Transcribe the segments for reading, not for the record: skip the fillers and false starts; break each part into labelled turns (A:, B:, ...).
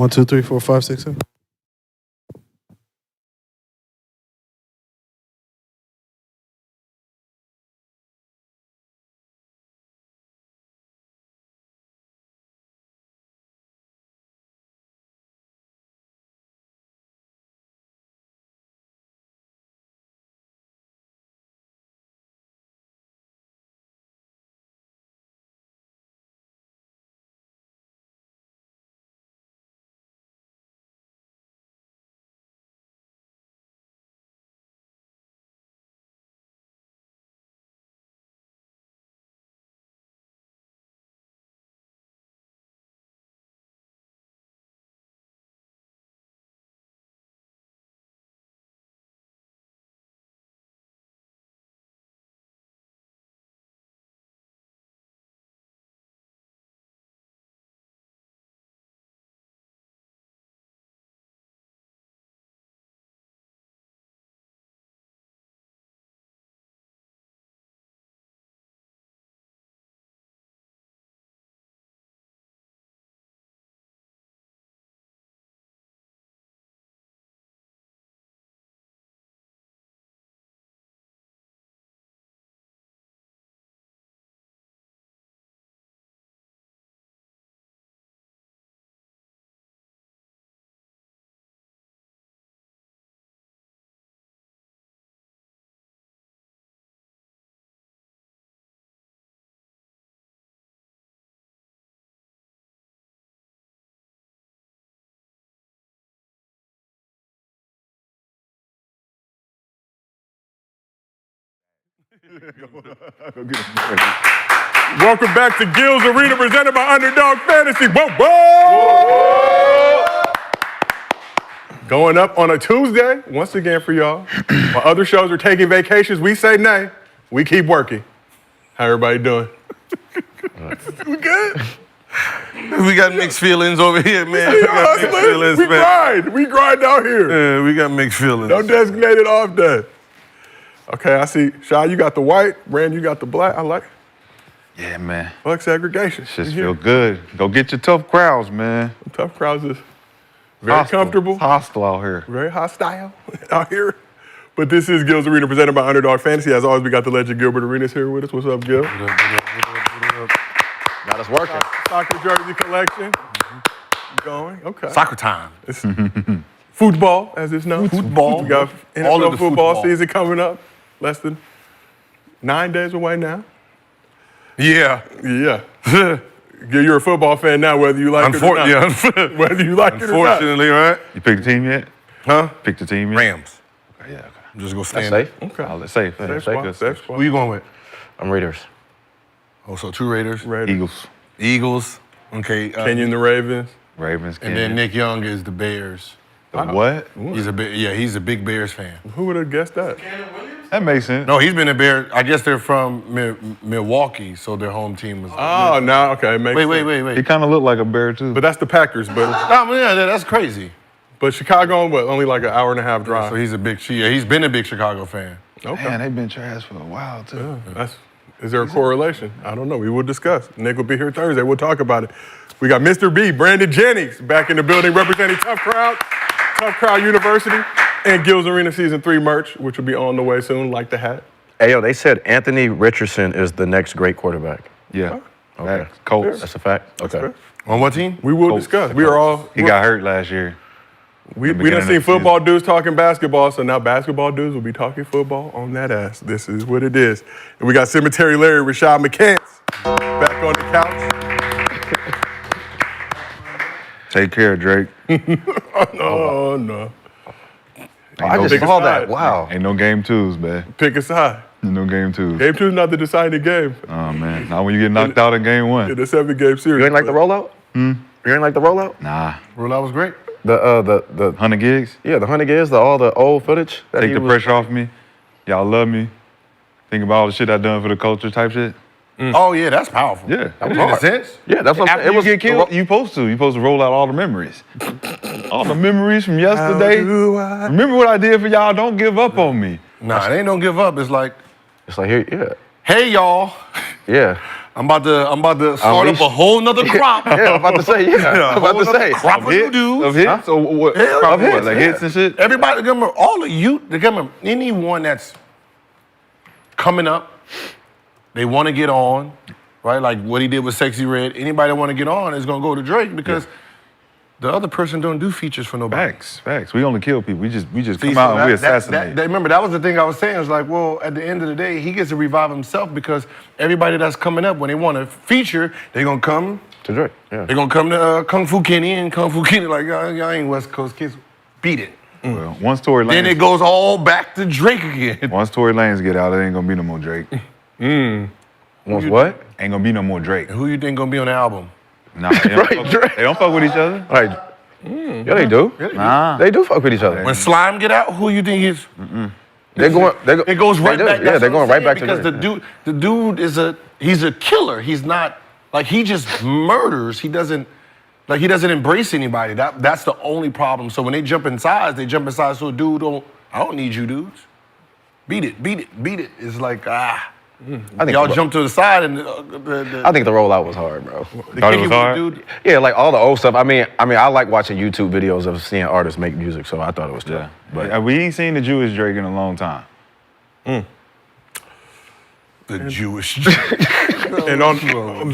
A: 1, 2, 3, 4, 5, 6, 7.
B: Welcome back to Gil's Arena, presented by Underdog Fantasy. Whoa, whoa! Going up on a Tuesday, once again for y'all. While other shows are taking vacations, we say nay. We keep working. How everybody doing? We good?
C: We got mixed feelings over here, man.
B: We grind out here.
C: Yeah, we got mixed feelings.
B: No designated off day. Okay, I see. Shy, you got the white. Brand, you got the black. I like it.
D: Yeah, man.
B: Fuck segregation.
D: Just feel good. Go get your tough crowds, man.
B: Tough crowds is very comfortable.
D: It's hostile out here.
B: Very hostile out here. But this is Gil's Arena, presented by Underdog Fantasy. As always, we got the legend Gilbert Arenas here with us. What's up, Gil?
E: Got us working.
B: Soccer jersey collection. Going? Okay.
C: Soccer time.
B: It's football, as it's known.
C: Football.
B: We got NFL
C: All of the
B: football season coming up. Less than 9 days away now.
C: Yeah.
B: Yeah. You're a football fan now, whether you like it or not.
C: Yeah.
B: Whether you like it or not.
C: Unfortunately, right?
D: You picked the team yet?
C: Huh?
D: Picked the team yet?
C: Rams.
D: Okay, yeah, okay.
C: I'm just gonna
E: That's
C: stand.
E: safe.
B: Okay.
D: Oh, that's safe.
B: Safe spot, safe spot.
C: Who you going with?
E: I'm Raiders.
C: Oh, so 2 Raiders.
D: Eagles.
C: Eagles. Okay.
B: Kenyon the Ravens.
D: Ravens.
C: And then Nick Young is the Bears.
D: What?
C: He's a big Bears fan.
B: Who would have guessed that?
D: That makes sense.
C: No, he's been a Bear. I guess they're from Milwaukee, so their home team was.
B: Oh, no, okay. Makes sense.
C: Wait.
D: He kind of looked like a bear, too.
B: But that's the Packers, but
C: Yeah, that's crazy.
B: Chicago, what, only like an hour and a half drive.
C: So he's been a big Chicago fan.
B: Okay.
D: Man, they've been trash for a while, too.
B: Is there a correlation? I don't know. We will discuss. Nick will be here Thursday. We'll talk about it. We got Mr. B, Brandon Jennings, back in the building representing Tough Crowd University, and Gil's Arena Season 3 merch, which will be on the way soon, like the hat.
E: Hey, yo, they said Anthony Richardson is the next great quarterback.
D: Yeah.
E: Okay.
D: Colts.
E: That's a fact? Okay.
C: On what team?
B: We will discuss. We are all.
D: He got hurt last year.
B: We done seen football dudes talking basketball, so now basketball dudes will be talking football on that ass. This is what it is. And we got Cemetery Larry, Rashad McCants, back on the couch.
D: Take care, Drake.
B: Oh, no.
E: I just saw that. Wow.
D: Ain't no game 2s, man.
B: Pick a side.
D: Ain't no game 2s.
B: Game 2 is not the deciding game.
D: Oh, man. Not when you get knocked out in game 1.
B: In the 7-game series.
E: You ain't like the rollout? You ain't like the rollout?
D: Nah.
C: Rollout was great.
E: The
D: 100 gigs?
E: yeah, the 100 gigs, all the old footage. That
D: Take
E: he
D: the
E: was-
D: pressure off me. Y'all love me. Think about all the shit I done for the culture type shit.
C: Oh yeah, that's powerful.
D: Yeah.
C: That makes sense.
E: Yeah, that's what I'm
D: After
E: saying.
D: you get killed, you supposed to. You supposed to roll out all the memories. All the memories from yesterday. Remember what I did for y'all? Don't give up on me.
C: Nah, it ain't don't give up. It's like,
E: It's like, here, yeah.
C: hey y'all,
E: Yeah.
C: I'm about to start up a whole nother crop.
E: Yeah, I'm about to say, I'm about to say.
C: Crop of new dudes.
D: Of hits? Or what?
C: Yeah,
D: Crop
C: of
D: of what?
C: hits,
D: Like
C: yeah.
D: hits and shit?
C: Everybody, all of you, anyone that's coming up, they want to get on, right? Like what he did with Sexy Red. Anybody that want to get on is gonna go to Drake because the other person don't do features for nobody.
D: Facts. We only kill people. We just
C: See,
D: come
C: so
D: out and we
C: that-
D: assassinate.
C: remember, that was the thing I was saying. It's like, well, at the end of the day, he gets to revive himself because everybody that's coming up, when they want to feature, they're gonna come
E: To Drake, yeah.
C: They're gonna come to Kung Fu Kenny, and Kung Fu Kenny like, y'all ain't West Coast kids. Beat it.
D: Well, once Tory
C: Then it
D: Lanez,
C: goes all back to Drake again.
D: once Tory Lanez get out, it ain't gonna be no more Drake.
E: Once what?
D: Ain't gonna be no more Drake.
C: Who you think gonna be on the album?
D: Nah, they don't,
E: Right, Drake.
D: they don't fuck with each other.
E: Like, yeah, they do.
D: Nah.
E: They do fuck with each other.
C: When Slime get out, who you think is?
E: It
C: It goes right back.
E: Yeah,
C: That's
E: they're
C: what I'm
E: going right
C: saying,
E: back to
C: because
E: Drake.
C: the dude is he's a killer. He's not like he just murders. He doesn't embrace anybody. That's the only problem. So when they jump in size so a dude I don't need you dudes. Beat it. It's like
E: I think
C: y'all
E: the-
C: jump to the side and
E: I think the rollout was hard, bro.
D: Thought it was hard?
C: dude.
E: Yeah, like all the old stuff. I mean, I like watching YouTube videos of seeing artists make music, so I thought it was tough.
D: But
E: But
D: we ain't seen the Jewish Drake in a long time.
C: The Jewish.
B: And on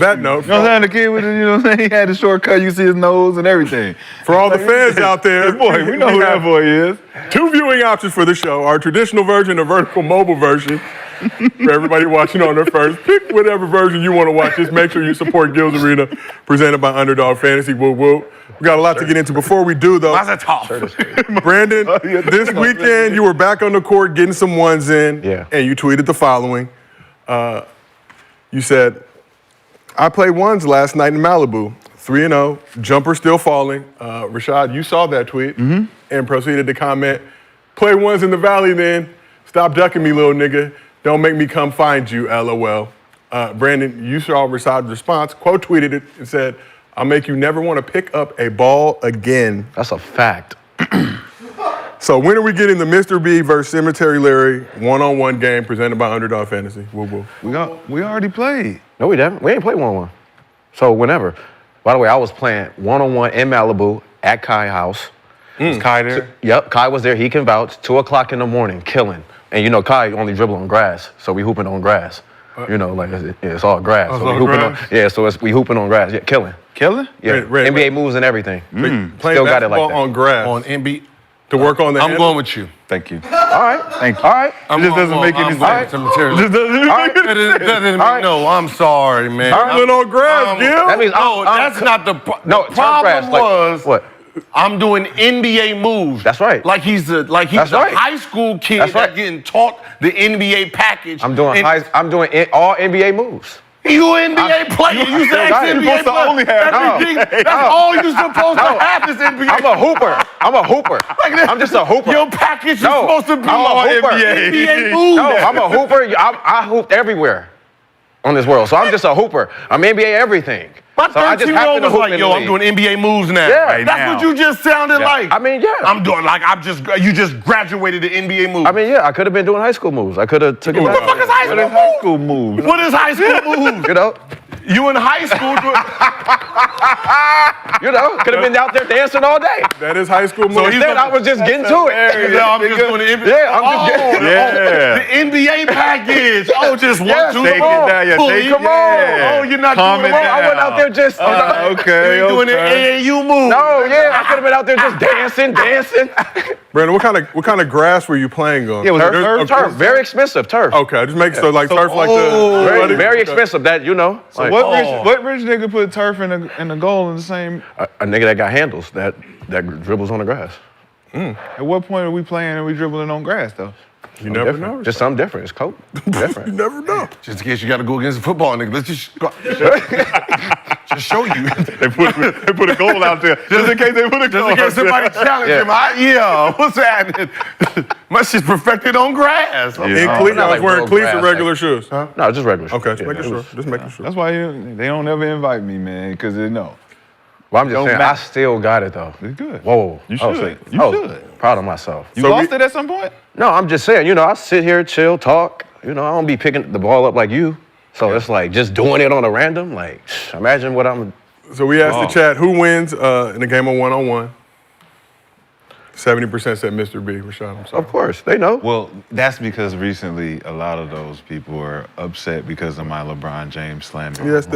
B: that note,
D: You know what I'm saying? The kid with the, you know what I'm saying? He had the shortcut. You see his nose and everything.
B: for all the fans out there,
D: Boy, we know who that
B: have
D: boy is.
B: 2 viewing options for the show: our traditional version, a vertical mobile version. For everybody watching on their first, pick whatever version you want to watch. Just make sure you support Gills Arena, presented by Underdog Fantasy. Woo woo. We got a lot to get into. Before we do, though,
C: Why's that tough?
B: Brandon, this weekend you were back on the court getting some ones in,
E: Yeah.
B: and you tweeted the following. You said, I played ones last night in Malibu, 3-0, jumper still falling. Rashad, you saw that tweet and proceeded to comment, play ones in the valley then, stop ducking me, little nigga. Don't make me come find you, LOL. Brandon, you saw Rashad's response, quote tweeted it and said, I'll make you never want to pick up a ball again.
E: that's a fact.
B: So when are we getting the Mr. B versus Cemetery Larry one-on-one game presented by Underdog Fantasy? Woo woo.
D: We already played.
E: No, we didn't. We ain't played one-on-one. So whenever. By the way, I was playing one-on-one in Malibu at Kai house.
D: Was Kai there?
E: Yep, Kai was there. He can vouch. 2 o'clock in the morning, killing. And you know, Kai only dribble on grass, so we hooping on grass. You know, like it's all grass.
B: it's
E: So we
B: all
E: hooping
B: grass?
E: on. Yeah, so we hooping on grass. Yeah, killing.
D: Killing?
E: Yeah,
B: Red,
E: NBA moves and everything.
B: Playing
E: Still got it like
B: basketball
E: that.
B: on grass
C: On NB.
B: to work on the
C: I'm
B: handle?
C: going with you.
D: Thank you.
E: All right,
D: Thank you.
E: all right.
C: I'm
D: It just
C: going-
D: doesn't make any
C: I'm
D: sense.
C: going with Cemetery.
D: Just doesn't make
E: All right.
D: any
C: That doesn't
E: All right.
C: no, I'm sorry, man.
B: Dribbling on grass, Gil.
E: That means
C: No,
E: I'm-
C: that's not the problem.
E: No,
C: the
E: turf
C: problem
E: grass, like,
C: was
E: what?
C: I'm doing NBA moves.
E: That's right.
C: Like he's a
E: That's right.
C: high school kid
E: That's right.
C: that's getting taught the NBA package.
E: I'm doing
C: And
E: all NBA moves.
C: You NBA player. You
E: still
C: said
E: got it.
C: NBA
D: You're supposed to
C: player.
D: only have-
C: That's ridiculous. That's all you're supposed to have is NBA.
E: I'm a hooper. I'm just a hooper.
C: Your package is
E: No,
C: supposed to be
E: I'm a hooper.
C: NBA moves.
E: No, I'm a hooper. I hooped everywhere on this world, so I'm just a hooper. I'm NBA everything.
C: My
E: So I just
C: 13-year-old
E: happen to
C: was
E: hoop
C: like,
E: in
C: yo,
E: the
C: I'm
E: league.
C: doing NBA moves now.
E: Yeah. Right
C: That's
D: now.
C: what you just sounded like.
E: I mean, yeah.
C: I'm doing like you just graduated the NBA moves.
E: I mean, yeah, I could have been doing high school moves. I could have took it
C: what the
E: back.
C: fuck is high school
D: What is high school moves?
C: What is high school moves?
E: You know,
C: You in high school doing...
E: could have been out there dancing all day.
B: That is high school move.
E: Instead, I was just getting to it.
C: Yeah, I'm just doing the NBA.
E: Yeah, I'm just getting.
D: Yeah.
C: The NBA package. Oh, just
E: Yes,
C: 1, 2,
E: take it
D: down, yeah,
C: pull
D: take
C: it.
D: it down.
C: Oh, you're not
D: Calm
C: doing
D: it
C: it.
D: down.
E: I went out there just.
D: Okay.
C: You're doing the AAU move.
E: No, yeah, I could have been out there just dancing.
B: Brandon, what kind of grass were you playing on?
D: Yeah, was it
B: There's-
E: Turf, very expensive turf.
B: Okay, just make so like turf like
E: Very,
B: the
E: very expensive. That you know. Like,
D: What rich nigga put turf and the goal in the same?
E: a nigga that got handles that dribbles on the grass.
D: At what point are we playing and we dribbling on grass though?
B: You never
E: Different.
B: know.
E: Just something different. It's cold.
B: You
E: Different.
B: never know.
C: Just in case you got to go against a football nigga. Let's just go. Just show you.
D: They put a goal out there just in case they put a goal.
C: Just in case somebody challenge him. What's happening? My shit's perfected on grass.
B: In cleats, I was
E: like
B: wearing
E: real
B: cleats or
E: grass,
B: regular
E: like-
B: shoes.
E: No, just regular.
B: Okay, just
E: Yeah,
B: making
E: it
B: sure.
E: was-
B: Just making sure.
D: That's why they don't ever invite me, man, because they know.
E: Well, I'm just
D: Don't
E: saying,
D: matter.
E: I still got it though.
D: It's good.
E: Whoa.
D: You
E: I was
D: should.
E: like-
D: You
E: I was
D: should.
E: Proud of myself.
D: You
B: So
D: lost
B: we-
D: it at some point?
E: No, I'm just saying, I sit here, chill, talk. I don't be picking the ball up like you. So it's like just doing it on a random. Like, imagine what I'm.
B: So we asked the chat who wins in a game of one-on-one. 70% said Mr. B. Rashad, I'm sorry.
E: Of course, they know.
D: Well, that's because recently a lot of those people were upset because of my LeBron James slander.
B: Yes,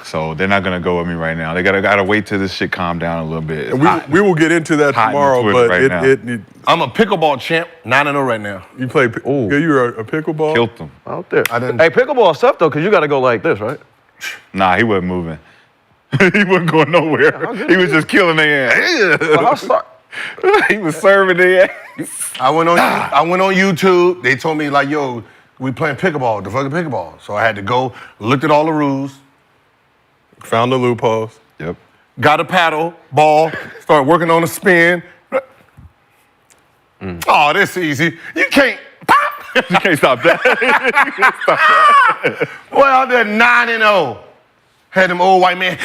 D: So they're not gonna go with me right now. They gotta wait till this shit calm down a little bit.
B: and we will get into that
D: Hot in
B: tomorrow,
D: Twitter
B: but
D: right now.
C: I'm a pickleball champ, 9-0 right now.
B: You play.
E: Ooh.
B: You were a pickleball.
D: Killed them.
E: Out there.
C: I didn't-
E: Hey, pickleball is tough though, because you got to go like this, right?
D: Nah, he wasn't moving. He wasn't going nowhere. He was just killing their ass.
E: Well, I'll start.
D: He was serving their ass.
C: I went on YouTube. They told me like, yo, we playing pickleball, the fucking pickleball. So I had to go, looked at all the rules,
B: Found the loopholes.
D: Yep.
C: got a paddle, ball, started working on a spin. Oh, this easy. You can't pop.
D: You can't stop that.
C: Boy, out there 9-0. Had them old white man.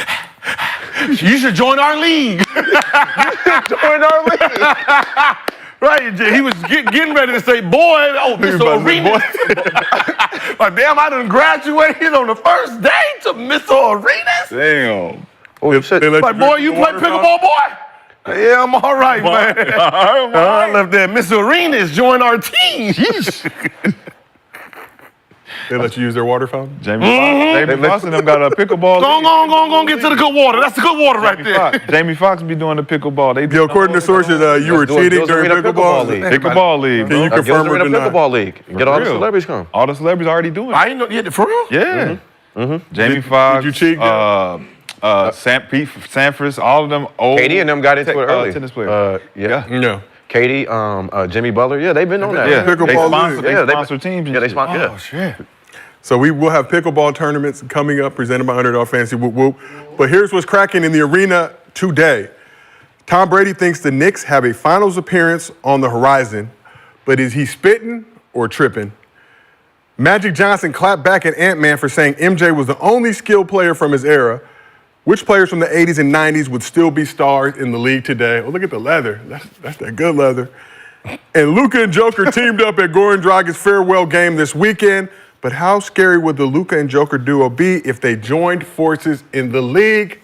C: You should join our league.
E: Join our league.
C: Right, he was getting ready to say, boy, Mr. Arenas. Like, damn, I done graduated on the first day to Mr. Arenas.
D: Damn.
E: Oh, shit.
B: They let
C: Like,
B: you
C: boy,
B: drink
C: you
B: the
C: play
B: water fountain?
C: pickleball, boy? Yeah, I'm all right, man. I left there. Mr. Arenas joined our team.
B: They let you use their water fountain.
D: Jamie Foxx and them got a pickleball.
C: Go on, get to the good water. That's the good water right there.
D: Jamie Foxx be doing the pickleball. They
B: Yo, according to sources, you were cheating
E: Gilbert
B: during
E: in a
B: pickleball.
E: pickleball league.
D: Pickleball league.
B: Can you
D: bro.
B: confirm or
E: in a
B: deny?
E: pickleball league. Get all the
D: real.
E: celebrities come.
D: All the celebrities already doing it.
C: I ain't know, yeah, for real?
D: Yeah. Jamie Foxx.
B: did you cheat,
D: Pete Sampras, all of them old.
E: Katie and them got into it early.
D: Tennis players.
E: Yeah.
B: No.
E: Katie, Jimmy Butler. Yeah, they've been on that.
D: Yeah.
B: Pickleball
D: They
B: league.
D: sponsor, they
E: Yeah,
D: sponsor teams. and
E: Yeah, they
D: shit.
E: sponsor.
C: Oh,
E: Yeah.
C: shit.
B: So we will have pickleball tournaments coming up, presented by Underdog Fantasy. Whoop whoop. But here's what's cracking in the arena today. Tom Brady thinks the Knicks have a finals appearance on the horizon, but is he spitting or tripping? Magic Johnson clapped back at Ant-Man for saying MJ was the only skilled player from his era. Which players from the 80s and 90s would still be stars in the league today? Oh, look at the leather. That's that good leather. And Luka and Joker teamed up at Goran Dragic's farewell game this weekend. But how scary would the Luka and Joker duo be if they joined forces in the league?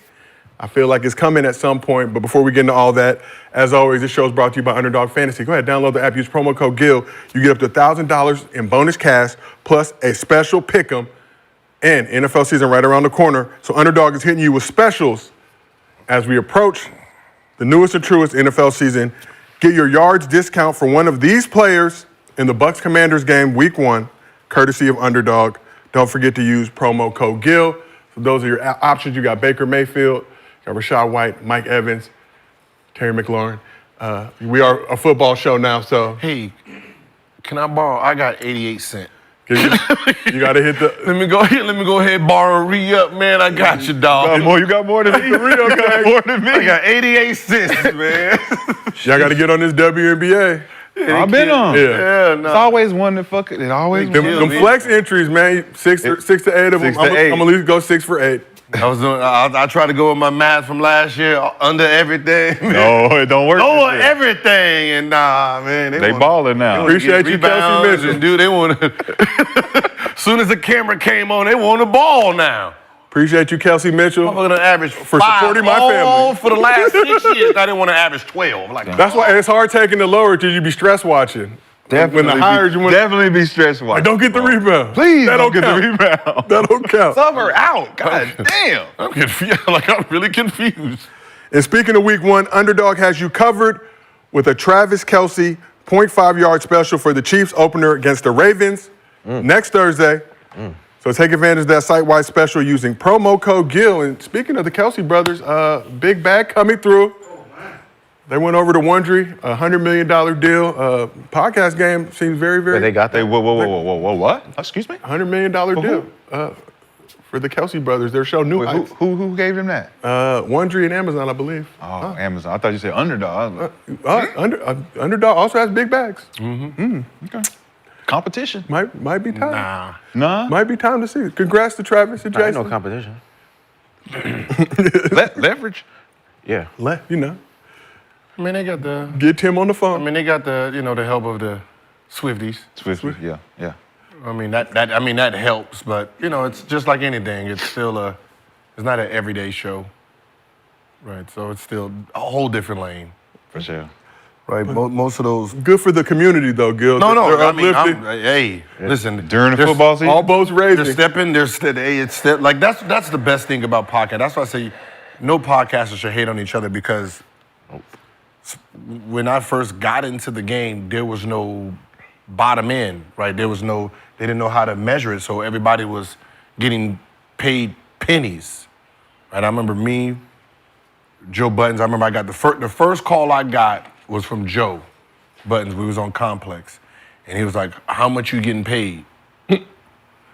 B: I feel like it's coming at some point. But before we get into all that, as always, this show is brought to you by Underdog Fantasy. Go ahead, download the app, use promo code GIL. You get up to $1,000 in bonus cash plus a special pick'em. And NFL season right around the corner. So Underdog is hitting you with specials as we approach the newest and truest NFL season. Get your yards discount for one of these players in the Bucs Commanders game week 1, courtesy of Underdog. Don't forget to use promo code GIL. So those are your options. You got Baker Mayfield, you got Rashad White, Mike Evans, Terry McLaurin. We are a football show now, so
C: Hey, can I borrow? I got 88 cents.
B: you got to hit the.
C: Let me go ahead and borrow a re-up, man. I got you, dog.
D: You got more than me. You got more than me.
C: I got 88 cents, man.
B: Y'all got to get on this WNBA.
D: I've been on.
B: Yeah.
C: Yeah,
D: It's
C: no.
D: always one that fuck it. It always
B: Them,
C: Yeah,
B: them
C: man.
B: flex entries, man, six to 8 of them.
D: 6 to
B: I'm
D: 8.
B: gonna at least go 6 for 8.
C: I tried to go with my math from last year, under everything.
D: No, it don't work.
C: Over
D: this year.
C: everything, and nah, man.
D: They balling now.
B: Appreciate you, Kelce Mitchell.
C: Dude, they want to. As soon as the camera came on, they want a ball now.
B: Appreciate you, Kelce Mitchell.
C: I'm going to average
B: For
C: 5
B: supporting my
C: all
B: family.
C: for the last 6 years. I didn't want to average 12. Like,
B: That's why it's hard taking the lower because you be stress watching. When the higher you want,
D: Definitely be stressed.
B: like, don't get the rebound.
D: Please
B: that
D: don't get
B: count.
D: the rebound.
B: That don't count.
D: Sub her out. God damn.
C: I'm confused. Like, I'm really confused.
B: And speaking of week 1, Underdog has you covered with a Travis Kelce 0.5-yard special for the Chiefs opener against the Ravens next Thursday. So take advantage of that site-wide special using promo code GIL. And speaking of the Kelce brothers, big bag coming through. They went over to Wondery, a $100 million deal. Podcast game seems very, very.
E: They got that.
D: Whoa, what? Excuse me?
B: $100 million deal for the Kelce brothers. Their show, New
D: Wait,
B: Heights.
D: who gave them that?
B: Wondery and Amazon, I believe.
D: Oh, Amazon. I thought you said Underdog.
B: Underdog also has big bags.
D: Okay. Competition.
B: Might be time.
D: Nah.
B: Might be time to see. Congrats to Travis and
E: Ain't
B: Jason.
E: no competition.
D: Leverage.
E: Yeah.
B: You know,
C: I mean, they got the.
B: get Tim on the phone.
C: I mean, they got the. The help of the Swifties.
D: Swiftly. Yeah.
C: I mean that helps, but you know, it's just like anything. It's still it's not an everyday show, right? So it's still a whole different lane,
D: For sure.
C: right? Most of those.
B: Good for the community, though, Gil.
C: No,
B: They're
C: I mean,
B: uplifting.
C: hey, listen.
D: During the
C: there's-
D: football season?
B: All boats raising.
C: Like that's the best thing about podcast. That's why I say no podcasters should hate on each other, because when I first got into the game, there was no bottom end, right? They didn't know how to measure it, so everybody was getting paid pennies, right? I remember me, Joe Buttons. I remember I got the first call I got was from Joe Buttons. We was on Complex, and he was like, "How much you getting paid?"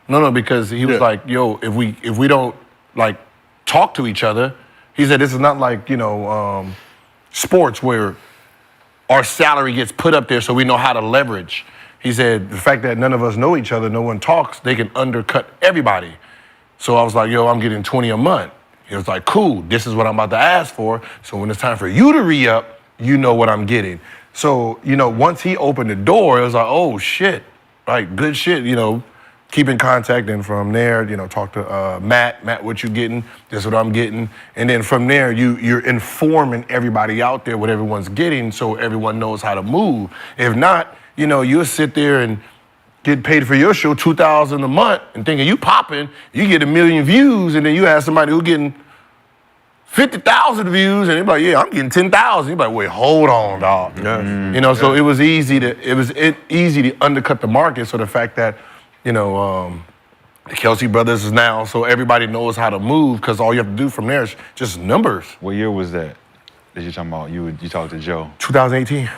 C: No, because he was like, "Yo, if we don't like talk to each other," he said, "This is not like sports where our salary gets put up there so we know how to leverage." He said, "The fact that none of us know each other, no one talks, they can undercut everybody." So I was like, "Yo, I'm getting 20 a month." He was like, "Cool, this is what I'm about to ask for. So when it's time for you to re-up, you know what I'm getting." So, once he opened the door, it was like, "Oh shit, like good shit, keep in contact." And from there, talk to Matt, what you getting? This is what I'm getting. And then from there, you're informing everybody out there what everyone's getting, so everyone knows how to move. If not, you'll sit there and get paid for your show $2,000 a month and thinking you popping, you get 1 million views, and then you have somebody who getting 50,000 views, and they're like, "Yeah, I'm getting 10,000." You're like, "Wait, hold on, dog." So it was easy to undercut the market. So the fact that the Kelce brothers is now, so everybody knows how to move, because all you have to do from there is just numbers.
D: What year was that you're talking about? You talked to Joe.
C: 2018.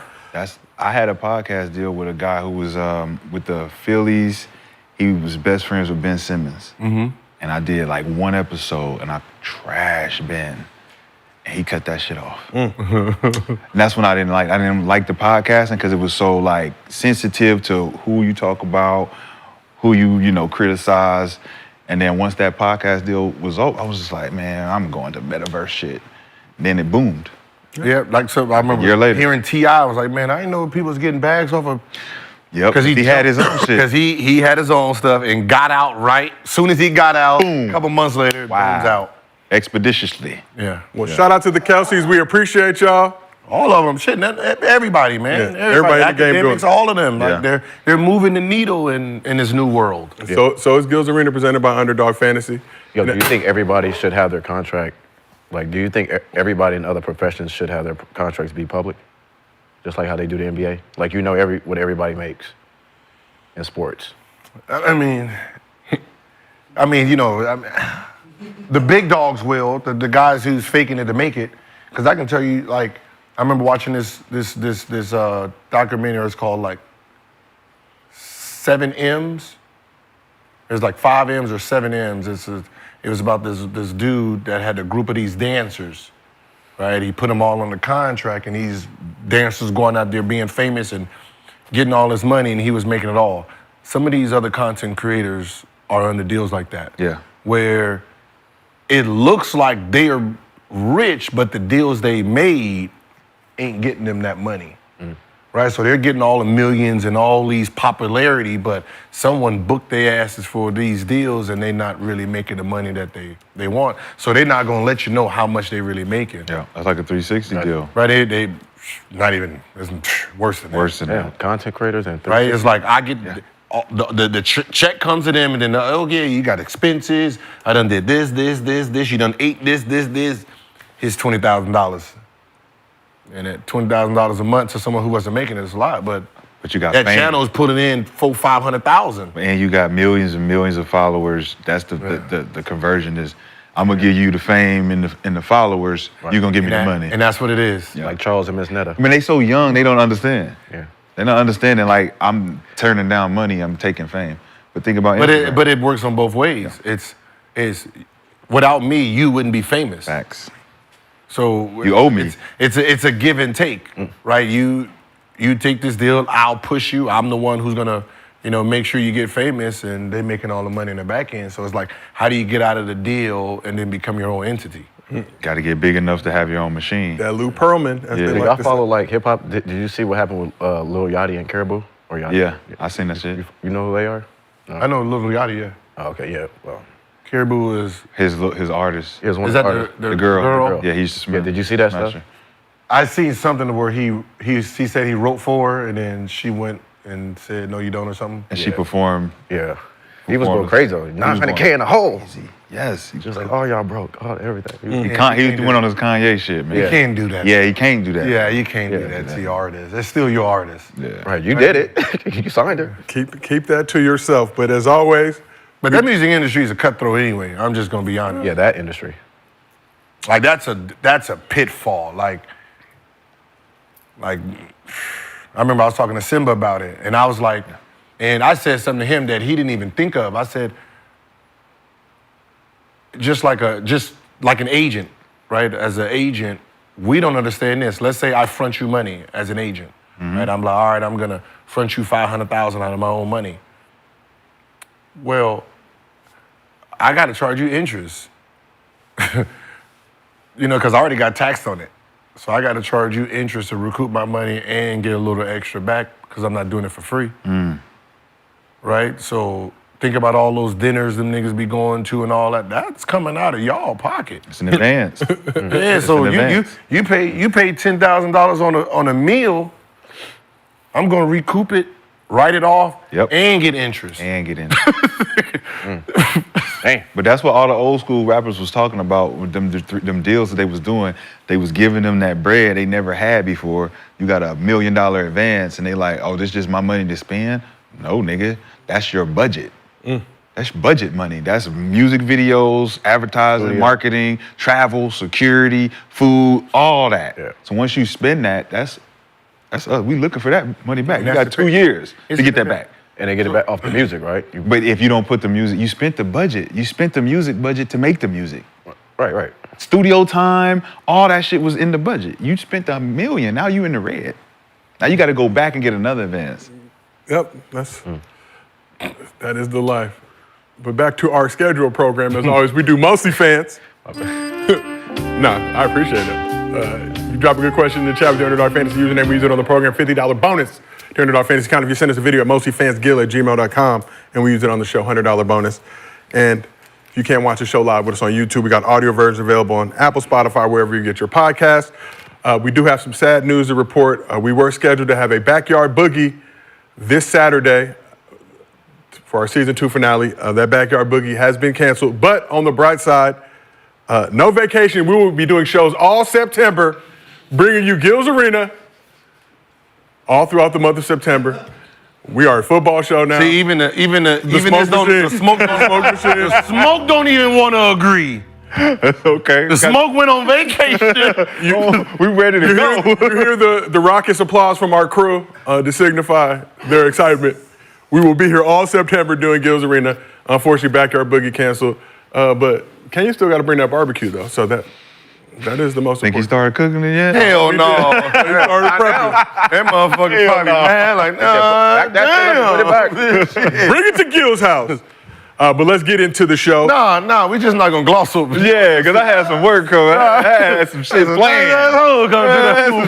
D: I had a podcast deal with a guy who was with the Phillies. He was best friends with Ben Simmons. Mm-hmm. And I did like one episode, and I trashed Ben, and he cut that shit off. And that's when I didn't like the podcasting, because it was so like sensitive to who you talk about, who you criticize. And then once that podcast deal was over, I was just like, man, I'm going to metaverse shit. And then it boomed.
C: Yeah, so I remember
D: year later.
C: hearing T.I. I was like, man, I didn't know people was getting bags off of.
D: Yep, because he had his own shit.
C: Because he had his own stuff and got out right. Soon as he got out, a couple months later, it booms out.
D: Expeditiously.
C: Yeah.
B: Well, shout out to the Kelces. We appreciate y'all.
C: All of them, shit, everybody, man.
B: Yeah, everybody in the game
C: Academics,
B: doing it.
C: all of them. Like they're moving the needle in this new world.
B: So is Gil's Arena presented by Underdog Fantasy.
E: Yo, do you think everybody should have their contract? Like, do you think everybody in other professions should have their contracts be public? Just like how they do the NBA? Like, what everybody makes in sports.
C: I mean, the big dogs will, the guys who's faking it to make it. Because I can tell you, like, I remember watching this documentary. It's called like 7 M's. There's like 5 M's or 7 M's. It was about this dude that had a group of these dancers, right? He put them all on the contract, and these dancers going out there being famous and getting all this money, and he was making it all. Some of these other content creators are under deals like that.
D: Yeah.
C: Where it looks like they are rich, but the deals they made ain't getting them that money. Right? So they're getting all the millions and all these popularity, but someone booked their asses for these deals, and they're not really making the money that they want. So they're not gonna let you know how much they really making.
D: Yeah, that's like a 360 deal.
C: Right? They not even, it's worse than that.
D: Worse than
E: Yeah,
D: that.
E: content creators and
C: Right? It's like I get the check comes to them, and then you got expenses. I done did this. You done ate this. Here's $20,000. And at $20,000 a month to someone who wasn't making it is a lot, but
D: you got
C: that
D: fame.
C: channel is putting in $500,000.
D: And you got millions and millions of followers. That's the conversion is, I'm gonna give you the fame and the followers. Right. You're gonna give me the money.
C: And that's what it is.
E: Yeah. Like Charles and Miss Netta.
D: I mean, they so young, they don't understand.
E: Yeah.
D: They're not understanding, like, I'm turning down money, I'm taking fame. But think about Instagram.
C: But it works on both ways.
D: Yeah.
C: It's without me, you wouldn't be famous.
D: Facts.
C: So
D: you owe me.
C: It's a give and take, right? You take this deal, I'll push you. I'm the one who's gonna, make sure you get famous, and they're making all the money in the back end. So it's like, how do you get out of the deal and then become your own entity?
D: Got to get big enough to have your own machine.
B: That Lou Pearlman. As they
E: I
B: like to
E: follow
B: say.
E: like hip hop. Did you see what happened with Lil Yachty and Caribou? Or Yachty?
D: Yeah, I seen that shit.
E: You know who they are?
C: I know Lil Yachty, yeah.
E: Oh, okay, yeah. Well,
C: Caribou is.
D: His artist.
E: he was one
C: Is
E: of
C: that
E: the artists.
C: the
D: The girl.
C: girl?
D: Yeah, he's just
E: Yeah, did you see that stuff?
C: I seen something where he said he wrote for her, and then she went and said, "No, you don't," or something.
D: And she performed.
E: Yeah. He was going
D: Performance.
E: crazy though.
D: was
E: 900K
D: going
E: in a hole.
D: Yes. He
E: Just like, oh, y'all broke. Oh, everything.
D: he went on his Kanye shit, man.
C: You can't do that.
D: Yeah, he can't do that.
C: Yeah, you can't do
E: Yeah,
C: that to your artist. It's still your artist.
D: Yeah.
E: Right, you did it. You signed her.
B: Keep that to yourself. But as always,
C: But that music industry is a cutthroat anyway. I'm just gonna be honest.
E: Yeah, that industry.
C: Like that's a pitfall. Like I remember I was talking to Simba about it, and I was like, and I said something to him that he didn't even think of. I said, just like an agent, right? As an agent, we don't understand this. Let's say I front you money as an agent, right? I'm like, all right, I'm gonna front you $500,000 out of my own money. Well, I got to charge you interest, because I already got taxed on it. So I got to charge you interest to recoup my money and get a little extra back because I'm not doing it for free. Right? So think about all those dinners them niggas be going to and all that. That's coming out of y'all pocket.
D: It's an advance.
C: Yeah, so
D: an advance.
C: you pay $10,000 on a meal. I'm gonna recoup it, write it off,
D: Yep.
C: and get interest.
D: And get in.
E: Dang.
D: But that's what all the old school rappers was talking about with them deals that they was doing. They was giving them that bread they never had before. You got $1 million advance, and they like, oh, this just my money to spend? No, nigga, that's your budget. That's budget money. That's music videos, advertising, marketing, travel, security, food, all that.
E: Yeah.
D: So once you spend that, that's us. We looking for that money back. You
C: that's
D: got
C: the
D: 2
C: thing.
D: years to
C: It's
D: get
C: the
D: that back.
E: And they get it back off the music, right?
D: But if you don't put the music, you spent the budget. You spent the music budget to make the music.
E: Right.
D: Studio time, all that shit was in the budget. You spent $1 million, now you in the red. Now you got to go back and get another advance.
B: yep, that is the life. But back to our scheduled program, as always, we do MostlyFans. I appreciate it. You drop a good question in the chat with the Underdog Fantasy username. We use it on the program. $50 bonus to Underdog Fantasy account if you send us a video at mostlyfansgil@gmail.com, and we use it on the show, $100 bonus. And if you can't watch the show live with us on YouTube, we got audio versions available on Apple, Spotify, wherever you get your podcast. We do have some sad news to report. We were scheduled to have a backyard boogie this Saturday for our season 2 finale. That backyard boogie has been canceled, but on the bright side, no vacation. We will be doing shows all September, bringing you Gil's Arena all throughout the month of September. We are a football show now.
C: See, even the smoke don't even want to agree.
D: Okay.
C: The smoke went on vacation.
D: We ready to go.
B: You hear the raucous applause from our crew to signify their excitement. We will be here all September doing Gil's Arena. Unfortunately, Backyard Boogie canceled. But Kenya still got to bring that barbecue, though. So that is the most
D: Think he
B: important.
D: started cooking it yet?
C: Hell no.
B: He started prepping.
C: That motherfucker probably mad like, nah,
E: Put it back.
B: Bring it to Gil's house. But let's get into the show.
C: Nah, we just not gonna gloss over.
D: Yeah, because I had some work coming. I had some shit planned.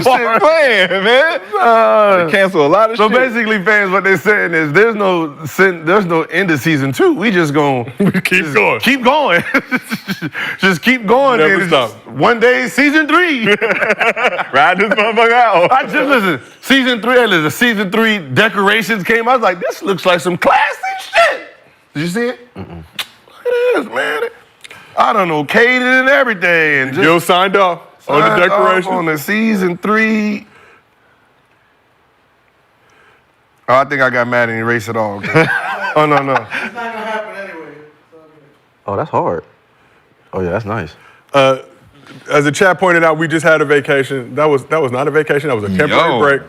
D: Shit planned, man. They cancel a lot of
C: So
D: shit.
C: basically, fans, what they're saying is there's no end of season 2. We just gonna
B: Keep going.
C: keep going. Just keep going.
B: Never
C: and it's
B: stop.
C: just one day, season 3.
D: Ride this motherfucker out.
C: I just listen. Season 3 decorations came. I was like, this looks like some classy shit. Did you see it? Look at this, man. I done okayed it and everything. And just
B: Gil signed off on the
C: signed off
B: decoration.
C: on the season 3. Oh, I think I got mad and erased it all. Okay. Oh, no.
A: It's not gonna happen anyway.
E: Oh, that's hard. Oh, yeah, that's nice.
B: As the chat pointed out, we just had a vacation. That was not a vacation. That was a temporary break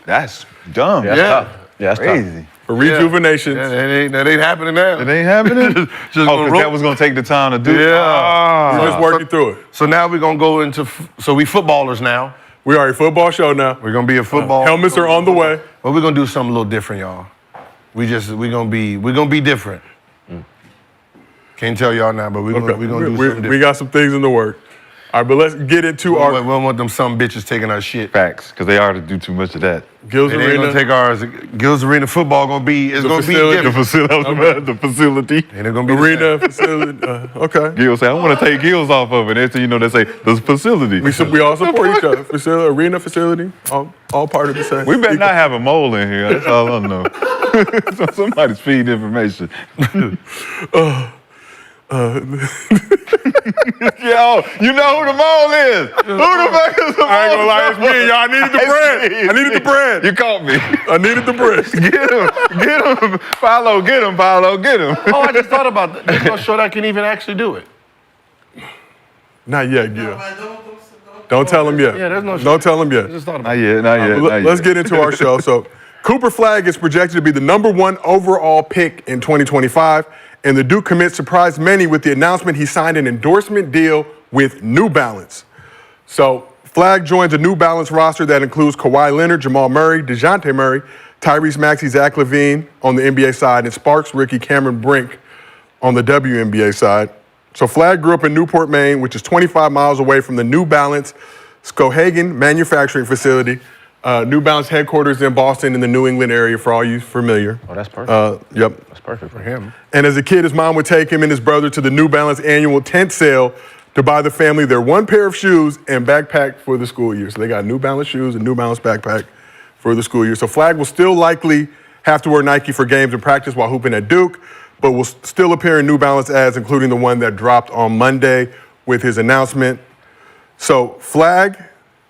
D: That's dumb.
E: Yeah,
C: Yeah.
E: that's tough. Yeah, that's
D: Crazy.
B: for rejuvenation.
C: Yeah, that ain't happening now.
D: It ain't happening?
C: Just
D: Oh,
C: gonna
D: because
C: roll.
D: that was going to take the time to do it?
C: Yeah.
B: We're just working through it.
C: So now we're gonna go into, so we footballers now.
B: We are a football show now.
C: We're gonna be a football.
B: Helmets are on the way.
C: But we're gonna do something a little different, y'all. We're gonna be different. Can't tell y'all now, but we're gonna do something
B: We
C: different.
B: got some things in the work. All right, but let's get into
C: We
B: our
C: don't want them some bitches taking our shit.
D: Facts, because they already do too much of that.
B: Gills
C: They ain't gonna
B: Arena.
C: take ours. Gills Arena football gonna be
B: facility.
C: different.
D: The facility.
C: Ain't it gonna be the
B: Arena facility. Okay.
D: Gil say, I want to take Gills off of it. Next thing you know, they say, the facility.
B: We all support each other. Facility, arena facility, all part of the same.
D: We better not have a mole in here. That's all I know. So somebody's feeding information. Yo, you know who the mole is? Who the fuck is the mole?
B: I ain't gonna lie, it's me, y'all. I needed the bread. I needed the bread.
D: You caught me.
B: I needed the bread.
D: Get him. Follow, get him, follow, get him.
C: Oh, I just thought about that. There's no show that can even actually do it.
B: Not yet, Gil.
A: Man,
B: Don't tell him yet.
C: Yeah, there's no
B: Don't tell him
C: I
B: yet.
C: just thought about
D: Not yet, not yet. not
B: Let's
D: yet.
B: get into our show. So, Cooper Flagg is projected to be the #1 overall pick in 2025, and the Duke commit surprised many with the announcement he signed an endorsement deal with New Balance. So, Flagg joins a New Balance roster that includes Kawhi Leonard, Jamal Murray, DeJounte Murray, Tyrese Maxey, Zach LaVine on the NBA side, and Sparks rookie Cameron Brink on the WNBA side. So Flagg grew up in Newport, Maine, which is 25 miles away from the New Balance Skowhegan manufacturing facility. New Balance headquarters in Boston in the New England area, for all you familiar.
E: Oh, that's perfect.
B: Yep.
E: That's perfect for him.
B: And as a kid, his mom would take him and his brother to the New Balance annual tent sale to buy the family their one pair of shoes and backpack for the school year. So they got New Balance shoes and New Balance backpack for the school year. So Flagg will still likely have to wear Nike for games and practice while hooping at Duke, but will still appear in New Balance ads, including the one that dropped on Monday with his announcement. So Flagg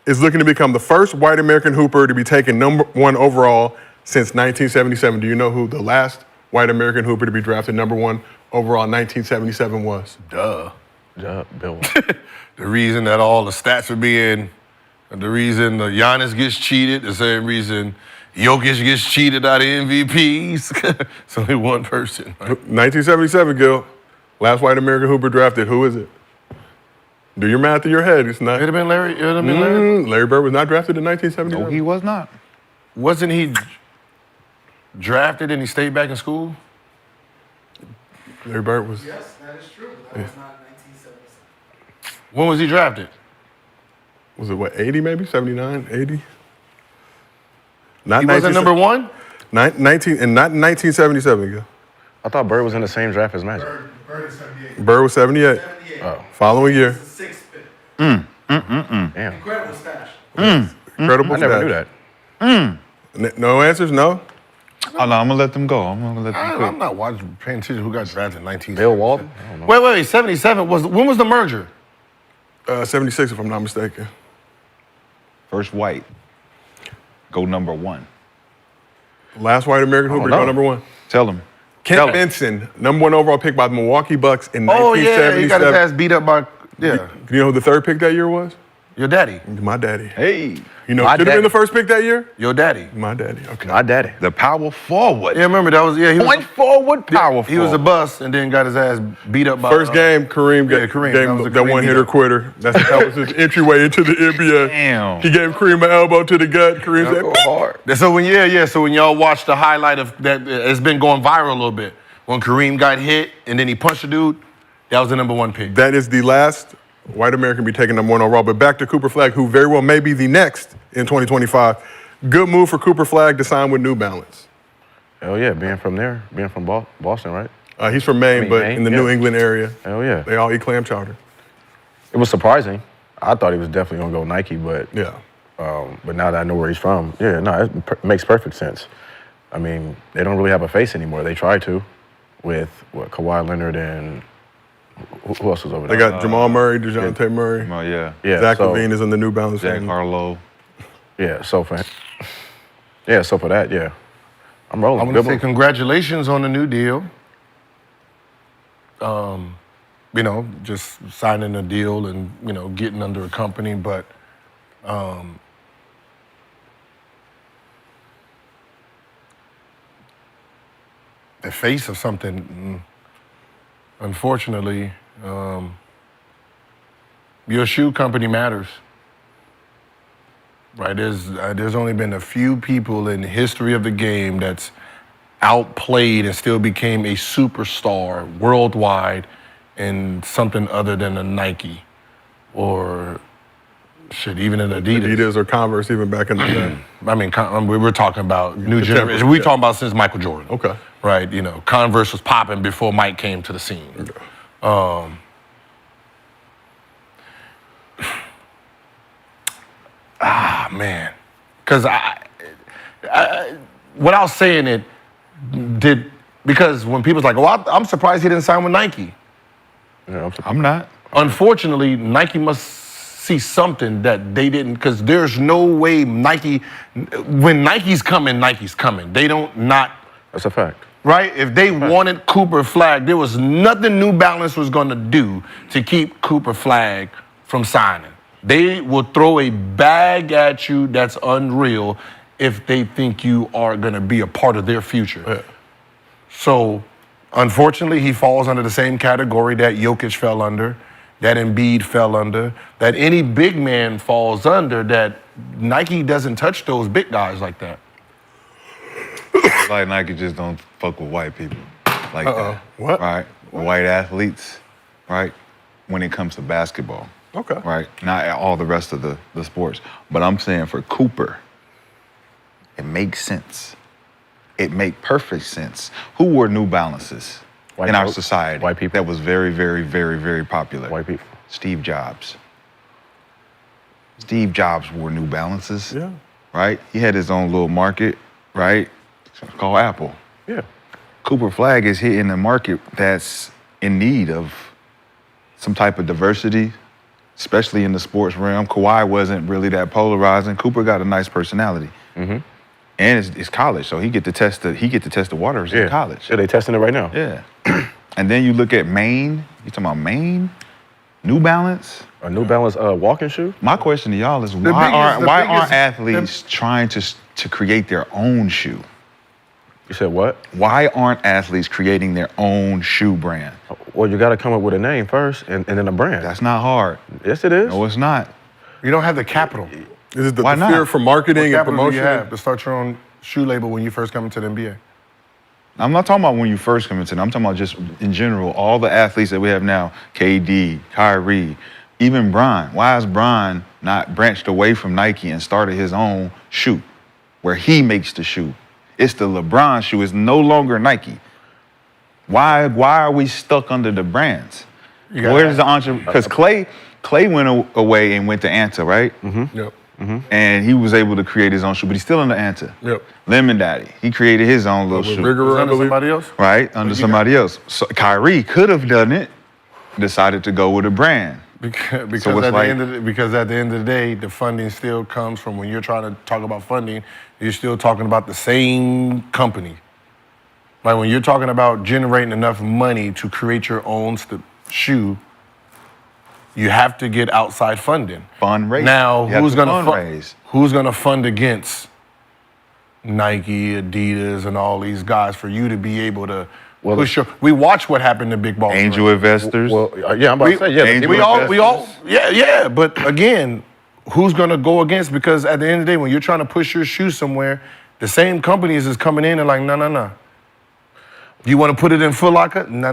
B: is looking to become the first white American hooper to be taken #1 overall since 1977. Do you know who the last white American hooper to be drafted #1 overall in 1977 was?
C: Duh.
E: Yeah, Bill.
C: The reason that all the stats are being, the reason the Giannis gets cheated, the same reason Jokic gets cheated out of MVPs. It's only one person. Right?
B: 1977, Gil. Last white American hooper drafted. Who is it? Do your math in your head. It's not.
C: It'd have been Larry. It'd have been Larry.
B: Larry Bird was not drafted in 1977.
D: No, he was not.
C: Wasn't he drafted and he stayed back in school?
B: Larry Bird was.
A: Yes, that is true. But that was not 1977.
C: When was he drafted?
B: Was it what, 80 maybe? 79, 80? Not
C: He wasn't number one?
B: 19 and not 1977, Gil.
E: I thought Bird was in the same draft as Magic.
A: Bird is 78.
B: Bird was 78.
A: 78.
E: Oh,
B: Following year.
A: It's the sixth pick.
E: damn.
A: Incredible stash.
B: Incredible
E: I never
B: stat.
E: knew that.
B: No answers? No?
D: Oh, no, I'm going to let them go. I'm going to let them
C: I'm
D: go.
C: not watching, paying attention who got drafted in 19.
E: Bill Walton? I don't know.
C: Wait, 77 when was the merger?
B: 76, if I'm not mistaken.
D: First white. Go #1.
B: Last white American hooper to go
E: know.
B: #1.
D: Tell them.
B: Kent Benson, #1 overall pick by the Milwaukee Bucks in
C: Oh yeah, he got his
B: 1977.
C: ass beat up by
B: You know who the third pick that year was?
C: your daddy.
B: My daddy.
D: Hey,
B: You know,
E: My
B: should have been
E: daddy.
B: the first pick that year?
C: Your daddy.
B: My daddy. Okay.
E: My daddy.
D: the power forward.
C: Yeah, remember that was he was
D: Point forward, power
C: he was a
D: forward.
C: bust and then got his ass beat up by
B: First game, Kareem
C: yeah,
B: gave
C: Kareem.
B: gave
C: That
B: him
C: was a
B: that
C: Kareem
B: one hitter
C: beat-up.
B: quitter. That was his entryway into the NBA.
D: Damn.
B: He gave Kareem an elbow to the gut. Kareem said, "Beep."
E: Hard.
C: So when y'all watch the highlight of that, it's been going viral a little bit. When Kareem got hit and then he punched a dude, that was the #1 pick.
B: That is the last white American to be taken #1 overall. But back to Cooper Flagg, who very well may be the next in 2025. Good move for Cooper Flagg to sign with New Balance.
E: Hell yeah, being from there, being from Boston, right?
B: He's from Maine, but
E: Maine,
B: in the
E: yeah.
B: New England area.
E: Hell yeah.
B: They all eat clam chowder.
E: It was surprising. I thought he was definitely gonna go Nike, but
B: Yeah.
E: but now that I know where he's from, yeah, no, it makes perfect sense. I mean, they don't really have a face anymore. They tried to, with what Kawhi Leonard and who else was over
B: They
E: there?
B: got Jamal Murray, DeJounte Murray.
D: Oh, yeah.
E: yeah,
B: Zach
E: so,
B: LaVine is in the New Balance.
D: Jack
B: team.
D: Harlow.
E: Yeah, so for that, yeah, I'm rolling.
C: I want
E: Good
C: to say
E: move.
C: congratulations on the new deal. Just signing a deal and getting under a company, but the face of something. Unfortunately, your shoe company matters. Right? There's only been a few people in the history of the game that's outplayed and still became a superstar worldwide in something other than a Nike. or shit, even in Adidas.
B: Adidas or Converse even back in the day.
C: I mean, we were talking about new
B: The
C: generation.
B: Timber,
C: We
B: yeah.
C: talking about since Michael Jordan.
B: Okay.
C: Right, you know, Converse was popping before Mike came to the scene. Man. Because without saying it, because when people's like, oh, I'm surprised he didn't sign with Nike.
E: Yeah,
D: I'm not.
C: Unfortunately, Nike must see something that they didn't, because there's no way when Nike's coming, Nike's coming. They don't not,
E: that's a fact.
C: right? If they wanted Cooper Flagg, there was nothing New Balance was gonna do to keep Cooper Flagg from signing. They will throw a bag at you that's unreal if they think you are gonna be a part of their future.
B: Yeah.
C: So, unfortunately, he falls under the same category that Jokic fell under, that Embiid fell under, that any big man falls under, that Nike doesn't touch those big guys like that.
D: It's like Nike just don't fuck with white people like that.
B: What?
D: Right? White athletes, right? When it comes to basketball.
B: Okay.
D: Right? Not all the rest of the sports. But I'm saying for Cooper, it makes sense. It make perfect sense. Who wore New Balances
E: White
D: in our
E: folks.
D: society?
E: White people.
D: That was very, very, very, very popular.
E: White people.
D: Steve Jobs. Steve Jobs wore New Balances.
B: Yeah.
D: Right? He had his own little market, right? It's called Apple.
E: Yeah.
D: Cooper Flagg is hitting a market that's in need of some type of diversity, especially in the sports realm. Kawhi wasn't really that polarizing. Cooper got a nice personality.
E: Mm-hmm.
D: And it's college, so he get to test the waters in college.
E: Yeah, they testing it right now.
D: Yeah. And then you look at Maine. You talking about Maine? New Balance?
E: A New Balance walking shoe?
D: My question to y'all is
C: The
D: why
C: biggest-
D: aren't athletes trying to create their own shoe?
E: You said what?
D: Why aren't athletes creating their own shoe brand?
E: Well, you got to come up with a name first and then a brand.
D: That's not hard.
E: Yes, it is.
D: No, it's not.
C: You don't have the capital.
B: Is it the
D: Why not?
B: fear for marketing and
C: Capital do
B: promotion?
C: you have to start your own shoe label when you first come into the NBA?
D: I'm not talking about when you first come into it. I'm talking about just in general, all the athletes that we have now, KD, Kyrie, even Bron. Why is Bron not branched away from Nike and started his own shoe where he makes the shoe? It's the LeBron shoe. It's no longer Nike. Why are we stuck under the brands? Where's the entrepreneur? Because Clay went away and went to Anta, right?
B: Mm-hmm. Yep.
D: And he was able to create his own shoe, but he's still under Anta.
B: Yep.
D: Lemon Daddy, he created his own little
B: With
D: shoe.
B: Rigor, I
C: Under
B: believe.
C: somebody else?
D: Right, under somebody else. So Kyrie could have done it, decided to go with a brand.
C: Because
D: So it's
C: at
D: like-
C: the end of the day, the funding still comes from when you're trying to talk about funding, you're still talking about the same company. Like when you're talking about generating enough money to create your own shoe, you have to get outside funding.
D: Fundraise.
C: Now,
D: You have
C: who's
D: to
C: gonna
D: fundraise?
C: who's gonna fund against Nike, Adidas, and all these guys for you to be able to push your? We watch what happened to Big Ball.
D: Angel investors.
E: Well, yeah, I'm about to say, yeah.
D: Angel
C: We all, yeah. But again, who's gonna go against? Because at the end of the day, when you're trying to push your shoe somewhere, the same companies is coming in and like, no. You want to put it in Foot Locker? No.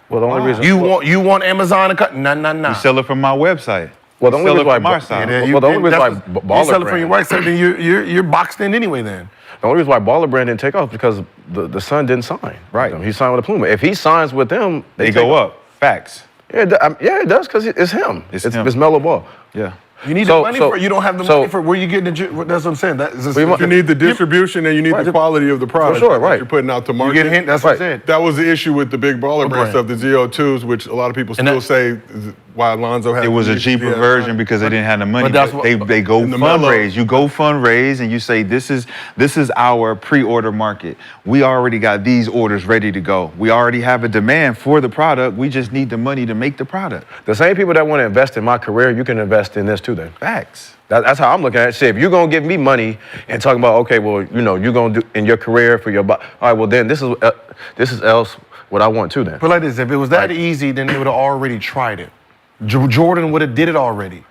E: Well, the only reason
C: You want Amazon to cut? No.
D: You sell it from my website.
E: Well, the
D: You
E: only
D: sell
E: reason
D: it
E: why
D: from our side.
C: Yeah,
E: well, the only reason why
C: you
E: Baller
C: sell it from your
E: Brand,
C: website, then you're boxed in anyway. Then
E: the only reason why Baller Brand didn't take off because the son didn't sign.
D: Right.
E: He signed with a Puma. If he signs with them,
D: They
E: take
D: go
E: off.
D: up. Facts.
E: Yeah, it does because it's him.
D: It's him.
E: It's Melo Ball.
D: Yeah.
C: you need
E: So-
C: the money
E: so-
C: for it. You don't have the
E: so-
C: money for it. Where you getting the? That's what I'm saying. That is
B: You need the distribution and you need
E: Right.
B: the quality of the product
E: sure,
B: that
E: right.
B: you're putting out to
C: You
B: market.
C: get a hint. That's what I
E: Right.
C: said.
B: That was the issue with the big baller brand
C: brand?
B: stuff, the ZO2s, which a lot of people
C: And
B: still
C: that-
B: say is why Alonzo had.
D: It was a cheaper version because they didn't have the money.
C: But that's
D: But
C: what-
D: they go
B: in the mellow-
D: fundraise. You go fundraise and you say this is our pre-order market. We already got these orders ready to go. We already have a demand for the product. We just need the money to make the product.
E: The same people that want to invest in my career, you can invest in this too. Then
D: Facts.
E: that's how I'm looking at it. Shit, if you're gonna give me money and talking about okay, well, you're gonna do in your career for your body. All right, well then this is else what I want too. Then
C: But like this, if it was that easy, then they would have already tried it. Jordan would have did it already.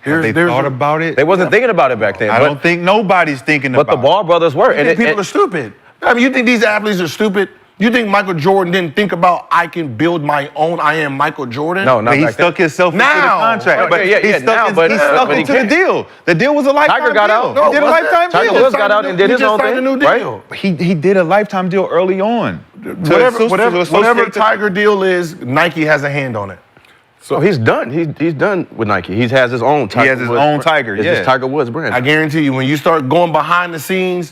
D: They thought about it.
E: they wasn't thinking about it back then.
D: I
E: but,
D: don't think nobody's thinking
E: But
D: about
E: the Ball brothers were.
C: You think people are stupid. I mean, you think these athletes are stupid? You think Michael Jordan didn't think about I can build my own I am Michael Jordan?
E: No, not
D: But he
E: back then.
D: stuck himself into the
C: Now.
D: contract.
E: Oh,
D: But
E: yeah,
D: he
E: now,
D: stuck,
E: but,
D: he stuck
E: but he
D: into the
E: can't.
D: deal. The deal was a lifetime
E: Tiger got
D: deal.
E: out.
D: He did a lifetime
E: Tiger
D: deal.
E: Woods got out and did his own
C: signed a
E: thing,
C: new
E: right?
C: deal.
D: He did a lifetime deal early on.
C: Whatever Tiger deal is, Nike has a hand on it.
E: So he's done. He's done with Nike. He has his own Tiger.
D: He has his
E: Woods
D: own
E: brand.
D: Tiger,
E: It's
D: yeah.
E: his Tiger Woods brand.
C: I guarantee you, when you start going behind the scenes,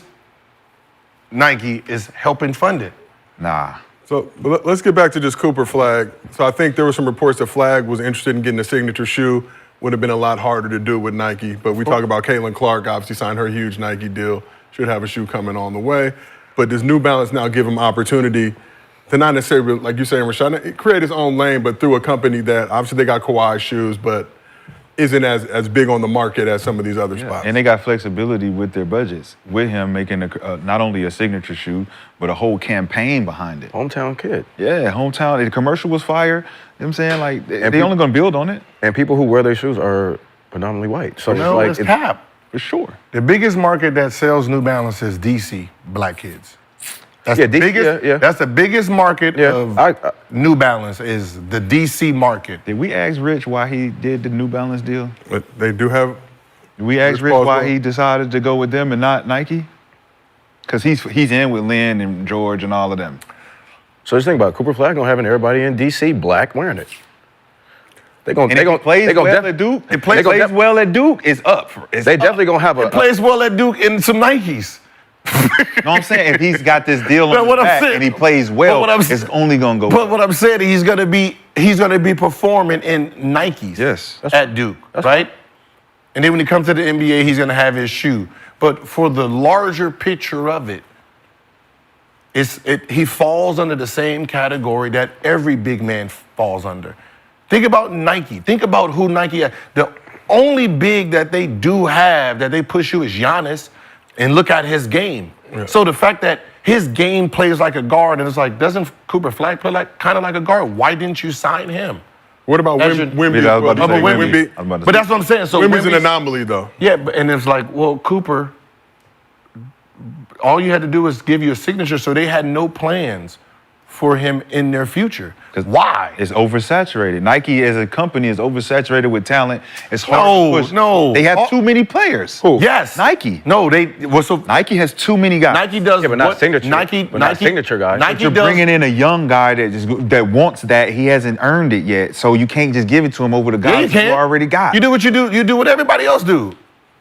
C: Nike is helping fund it.
D: Nah.
B: So but let's get back to just Cooper Flagg. So I think there were some reports that Flagg was interested in getting a signature shoe. Would have been a lot harder to do with Nike. But we talk about Caitlin Clark, obviously signed her huge Nike deal. Should have a shoe coming on the way. But does New Balance now give him opportunity to not necessarily, like you saying, Rashad, create his own lane, but through a company that obviously they got Kawhi shoes, but isn't as big on the market as some of these other spots.
D: And they got flexibility with their budgets, with him making not only a signature shoe, but a whole campaign behind it.
E: Hometown kid.
D: Yeah, hometown. The commercial was fire. You know what I'm saying? Like, they
E: people-
D: only going to build on it.
E: And people who wear their shoes are predominantly white. So
C: No,
E: it's
C: it's
E: like
C: cap.
D: For sure.
C: The biggest market that sells New Balance is DC, black kids. That's
E: Yeah,
C: the
E: DC,
C: biggest.
E: yeah.
C: That's the biggest market
E: Yeah,
C: of New Balance is the DC market.
D: Did we ask Rich why he did the New Balance deal?
B: But they do have.
D: Did we ask
B: Rich
D: Rich
B: Paul's
D: why
B: deal?
D: he decided to go with them and not Nike? Because he's in with Lynn and George and all of them.
E: So just think about it. Cooper Flagg gonna having everybody in DC black wearing it. They gonna
D: And if he plays well at Duke,
E: They plays
D: well at Duke, it's up.
E: They definitely gonna have a.
C: Plays well at Duke in some Nikes.
D: No, I'm saying if he's got this deal
C: But
D: on
C: what
D: his
C: I'm
D: back
C: saying-
D: and he plays
C: but
D: well,
C: what I'm
D: it's
C: s-
D: only gonna go.
C: But
D: up.
C: what I'm saying, he's gonna be performing in Nikes.
D: Yes.
C: At Duke, right? And then when he comes to the NBA, he's gonna have his shoe. But for the larger picture of it, he falls under the same category that every big man falls under. Think about Nike. Think about who Nike has. The only big that they do have that they push you is Giannis, and look at his game.
B: Yeah.
C: So the fact that his game plays like a guard, and it's like, doesn't Cooper Flagg play like kind of like a guard? Why didn't you sign him?
B: What about
C: As
B: Wimby?
C: your-
B: Wimby
D: Yeah, I was about to
B: as well?
D: say
B: Wimby.
D: I was about to
C: But
D: say.
C: that's what I'm saying. So
B: Wimby's an
C: Wimby's-
B: anomaly, though.
C: Yeah, and it's like, well, Cooper, all you had to do was give you a signature, so they had no plans for him in their future. Why?
D: It's oversaturated. Nike as a company is oversaturated with talent. It's hard
C: No,
D: to push.
C: no.
D: They have too many players.
E: Who?
C: Yes.
D: Nike.
C: No, so
D: Nike has too many guys.
C: Nike does
E: Yeah, but not
C: what
E: signature.
C: Nike,
E: But not
C: Nike,
E: signature guys.
C: Nike
D: You're
C: does,
D: bringing in a young guy that wants that. He hasn't earned it yet, so you can't just give it to him over the
C: Yeah,
D: guys you
C: can.
D: already got.
C: You do what you do. You do what everybody else do.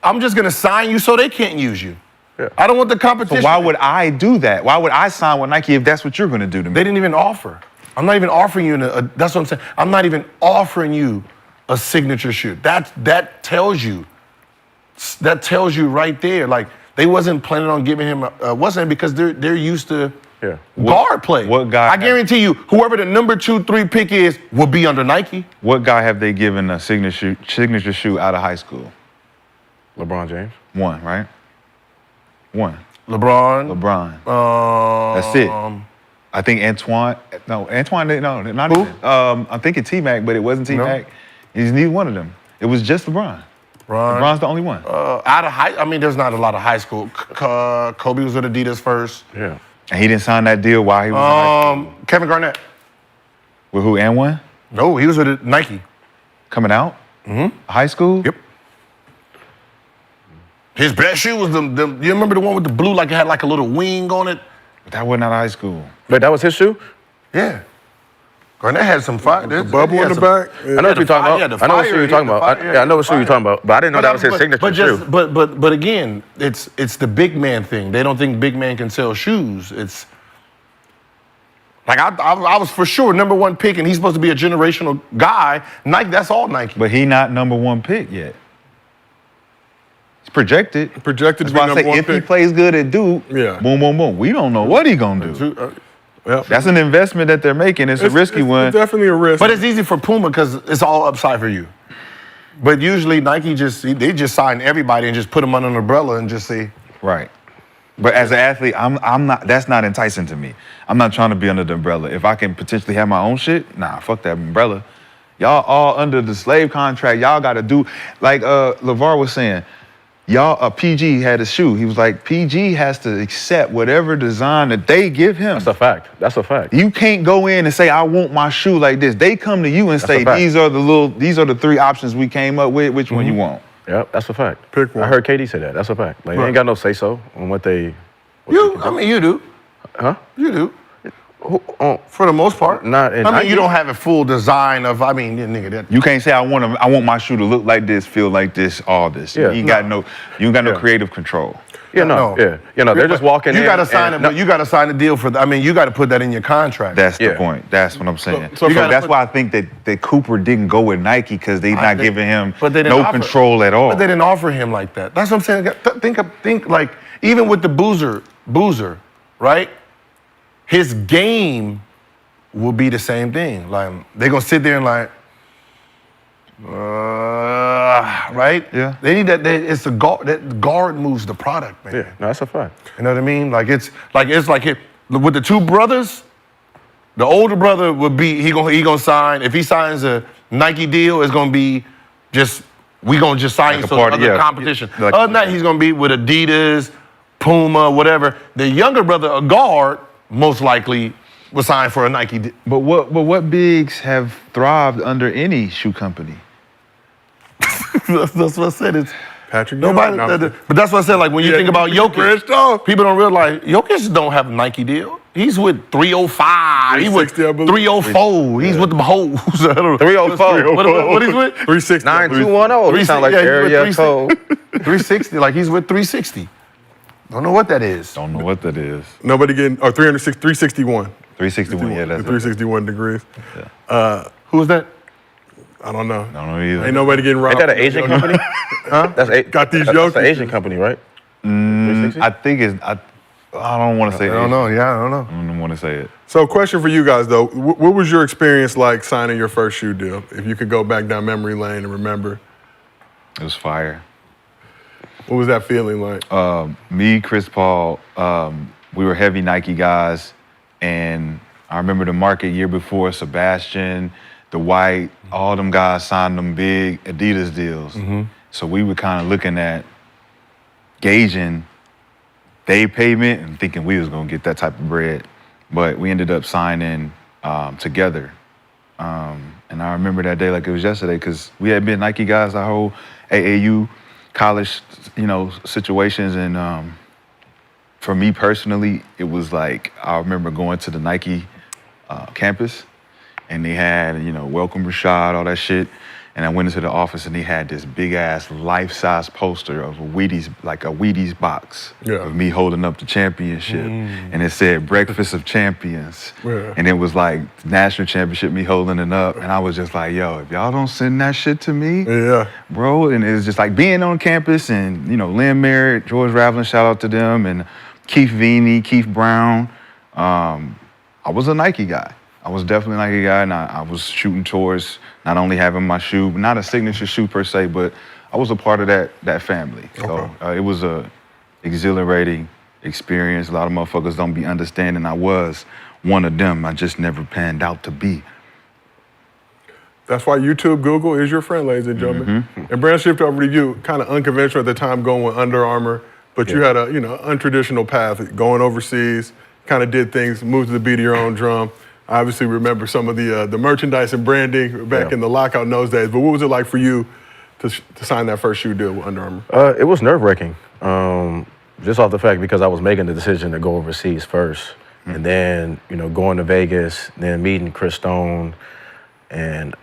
C: I'm just gonna sign you so they can't use you.
E: Yeah.
C: I don't want the
D: So
C: competition.
D: why would I do that? Why would I sign with Nike if that's what you're going to do to me?
C: They didn't even offer. I'm not even offering you that's what I'm saying. I'm not even offering you a signature shoe. That tells you right there. Like they wasn't planning on giving him wasn't because they're used to
E: Yeah.
C: guard play.
D: what guy-
C: I guarantee you, whoever the number 2, 3 pick is will be under Nike.
D: What guy have they given a signature shoe out of high school?
E: LeBron James.
D: One, right? One.
C: LeBron.
D: That's it. I think Antoine. No, not
C: Who?
D: even. I'm thinking T-Mac, but it wasn't T-Mac. He's neither one of them. It was just LeBron. LeBron's the only one.
C: Out of high, I mean, there's not a lot of high school. Kobe was with Adidas first.
E: Yeah.
D: And he didn't sign that deal while he was in high school.
C: Kevin Garnett.
D: With who? And one?
C: No, he was with Nike.
D: Coming out? Mm-hmm. High school?
C: Yep. His best shoe was you remember the one with the blue, like it had like a little wing on it?
D: That wasn't out of high school.
E: But that was his shoe?
C: Yeah. Garnett had some fire.
B: The bubble in the back.
E: I know what you're talking about. I know what shoe you're talking about. I know what shoe you're talking about. But I didn't know that was his signature shoe.
C: But again, it's the big man thing. They don't think big man can sell shoes. It's like I was for sure number 1 pick, and he's supposed to be a generational guy. Nike, that's all Nike.
D: But he not number 1 pick yet. He's projected.
B: Projected to
D: That's
B: be
D: why I
B: number
D: say
B: 1
D: if he
B: pick.
D: plays good at Duke,
B: Yeah.
D: boom, boom, boom. We don't know what he gonna do. That's an investment that they're making. It's a risky one.
B: It's definitely a risk.
C: But it's easy for Puma because it's all upside for you. But usually Nike they just sign everybody and just put them under an umbrella and just say,
D: Right. But as an athlete, I'm not. That's not enticing to me. I'm not trying to be under the umbrella. If I can potentially have my own shit, nah, fuck that umbrella. Y'all all under the slave contract. Y'all got to do like LeVar was saying. PG had a shoe. He was like, PG has to accept whatever design that they give him.
E: That's a fact. That's a fact.
D: You can't go in and say, I want my shoe like this. They come to you and say,
E: a fact.
D: these are the 3 options we came up with. Which one you want?
E: Yep, that's a fact.
B: Pick one.
E: I heard KD say that. That's a fact. Like, they ain't got no say-so on what they...
C: You do.
E: Huh?
C: You do.
E: Oh,
C: For the most part.
E: Not in
C: I mean,
E: Nike.
C: you don't have a full design of, nigga, that.
D: You can't say I want my shoe to look like this, feel like this, all this.
E: Yeah,
D: You ain't got no creative control.
E: yeah, no. Yeah. You know, they're just walking in.
C: You got to sign it,
E: and-
C: but you got to sign a deal for that. I mean, you got to put that in your contract.
D: That's the
E: Yeah.
D: point. That's what I'm saying.
B: So
D: So
B: gotta
D: that's
C: put-
D: why I think that Cooper didn't go with Nike because they not giving him
C: But they didn't
D: no
C: offer-
D: control at all.
C: But they didn't offer him like that. That's what I'm saying. Think like, even with the Boozer, right? His game will be the same thing. Like, they're going to sit there and like, right?
D: Yeah.
C: They need that. It's the guard. That guard moves the product, man.
E: Yeah, no, that's a fact.
C: You know what I mean? Like it's like with the 2 brothers. The older brother would be he gonna sign. If he signs a Nike deal, it's gonna be we gonna just sign
D: Like a
C: so
D: party,
C: other
D: yeah.
C: competition.
D: Like-
C: Other than that, he's gonna be with Adidas, Puma, whatever. The younger brother, a guard, most likely will sign for a Nike deal.
D: But what bigs have thrived under any shoe company?
C: That's what I said. It's
B: Patrick
C: nobody.
B: Ewing? No.
C: But that's what I said. Like when you
B: Yeah,
C: think about
B: you branched
C: Jokic,
B: off.
C: people don't realize Jokic don't have a Nike deal. He's with 305. He's with
B: 360, I believe.
C: 304. He's with the hoes.
E: 304.
C: What he's with?
B: 360.
E: 9210. You sound like area code.
C: 360. Like he's with 360. Don't know what that is.
D: Don't know what that is.
B: Nobody getting, 361.
D: 361, yeah, that's it.
B: 361 degrees.
C: Who's that?
B: I don't know.
D: I don't know either.
B: Ain't nobody getting robbed.
E: Ain't that an Asian company? Huh?
B: Got these
E: That's
B: Jokic's.
E: an Asian company, right? 360?
D: I think I don't want to say
C: I don't know. Yeah, I don't know.
D: I don't want to say it.
B: So question for you guys though, what was your experience like signing your first shoe deal? If you could go back down memory lane and remember,
D: It was fire.
B: what was that feeling like?
D: Me, Chris Paul, we were heavy Nike guys, and I remember the market year before, Sebastian, the White, all them guys signed them big Adidas deals. So we were kind of looking at gauging their payment and thinking we was gonna get that type of bread, but we ended up signing together. And I remember that day like it was yesterday because we had been Nike guys our whole AAU college, situations, and for me personally, it was like I remember going to the Nike campus, and they had welcome Rashad, all that shit, and I went into the office and they had this big ass life-size poster of a Wheaties box of me holding up the championship, and it said Breakfast of Champions, and it was like national championship, me holding it up, and I was just like, yo, if y'all don't send that shit to me, bro, and it was just like being on campus and Lynn Merritt, George Raveling, shout out to them, and Keith Veeney, Keith Brown. I was a Nike guy. I was definitely a Nike guy, and I was shooting towards not only having my shoe, not a signature shoe per se, but I was a part of that family. So it was a exhilarating experience. A lot of motherfuckers don't be understanding I was one of them. I just never panned out to be.
B: That's why YouTube, Google is your friend, ladies and gentlemen. And Brand, shift over to you. Kind of unconventional at the time, going with Under Armour, but you had a untraditional path, going overseas. Kind of did things, moved to the beat of your own drum. I obviously remember some of the merchandise and branding back in the lockout in those days. But what was it like for you to sign that first shoe deal with Under Armour?
E: It was nerve-wracking, just off the fact because I was making the decision to go overseas first, and then going to Vegas, then meeting Chris Stone, and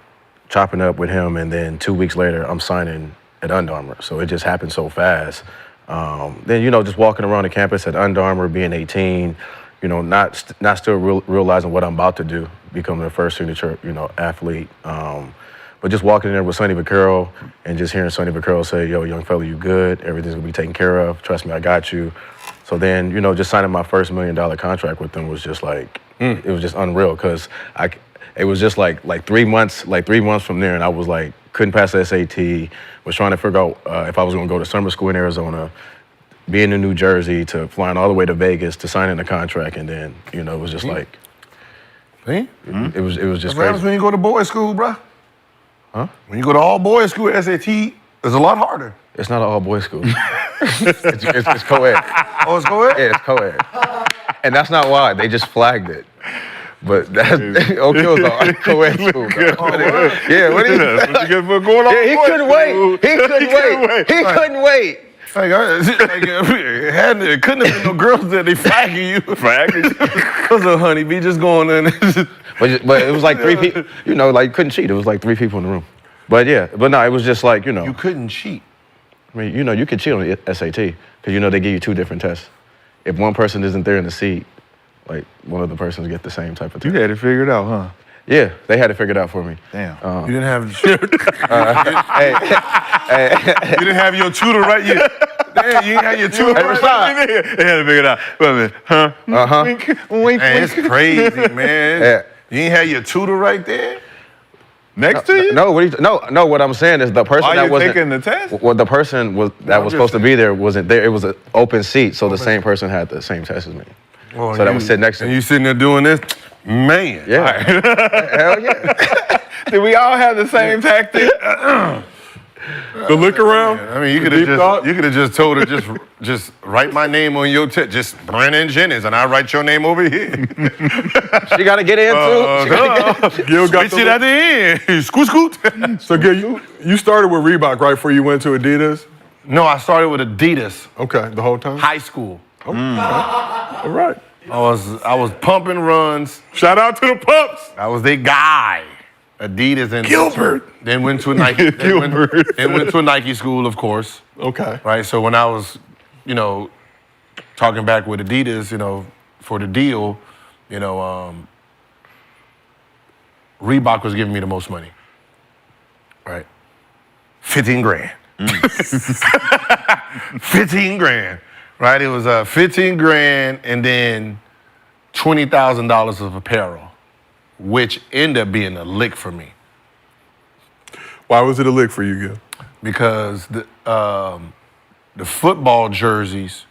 E: chopping up with him, and then 2 weeks later I'm signing at Under Armour. So it just happened so fast. Then just walking around the campus at Under Armour, being 18. Not still realizing what I'm about to do, becoming the first signature, athlete. But just walking in there with Sonny Vaccaro and just hearing Sonny Vaccaro say, yo, young fella, you good. Everything's gonna be taken care of. Trust me, I got you. So then, just signing my first $1 million contract with them was just like, it was just unreal because it was just like 3 months, from there, and I was like, couldn't pass the SAT, was trying to figure out if I was gonna go to summer school in Arizona, being in New Jersey, to flying all the way to Vegas to signing the contract, and then it was just like,
C: See?
E: it was just
C: What happens
E: crazy.
C: when you go to boys' school, bruh?
E: Huh?
C: When you go to all boys' school, SAT, It's a lot harder.
E: It's not an all-boys school. it's co-ed.
C: Oh, it's co-ed?
E: Yeah, it's co-ed. And that's not why. They just flagged it. But that's Oak Hill's a co-ed school. Yeah, what do you Yeah, he couldn't wait. He couldn't wait.
C: Like, it couldn't have been no girls there. They flagging you. What's up, honey? Be just going in.
E: But it was like 3 people. You know, like you couldn't cheat. It was like 3 people in the room. But yeah, but no, it was just like, you know.
C: You couldn't cheat.
E: I mean, you know, you could cheat on the SAT because, you know, they give you 2 different tests. If one person isn't there in the seat, like one of the persons get the same type of test.
D: You had it figured out, huh?
E: Yeah, they had it figured out for me.
D: Damn.
C: You didn't have you didn't have your tutor right here. Damn, you didn't have your tutor right
E: Rashad.
C: here. They had to figure it out. Wait a minute, huh?
D: Wink, wink,
C: Man, it's crazy, man.
E: Yeah.
C: You ain't have your tutor right there?
D: Next to you?
E: No, no. What I'm saying is the person
D: While
E: that
D: you're
E: wasn't
D: taking the test?
E: Well, the person was supposed to be there wasn't there. It was an open seat, so the same person had the same test as me.
C: Well,
E: So that was sitting next to
C: And
E: me.
C: you sitting there doing this? Man.
E: Yeah. Hell yeah.
D: Did we all have the same tactic?
B: The look around.
C: I mean, you
B: the deep thought.
C: could have just told her just write my name on your test, just Brandon Jennings, and I write your name over here.
E: She got to get in too. She gotta get-
B: Gil got
C: Switch it at the end. Scoot, scoot.
B: So Gil, you started with Reebok right before you went to Adidas.
C: No, I started with Adidas,
B: Okay, the whole time.
C: high school.
B: All right.
C: I was pumping runs.
B: Shout out to the pups.
C: I was their guy. Adidas and
B: Gilbert.
C: Then went to a Nike.
B: Gilbert.
C: Then went to a Nike school, of course.
B: Okay.
C: Right. So when I was, you know, talking back with Adidas, you know, for the deal, you know, Reebok was giving me the most money. Right. 15 grand. 15 grand. Right. It was 15 grand and then $20,000 of apparel, which ended up being a lick for me.
B: Why was it a lick for you, Gil?
C: Because the football jerseys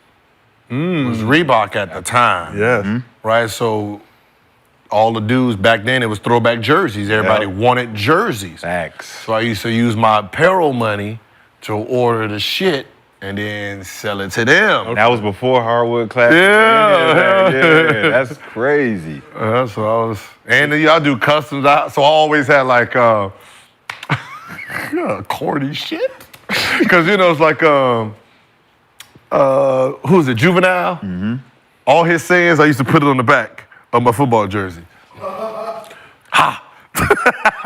C: was Reebok at the time.
B: Yes.
C: Right? So all the dudes back then, it was throwback jerseys. Everybody wanted jerseys.
D: Facts.
C: So I used to use my apparel money to order the shit and then sell it to them.
D: That was before Hardwood Classic.
C: Yeah.
D: That's crazy.
C: So I was, and then y'all do customs. So I always had like corny shit. Because, you know, it's like, who's it, Juvenile? Mm-hmm. All his sayings, I used to put it on the back of my football jersey.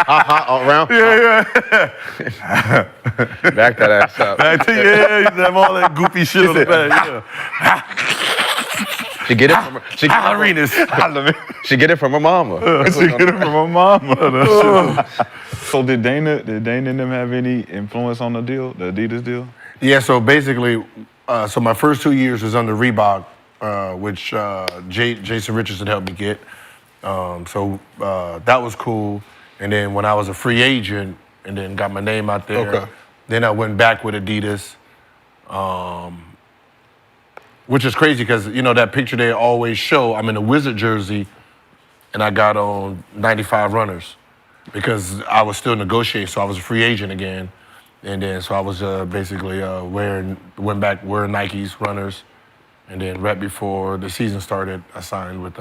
E: around.
C: Yeah.
E: Back that ass up.
C: Back to, yeah, you used to have all that goofy shit on the back. Yeah.
E: She get it from her. She get it from her mama.
D: She get it from my mama. So did Dana and them have any influence on the deal, the Adidas deal?
C: Yeah, so basically, so my first 2 years was under Reebok, which Jason Richardson helped me get. So that was cool. And then when I was a free agent and then got my name out there, then I went back with Adidas, which is crazy because, you know, that picture they always show, I'm in a Wizard jersey and I got on 95 runners because I was still negotiating, so I was a free agent again. And then, so I was basically went back wearing Nikes, runners. And then right before the season started, I signed with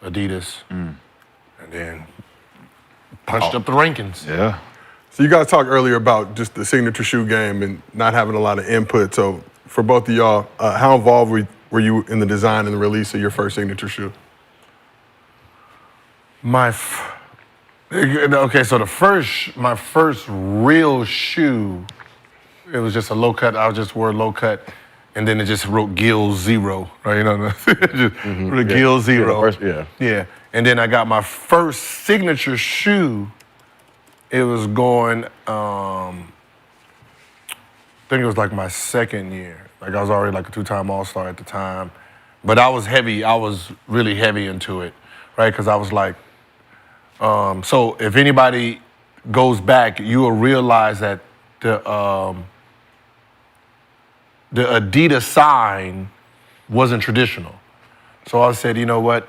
C: Adidas. And then punched up the rankings.
D: Yeah.
B: So you guys talked earlier about just the signature shoe game and not having a lot of input. So for both of y'all, how involved were you in the design and the release of your first signature shoe?
C: Okay, so my first real shoe, it was just a low cut. I just wore low cut, and then it just wrote Gil 0, right? You know, just Gil 0. Yeah. And then I got my first signature shoe. It was going, I think it was like my second year. Like I was already like a 2-time All-Star at the time, but I was heavy. I was really heavy into it, right? Because I was like. So if anybody goes back, you will realize that the Adidas sign wasn't traditional. So I said, you know what?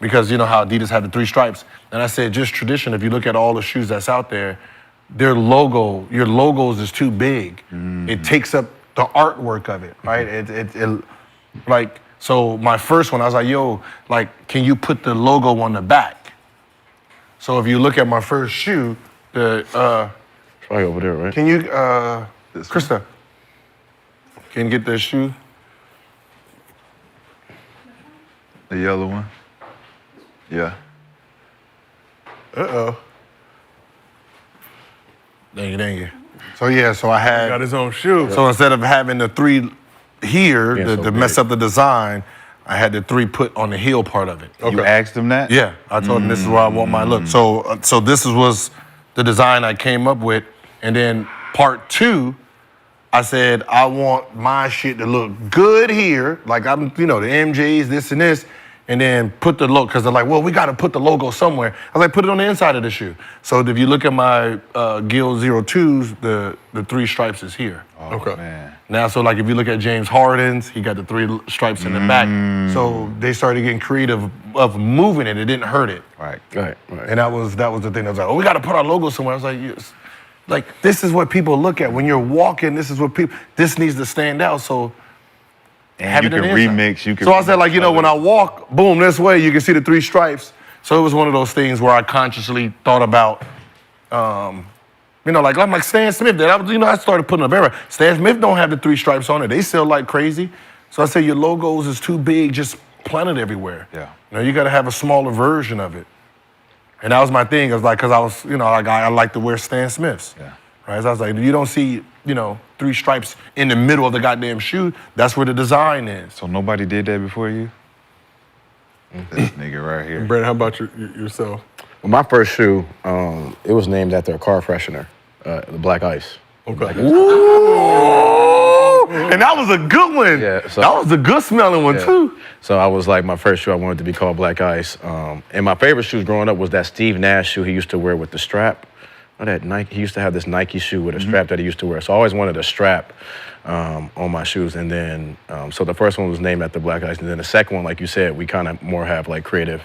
C: Because you know how Adidas had the 3 stripes, and I said, just tradition. If you look at all the shoes that's out there, your logos is too big. It takes up the artwork of it, right? It like, so my first one, I was like, yo, like, can you put the logo on the back? So if you look at my first shoe,
E: It's right over there, right?
C: can you, Krista, can you get that shoe?
D: The yellow one. Yeah.
B: Uh-oh.
C: Thank you. So yeah, so I had.
B: Got his own shoe.
C: So instead of having the 3 here
E: Yeah, so
C: to mess
E: big.
C: up the design, I had the 3 put on the heel part of it.
D: You asked him that?
C: Yeah, I told him this is where I want my look. So this was the design I came up with, and then part 2, I said I want my shit to look good here, like I'm, the MJs, this and this, and then put the logo, because they're like, well, we got to put the logo somewhere. I was like, put it on the inside of the shoe. So if you look at my Gil 02s, the 3 stripes is here.
D: Oh,
B: Okay.
D: man.
C: Now, so like if you look at James Harden's, he got the 3 stripes in the back. So they started getting creative of moving it. It didn't hurt it.
D: Right.
E: Right.
C: And that was the thing. I was like, oh, we got to put our logo somewhere. I was like, yes. Like, this is what people look at. When you're walking, this needs to stand out. So
D: And
C: have
D: you
C: it in
D: can
C: the inside.
D: remix. You can.
C: So I said, like,
D: remix
C: when I walk, boom, this way, you can see the 3 stripes. So it was one of those things where I consciously thought about, like Stan Smith did. I started putting up everywhere. Stan Smith don't have the 3 stripes on it. They sell like crazy. So I said, your logos is too big, just plant it everywhere.
D: Yeah.
C: You got to have a smaller version of it. And that was my thing. I was like, because I was, I like to wear Stan Smiths.
D: Yeah.
C: Right? So I was like, you don't see, 3 stripes in the middle of the goddamn shoe. That's where the design is.
D: So nobody did that before you? This nigga right here.
B: Brandon, how about yourself?
E: Well, my first shoe, it was named after a car freshener, the Black Ice.
B: Okay.
C: And that was a good one.
E: Yeah, so-
C: that was a good smelling one,
E: Yeah.
C: too.
E: So I was like, my first shoe I wanted to be called Black Ice. And my favorite shoes growing up was that Steve Nash shoe he used to wear with the strap. That Nike, he used to have this Nike shoe with a strap that he used to wear. So I always wanted a strap on my shoes. And then, so the first one was named after Black Ice. And then the second one, like you said, we kind of more have like creative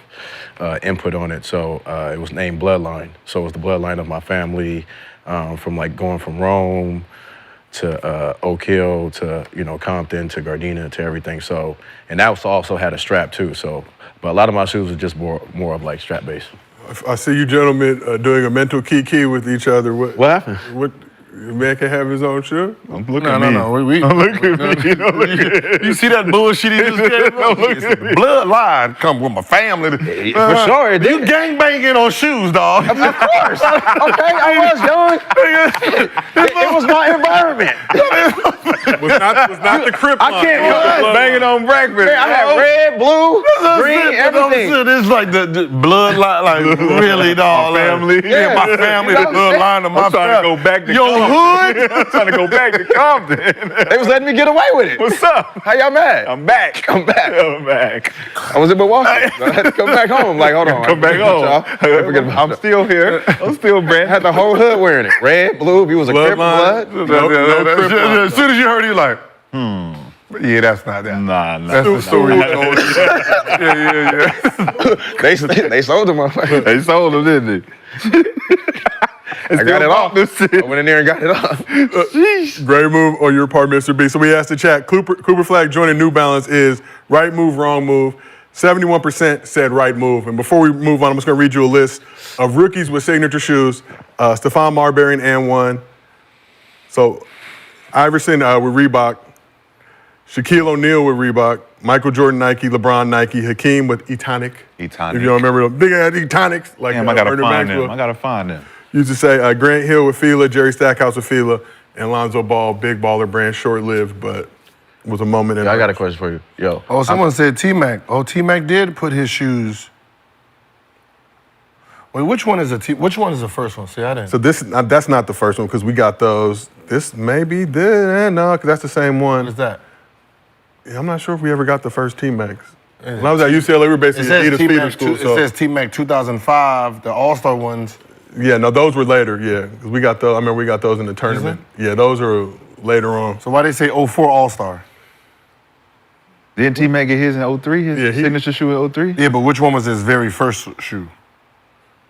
E: input on it. So it was named Bloodline. So it was the bloodline of my family, from like going from Rome to Oak Hill to, Compton to Gardena to everything. So, and that also had a strap too. So, but a lot of my shoes are just more of like strap based.
B: I see you gentlemen doing a mental kiki with each other. What
E: happened?
B: What? A man can have his own shoe?
D: Don't look at me.
C: No.
D: Look at me.
C: You see that bullshit he just gave up? It's the bloodline come with my family.
E: For sure, it
C: You
E: did.
C: gang banging on shoes, dog.
E: Of course. Okay, I was young. It was my environment.
B: Was not the crip
E: I
B: line.
E: can't
B: It was the
E: cut.
B: bloodline.
D: Banging on breakfast.
E: Man, I had red, blue, green, everything.
C: It's like the bloodline, like really, dog.
D: My family.
C: Yeah, my family, the bloodline of my
D: I'm trying to
C: family.
D: go back to
C: Your
D: Compton.
C: hood?
D: I'm trying to go back to Compton.
E: They was letting me get away with it.
D: What's up?
E: How y'all mad?
D: I'm back.
E: I'm back.
D: I'm back.
E: I was in Milwaukee. I had to come back home. Like, hold on.
D: Come back home.
E: Forget about
D: I'm
E: y'all.
D: still here. I'm still
E: I
D: brand.
E: had the whole hood wearing it. Red, blue. If you was a crip,
B: Bloodline.
E: blood.
B: No crip line.
C: As soon as you heard it, you're like, yeah, that's not that.
D: Nah.
C: That's the story.
E: They sold them.
D: They sold them, didn't they?
E: I got it off. I went in there and got it off.
B: Great move on your part, Mr. B. So we asked the chat, Cooper Flagg joining New Balance is right move, wrong move. 71% said right move. And before we move on, I'm just going to read you a list of rookies with signature shoes. Stephon Marbury and one. So Iverson with Reebok. Shaquille O'Neal with Reebok. Michael Jordan Nike, LeBron Nike. Hakeem with Etonic.
D: Etonic.
B: If you don't remember them. Big ass Etonics. Like
D: Damn, I gotta
B: Ernie
D: find
B: Maxwell.
D: them. I gotta find them.
B: Used to say Grant Hill with Fila, Jerry Stackhouse with Fila, and Lonzo Ball, big baller brand, short-lived, but was a moment in
E: I got a question for you. Yo.
C: Oh, someone said T-Mac. Oh, T-Mac did put his shoes. Wait, which one is the first one? See, I didn't.
B: So that's not the first one because we got those. This maybe no, because that's the same
C: What
B: one.
C: is that?
B: Yeah, I'm not sure if we ever got the first T-Max. When I was at UCLA, we were basically Edith Feeder School.
C: It says T-Mac 2005, the All-Star ones.
B: Yeah, no, those were later. Yeah, because we got those. I remember we got those in the tournament. Yeah, those are later on.
C: So why they say 04 All-Star?
D: Didn't T-Mac get his in 03? His
B: Yeah, he-
D: signature shoe in 03?
C: Yeah, but which one was his very first shoe?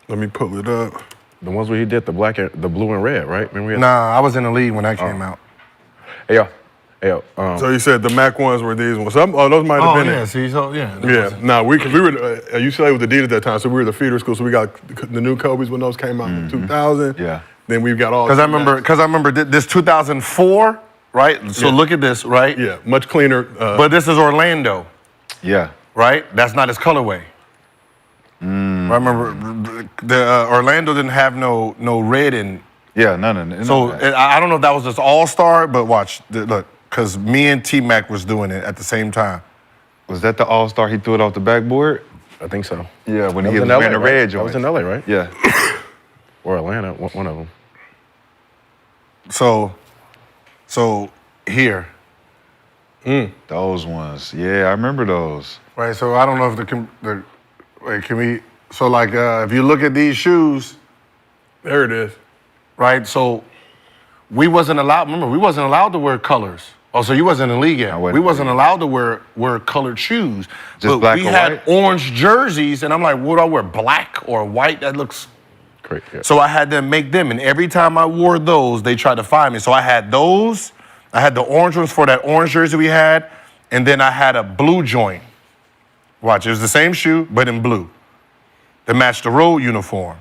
B: Let me pull it up.
E: The ones where he did the blue and red, right? Remember we had,
C: Nah, I was in the league when that came out.
E: Hey, yo.
B: So you said the Mac ones were these ones. Those might have been it.
C: See, so yeah.
B: Yeah, because we were UCLA was Adidas at that time, so we were the feeder school. So we got the new Kobe's when those came out in 2000.
D: Yeah.
B: Then we've got all.
C: Because I remember this 2004, right? So look at this, right?
B: Yeah, much cleaner.
C: But this is Orlando,
D: Yeah.
C: right? That's not his colorway. I remember the Orlando didn't have no red in.
D: Yeah, none.
C: So I don't know if that was just All-Star, but watch, look, because me and T-Mac was doing it at the same time.
D: Was that the All-Star he threw it off the backboard?
E: I think so.
D: Yeah, when
E: That
D: he
E: was
D: was
E: in
D: wearing the
E: LA,
D: red
E: right? That
D: joint.
E: was in LA, right?
D: Yeah.
E: Or Atlanta, one of them.
C: So here,
D: Those ones. Yeah, I remember those.
C: right? So I don't know if can we? So like, if you look at these shoes,
B: There it is.
C: right? So we wasn't allowed. Remember, we wasn't allowed to wear colors. Oh, so you wasn't in the league yet. We wasn't allowed to wear colored shoes.
D: Just
C: but
D: black
C: we
D: or
C: had
D: white?
C: orange jerseys, and I'm like, what do I wear? Black or white? That looks.
E: Great. Yeah.
C: So I had them make them, and every time I wore those, they tried to find me. So I had those. I had the orange ones for that orange jersey we had, and then I had a blue joint. Watch, it was the same shoe, but in blue. That matched the road uniform.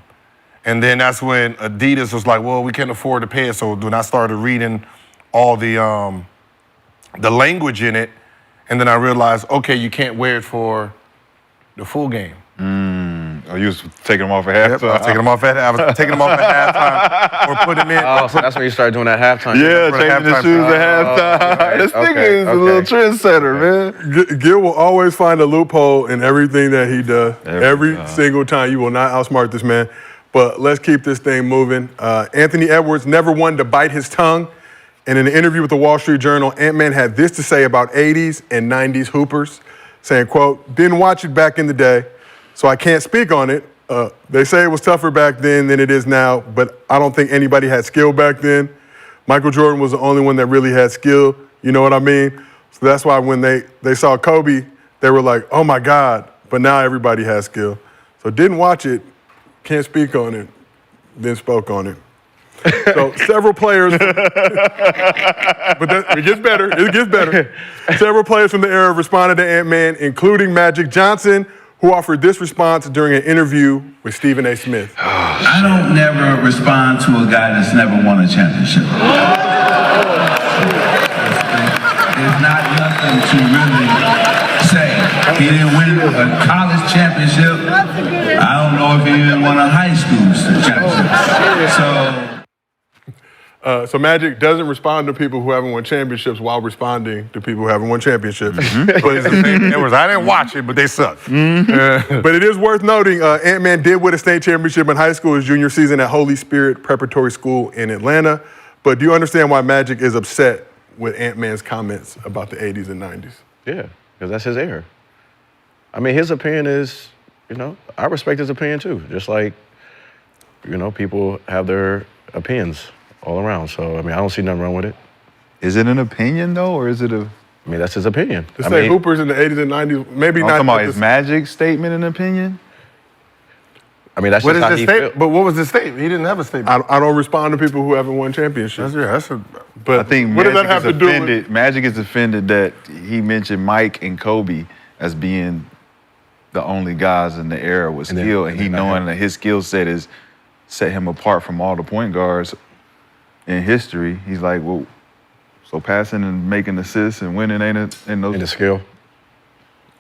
C: And then that's when Adidas was like, well, we can't afford to pay it. So when I started reading all the language in it, and then I realized, okay, you can't wear it for the full game.
D: Oh, you was taking them off at
C: Yep,
D: halftime.
C: I was taking them off at halftime or put them in.
E: Oh, so that's when you started doing that halftime.
D: Yeah,
C: For the
D: changing the
C: halftime
D: shoes
C: show.
D: at halftime.
E: right.
D: This nigga
E: Okay,
D: is a little trendsetter, man.
B: Gil will always find a loophole in everything that he does. Every single time. You will not outsmart this man. But let's keep this thing moving. Anthony Edwards never wanted to bite his tongue. And in an interview with the Wall Street Journal, Ant-Man had this to say about 80s and 90s hoopers, saying, quote, didn't watch it back in the day, so I can't speak on it. They say it was tougher back then than it is now, but I don't think anybody had skill back then. Michael Jordan was the only one that really had skill, you know what I mean? So that's why when they saw Kobe, they were like, oh my God, but now everybody has skill. So didn't watch it, can't speak on it, then spoke on it. So several players, but it gets better. Several players from the era responded to Ant-Man, including Magic Johnson, who offered this response during an interview with Stephen A. Smith.
F: I don't never respond to a guy that's never won a championship. There's not nothing to really say. He didn't win a college championship. I don't know if he even won a high school championship.
B: So Magic doesn't respond to people who haven't won championships while responding to people who haven't won championships.
C: But it's the same. I didn't watch it, but they suck.
B: But it is worth noting, Ant-Man did win a state championship in high school his junior season at Holy Spirit Preparatory School in Atlanta. But do you understand why Magic is upset with Ant-Man's comments about the 80s and 90s?
E: Yeah, because that's his era. I mean, his opinion is, I respect his opinion too. Just like, people have their opinions all around. So, I mean, I don't see nothing wrong with it.
D: Is it an opinion, though, or is it a...
E: I mean, that's his opinion.
B: To say hoopers in the 80s and 90s, maybe
D: I'm
B: not.
D: talking about his Magic statement and opinion?
E: I mean, that's
C: What
E: just
C: is
E: how
C: the
E: he
C: statement?
E: feel.
C: But what was the statement? He didn't have a statement.
B: I don't respond to people who haven't won championships. But
D: I think
B: what does that
D: Magic
B: have
D: is
B: to do with?
D: offended. Magic is offended that he mentioned Mike and Kobe as being the only guys in the era with skill, and he knowing that his skill set is set him apart from all the point guards in history. He's like, well, so passing and making assists and winning ain't no
E: In the skill.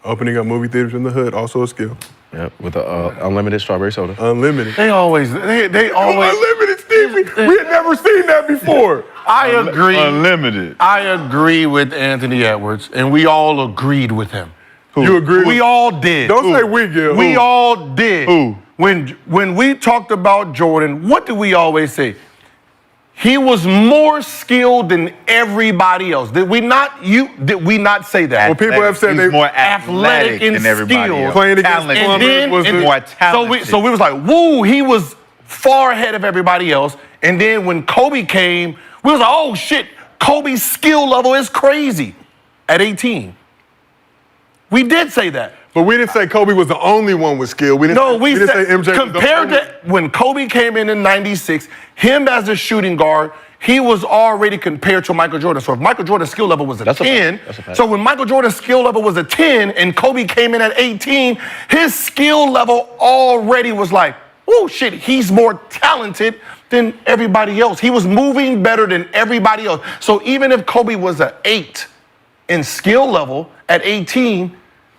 B: Opening up movie theaters in the hood, also a skill.
E: Yep, with the unlimited strawberry soda.
B: Unlimited.
C: They always.
B: Unlimited, Stevie. We had never seen that before.
C: I agree.
D: unlimited.
C: I agree with Anthony Edwards, and we all agreed with him.
B: You agree?
C: We all did.
B: Don't say we, Gil.
C: We
B: Who?
C: all did.
D: Who?
C: When we talked about Jordan, what did we always say? He was more skilled than everybody else. Did we not say that?
B: Well, people have said
D: He's
B: they
D: more
C: athletic and
D: than everybody
C: skilled.
D: else.
B: Playing against
D: Talented.
B: plumbers was the-
D: more talented.
C: So we was like, woo, he was far ahead of everybody else. And then when Kobe came, we was like, oh shit, Kobe's skill level is crazy at 18. We did say that.
B: But we didn't say Kobe was the only one with skill. We didn't say MJ was the
C: compared
B: only.
C: to when Kobe came in '96, him as a shooting guard, he was already compared to Michael Jordan. So if Michael Jordan's skill level was a 10, so when Michael Jordan's skill level was a 10 and Kobe came in at 18, his skill level already was like, oh shit, he's more talented than everybody else. He was moving better than everybody else. So even if Kobe was an 8 in skill level at 18,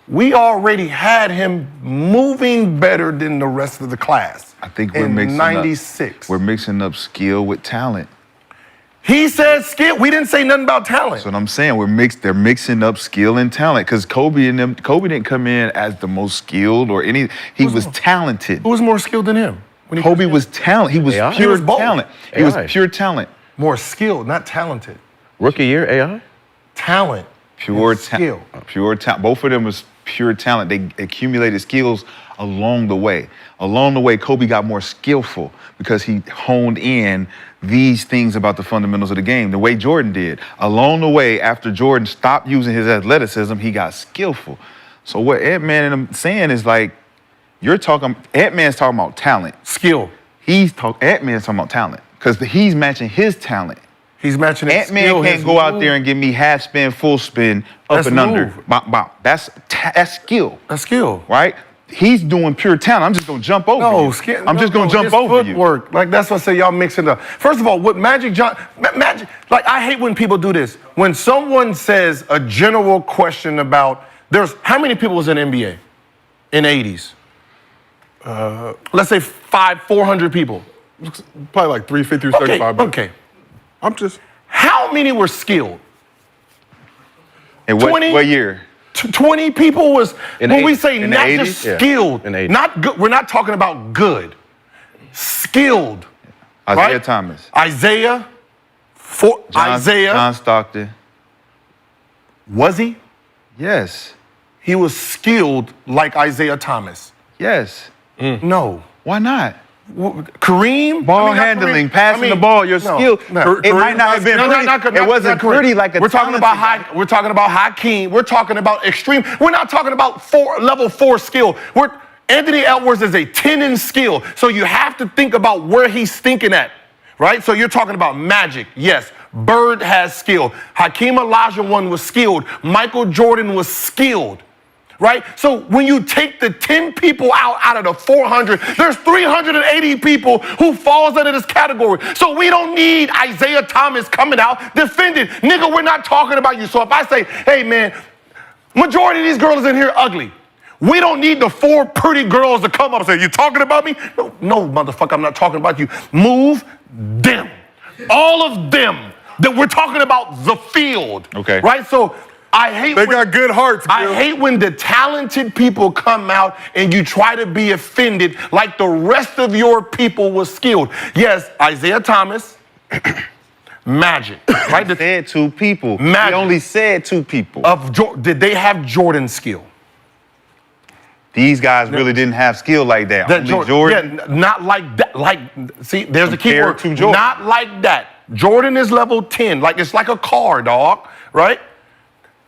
C: we already had him moving better than the rest of the class.
D: I think we're
C: in
D: mixing
C: 96.
D: We're mixing up skill with talent.
C: He said skill. We didn't say nothing about talent.
D: That's what I'm saying. They're mixing up skill and talent because Kobe didn't come in as the most skilled or any. He was talented.
C: Who was more skilled than him?
D: Kobe was talent. He was
E: AI?
D: pure
C: He was both.
D: talent.
E: AI.
D: He was pure talent.
C: More skilled, not talented.
E: Rookie year, AI?
C: Talent.
D: Pure
C: and skill.
D: Pure talent. Both of them was pure talent. They accumulated skills along the way. Along the way, Kobe got more skillful because he honed in these things about the fundamentals of the game, the way Jordan did. Along the way, after Jordan stopped using his athleticism, he got skillful. So what Ant-Man and I'm saying is like, Ant-Man's talking about talent.
C: Skill.
D: Ant-Man's talking about talent because he's matching his talent.
C: He's matching his skill.
D: Ant-Man can't go out there and give me half spin, full spin, up
C: That's
D: and
C: move.
D: under. Bop, bop. That's skill,
C: That's skill.
D: right? He's doing pure talent. I'm just gonna jump over you. I'm just gonna jump
C: it's
D: over
C: footwork. Like that's what I say. Y'all mixing up. First of all, what Magic, like I hate when people do this. When someone says a general question about how many people was in NBA in the 80s? Let's say 400 people.
B: Probably like 350 or 35.
C: Okay.
B: I'm just.
C: How many were skilled?
D: you. And
C: 20?
D: what year?
C: 20 people was,
E: In
C: when
E: the
C: we
E: eight-
C: say
D: in the
C: not
D: 80s?
C: just
E: Yeah.
C: skilled,
E: In the 80s.
C: not good, we're not talking about good. Skilled.
D: Isaiah
C: right?
D: Thomas.
C: Isaiah,
D: John Stockton.
C: was he?
D: Yes.
C: He was skilled like Isaiah Thomas.
D: Yes.
C: No.
D: Why not?
C: Kareem?
D: Ball
C: not
D: handling,
C: Kareem.
D: passing the ball, your
C: no,
D: skill.
C: no.
D: It might not have been pretty. It wasn't
C: Kareem.
D: pretty like a
C: We're talking about
D: talented
C: We're talking about Hakeem. We're talking about extreme. We're not talking about level 4 skill. Anthony Edwards is a 10 in skill. So you have to think about where he's thinking at, right? So you're talking about Magic. Yes. Bird has skill. Hakeem Olajuwon was skilled. Michael Jordan was skilled. Right? So when you take the 10 people out of the 400, there's 380 people who falls under this category. So we don't need Isaiah Thomas coming out defending. Nigga, we're not talking about you. So if I say, hey man, majority of these girls in here ugly. We don't need the 4 pretty girls to come up and say, you talking about me? No, motherfucker, I'm not talking about you. Move them. All of them. That we're talking about the field.
D: Okay.
C: Right? So I hate
B: They got good hearts,
C: I
B: Bill.
C: hate when the talented people come out and you try to be offended like the rest of your people was skilled. Yes, Isaiah Thomas, Magic, right?
D: Said 2 people.
C: Magic.
D: He only said 2 people.
C: Did they have Jordan skill?
D: These guys really didn't have skill like that. Only Jordan.
C: Yeah, not like that. See, there's a key
D: Compared
C: word.
D: to Jordan.
C: Not like that. Jordan is level 10. Like it's like a car, dog, right?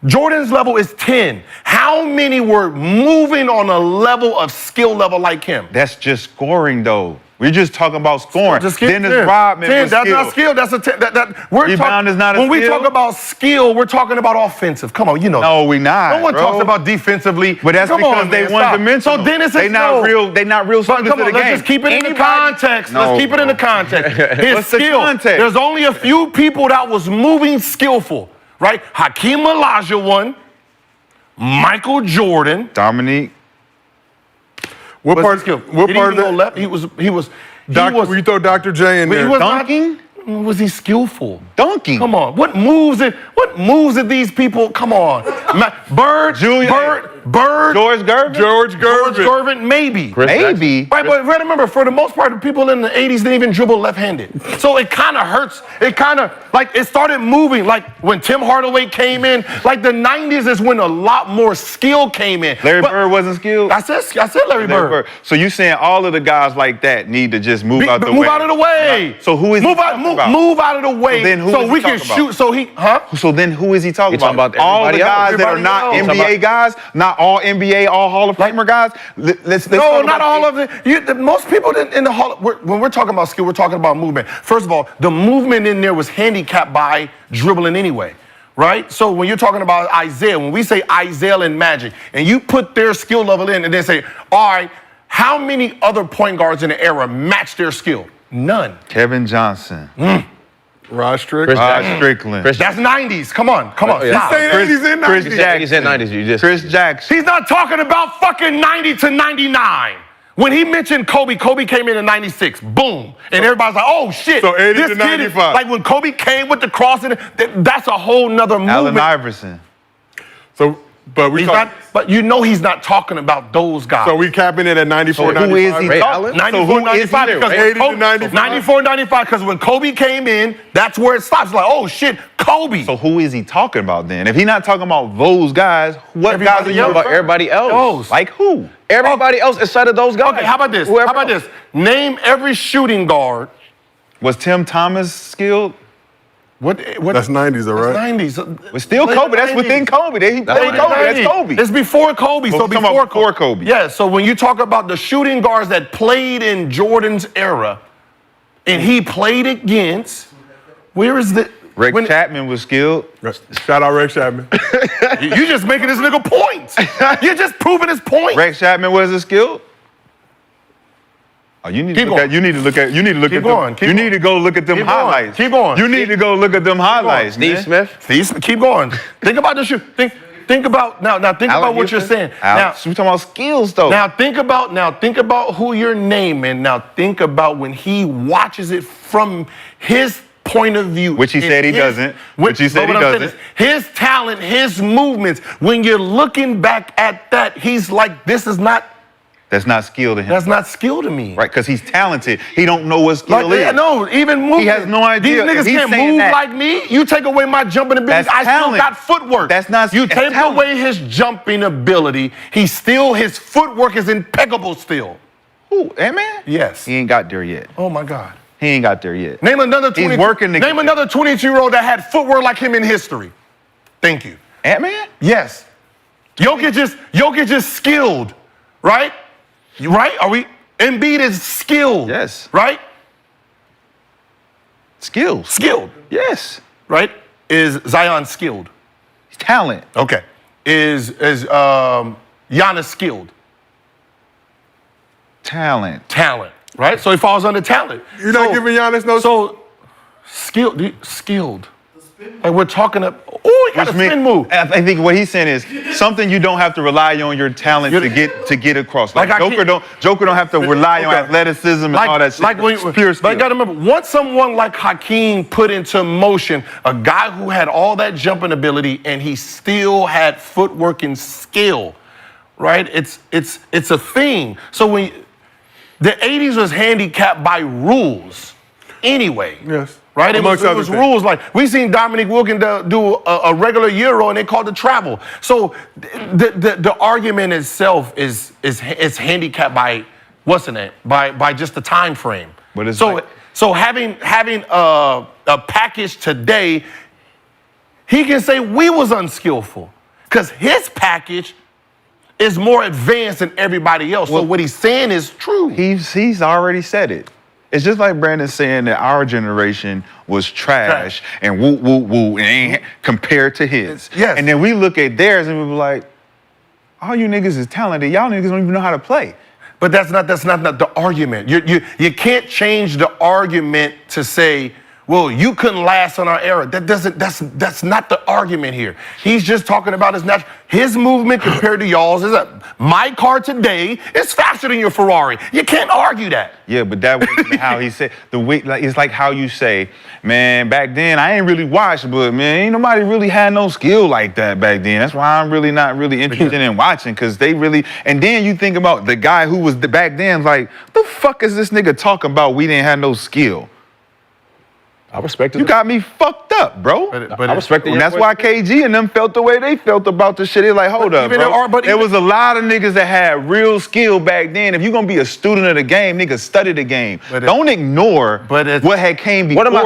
C: Jordan's level is 10. How many were moving on a level of skill level like him?
D: That's just scoring, though. We're just talking about scoring.
C: Just skip
D: Dennis
C: 10.
D: Rodman
C: 10,
D: was
C: that's
D: skilled.
C: not skill. That's a 10.
D: Rebound is not a
C: when we
D: skill?
C: talk about skill, we're talking about offensive. Come on, you know.
D: No, we not.
C: No one
D: bro.
C: talks about defensively.
D: But that's
C: Come
D: because
C: on,
D: they
C: man,
D: one-dimensional.
C: stop. So Dennis
D: They
C: is
D: not real. They not real
C: But
D: students
C: come
D: of
C: on,
D: the
C: let's
D: game.
C: just keep it in the
D: Anybody-
C: context.
D: No,
C: Let's keep it in the
D: bro.
C: context. His
D: What's the
C: skill.
D: context?
C: There's only a few people that was moving skillful, right? Hakeem Olajuwon, Michael Jordan.
D: Dominique.
B: What
C: Was
B: part?
C: skilled.
B: What
C: Did
B: part
C: he
B: of
C: go
B: that?
C: left? He was.
B: We throw Dr. J in
C: But he
B: there.
C: was
D: Dunking?
C: Was he skillful?
D: Dunking.
C: Come on. What moves did these people? Come on. Bird.
D: George Gervin?
B: George Gervin.
C: Maybe.
D: Maybe.
C: Right, but remember, for the most part, the people in the 80s didn't even dribble left-handed. So it kind of hurts. It kind of, like, it started moving. Like, when Tim Hardaway came in, like, the 90s is when a lot more skill came in.
D: Larry Bird wasn't skilled?
C: I said Larry Bird.
D: So you saying all of the guys like that need to just move out the way?
C: Move out of the way.
D: So who is
C: move out? Move.
D: about?
C: Move out of the way
D: then who
C: so
D: is he
C: we can
D: talking
C: shoot. So he, huh?
D: So then who is he talking
E: He's talking
D: about?
E: about
D: All the
E: everybody
D: guys
E: else.
D: that are not
C: Everybody
D: NBA guys, not all NBA, all Hall of Famer guys. Let's
C: No,
D: talk
C: not
D: about
C: all of it. Most people in the Hall. When we're talking about skill, we're talking about movement. First of all, the movement in there was handicapped by dribbling anyway. Right? So when you're talking about Isaiah, when we say Isaiah and Magic, and you put their skill level in and then say, all right, how many other point guards in the era match their skill? None.
D: Kevin Johnson,
B: Rod Strickland.
D: Rod Strickland,
E: Chris-
C: That's 90s. Come on.
E: yeah.
C: Stop.
B: Saying 80s and 90s.
D: Chris
E: He
D: Jackson,
E: said 90s. You just
D: Chris Jackson.
C: He's not talking about fucking 90 to 99. When he mentioned Kobe came in 96. Boom. And everybody's like, oh shit.
B: So 80
C: this
B: to
C: kid is-
B: 95.
C: like when Kobe came with the crossing, that's a whole nother movement.
D: Allen Iverson.
B: So, but we
C: He's
B: talk,
C: not, but you know he's not talking about those guys.
B: so we capping it at 94,
D: So who is
B: 95.
D: he
E: Ray
D: talking?
E: Allen?
C: 94,
D: So who is
C: 95
D: he?
C: because
B: Ray?
C: when
B: 80 to
C: Kobe,
B: 95?
C: 94, 95 because when Kobe came in, that's where it stops. It's like, oh shit, Kobe.
D: So who is he talking about then? If he's not talking about those guys, what
C: Everybody
D: guys are you
C: else.
E: about everybody else.
C: Those.
D: Like who?
E: Everybody else inside of those guys.
C: Okay, how about this?
E: Whoever
C: How about
E: else.
C: this? Name every shooting guard.
D: Was Tim Thomas skilled?
C: What?
B: That's 90s, though, right?
C: 90s.
D: But still
C: Late
D: Kobe. That's
C: 90s.
D: within Kobe. He played
C: Late
D: Kobe. That's
C: 90s.
D: Kobe.
C: It's before Kobe.
D: Well,
C: So
D: we're talking
C: before
D: about before Kobe.
C: Yeah. So when you talk about the shooting guards that played in Jordan's era, and he played against, where is the?
D: Rick
C: when-
D: Chapman was skilled.
B: Shout out Rex Chapman.
C: You just making this nigga points. You're just proving his point.
D: Rex Chapman wasn't skilled. Oh, you need
C: Keep
D: to look
C: going.
D: at. You need to look at. You need to look
C: Keep
D: at.
C: going.
D: Them,
C: Keep
D: you
C: going.
D: need to go look at them
C: Keep going.
D: highlights.
C: Keep going.
D: You need to go look at them highlights.
E: Steve
D: man.
E: Smith.
C: Please keep going. Think about the shoot. Think about now. Think
D: Allen
C: about what you're
D: Houston?
C: saying.
D: Alex, we talking about skills though.
C: Now think about who you're naming. Now think about when he watches it from his point of view.
D: Which he
C: And
D: said he
C: his-
D: doesn't. Which he said
C: but
D: he
C: what I'm saying
D: doesn't.
C: is his talent, his movements. When you're looking back at that, he's like, this is not.
D: That's not skill to him.
C: That's not skill to me.
D: Right, because he's talented. He don't know what skill
C: Like,
D: is.
C: no, even movement.
D: He has no idea.
C: These niggas
D: He's
C: can't
D: saying
C: move
D: that.
C: like me. You take away my jumping ability,
D: That's
C: I still
D: talent.
C: got footwork.
D: That's not-
C: You
D: that's
C: take
D: talent.
C: away his jumping ability, his footwork is impeccable still.
D: Who? Ant-Man?
C: Yes.
D: He ain't got there yet.
C: Oh my God.
D: He ain't got there yet.
C: Name another 20,
D: He's working to
C: Name
D: get
C: another 22-year-old that had footwork like him in history. Thank you.
D: Ant-Man?
C: Yes. Jokic is skilled, right? Right? Are we? Embiid is skilled.
D: Yes.
C: Right?
D: Skills.
C: Skilled.
D: Yes.
C: Right? Is Zion skilled?
D: He's talent.
C: Okay. Is Giannis skilled?
D: Talent.
C: Talent. Right? So he falls under talent.
B: You're not giving Giannis no.
C: So skilled. Like we're talking up. Oh, he got a spin move.
D: I think what he's saying is something you don't have to rely on your talent to get across. Like,
C: Like I
D: Joker don't have to rely on
C: Okay.
D: athleticism and all that shit.
C: Like when
D: It's pure skill.
C: But you gotta remember, once someone like Hakeem put into motion a guy who had all that jumping ability and he still had footwork and skill, right? It's a thing. So when the 80s was handicapped by rules anyway.
B: Yes.
C: Right? It
B: Amongst
C: was
B: other things.
C: rules like we seen Dominic Wilkins do a regular Euro and they called it travel. So the argument itself is handicapped by what's the name? By just the time frame.
D: But it's
C: so
D: like-
C: so having a package today, he can say we was unskillful because his package is more advanced than everybody else. So what he's saying is true.
D: He's already said it. It's just like Brandon saying that our generation was trash and woo woo woo and ain't compared to his.
C: Yes.
D: And then we look at theirs and we be like, all you niggas is talented. Y'all niggas don't even know how to play.
C: But that's not the argument. You can't change the argument to say, well, you couldn't last on our era. That's not the argument here. He's just talking about his movement compared to y'all's. My car today is faster than your Ferrari. You can't argue that.
D: Yeah, but that wasn't how he said the way. Like it's like how you say, man. Back then, I ain't really watched, but man, ain't nobody really had no skill like that back then. That's why I'm really not really interested in watching, because they really. And then you think about the guy who was back then, like, the fuck is this nigga talking about? We didn't have no skill.
E: I respect it.
D: You got me fucked up, bro.
C: But
E: I respect it.
D: And that's why KG and them felt the way they felt about the shit. They're like, hold up,
C: even
D: bro.
C: but
D: There
C: even-
D: was a lot of niggas that had real skill back then. If you're gonna be a student of the game, niggas study the game. Don't ignore what had came before
E: What am I-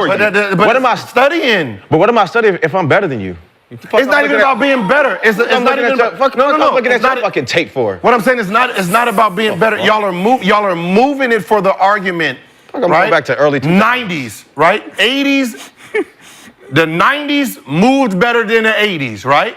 D: you.
C: What am I studying?
E: But what am I studying if I'm better than you?
C: It's not even about being better. It's not even about
E: Looking at
C: It's not-
E: your fucking tape for.
C: What I'm saying is it's not about being better. Y'all are moving it for the argument.
E: I'm
C: right?
E: going back to early
C: 90s, right? 80s. The 90s moved better than the 80s, right?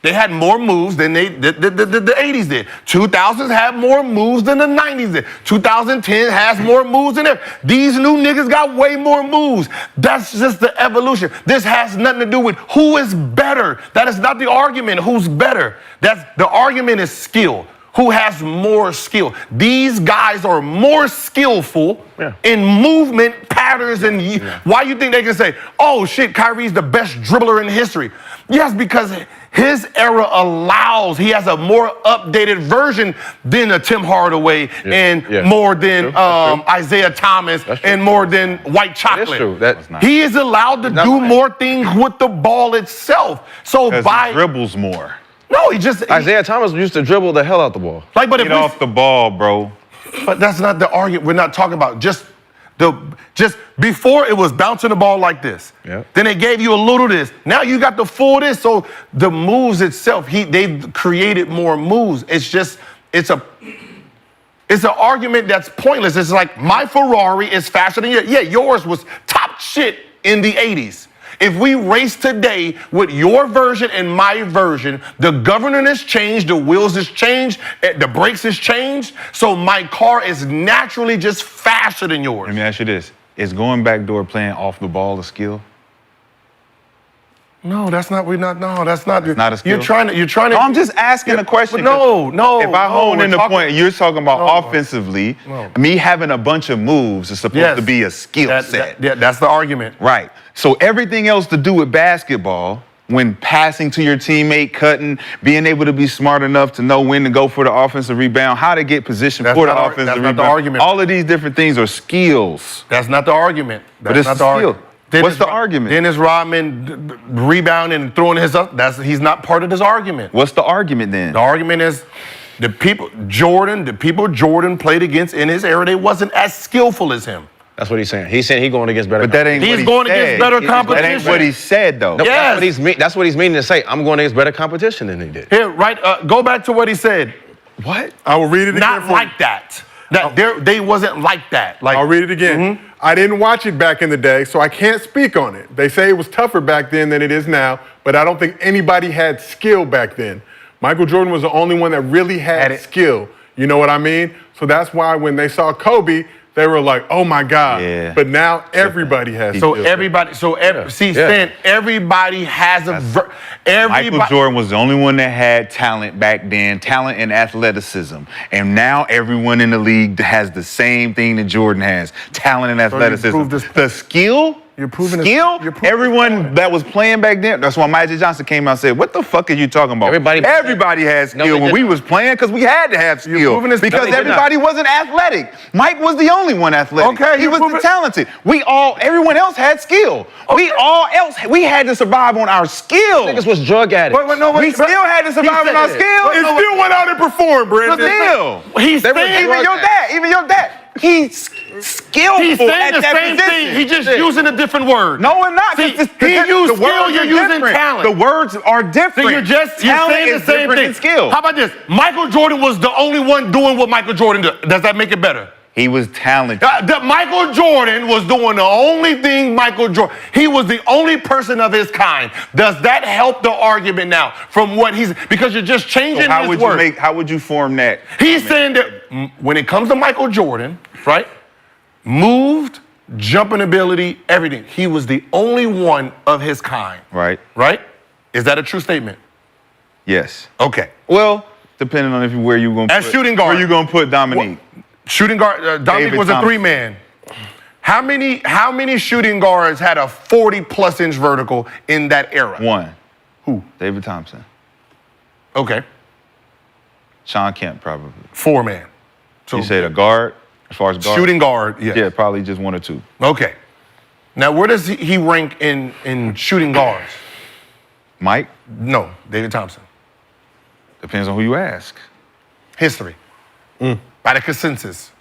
C: They had more moves than the 80s did. 2000s had more moves than the 90s did. 2010 has more moves than ever. These new niggas got way more moves. That's just the evolution. This has nothing to do with who is better. That is not the argument, who's better. The argument is skill. Who has more skill? These guys are more skillful in movement patterns. And why you think they can say, oh shit, Kyrie's the best dribbler in history? Yes, because his era allows, he has a more updated version than a Tim Hardaway and more than Isaiah Thomas and more than White Chocolate.
E: That's true.
C: He is allowed to do more things with the ball itself. So
D: He dribbles more.
C: No, he just
E: Isaiah Thomas used to dribble the hell out the ball.
C: but
D: Get off the ball, bro.
C: But that's not the argument. We're not talking about just before it was bouncing the ball like this.
E: Yeah.
C: Then they gave you a little this. Now you got the full this. So the moves itself, they created more moves. It's an argument that's pointless. It's like my Ferrari is faster than yours. Yeah, yours was top shit in the 80s. If we race today with your version and my version, the governor has changed, the wheels has changed, the brakes has changed, so my car is naturally just faster than yours.
D: Let me ask you this. Is going backdoor playing off the ball a skill?
C: No, that's not
D: not a skill?
C: You're trying to
D: No, I'm just asking a question.
C: No.
D: If I hone in the point, you're talking about
C: No.
D: offensively, me having a bunch of moves is supposed to be a skill set.
C: That's the argument.
D: Right. So everything else to do with basketball, when passing to your teammate, cutting, being able to be smart enough to know when to go for the offensive rebound, how to get positioned for the offensive rebound.
C: That's not the argument.
D: All of these different things are skills.
C: That's not the argument.
D: But it's a skill. What's the argument?
C: Dennis Rodman rebounding and throwing his up. He's not part of this argument.
D: What's the argument then?
C: The argument is the people Jordan played against in his era, they wasn't as skillful as him.
E: That's what he's saying. He's saying he's going against better.
D: But that ain't
C: He's
D: what he
C: going
D: said.
C: against better competition.
D: That ain't what he said, though.
E: No,
C: Yes.
E: That's what he's meaning to say. I'm going against better competition than he did.
C: Here, right? Go back to what he said.
D: What?
B: I will read it again.
C: Not
B: for you.
C: like that. They wasn't like that. Like
B: I'll read it again. I didn't watch it back in the day, so I can't speak on it. They say it was tougher back then than it is now, but I don't think anybody had skill back then. Michael Jordan was the only one that really had skill. You know what I mean? So that's why when they saw Kobe, they were like, "Oh my God!"
D: Yeah.
B: But now everybody has.
C: So
B: skill.
C: everybody. Stan, everybody has
D: Michael Jordan was the only one that had talent back then, talent and athleticism. And now everyone in the league has the same thing that Jordan has, talent and athleticism.
C: proved this-
D: The skill,
C: You're proving this-
D: skill,
C: you're proving
D: everyone that was playing back then, that's why Magic Johnson came out and said, what the fuck are you talking about?
E: Everybody
D: had skill
E: they
D: when
E: did
D: we
E: not.
D: was playing because we had to have skill.
C: proving this-
D: Because
C: No, they did
D: everybody wasn't athletic. Mike was the only one athletic.
C: Okay,
D: he
C: you're
D: was
C: proving-
D: the talented. Everyone else had skill. We had to survive on our skill.
E: Niggas was drug addicts.
D: We still had to survive on our skill.
B: It still went out and performed,
D: But
B: Brandon.
D: still,
C: He's saying
D: even your dad, he's skillful
C: He's
D: at
C: saying the
D: that
C: same
D: position.
C: thing. He's just using a different word.
D: No, we're not.
C: See,
D: It's-
C: he
D: the
C: used
D: words
C: skill,
D: are
C: you're using
D: different.
C: talent.
D: The words are different.
C: So you're
D: talent
C: saying the
D: is
C: same
D: different
C: thing.
D: than skill.
C: How about this? Michael Jordan was the only one doing what Michael Jordan did. Does that make it better?
D: He was talented.
C: Michael Jordan was doing the only thing Michael Jordan. He was the only person of his kind. Does that help the argument now from what he's, because you're just changing
D: So
C: his word.
D: how would you form that?
C: He's saying that when it comes to Michael Jordan, right? Moved, jumping ability, everything. He was the only one of his kind.
D: Right.
C: Right? Is that a true statement?
D: Yes.
C: Okay.
D: Well, depending on where you gonna
C: As
D: put,
C: shooting guard.
D: where you gonna put Dominique.
C: Shooting guard, Dominique
D: David
C: was a
D: Thompson.
C: 3-man. How many shooting guards had a 40+ inch vertical in that era?
D: One.
C: Who?
D: David Thompson.
C: Okay.
D: Sean Kemp, probably.
C: 4-man. So
D: You said a guard, as far as guard?
C: shooting guard, yeah.
D: Yeah, probably just one or two.
C: Okay. Now, where does he rank in shooting guards?
D: Mike,
C: No, David Thompson.
D: depends on who you ask.
C: History. By the consensus.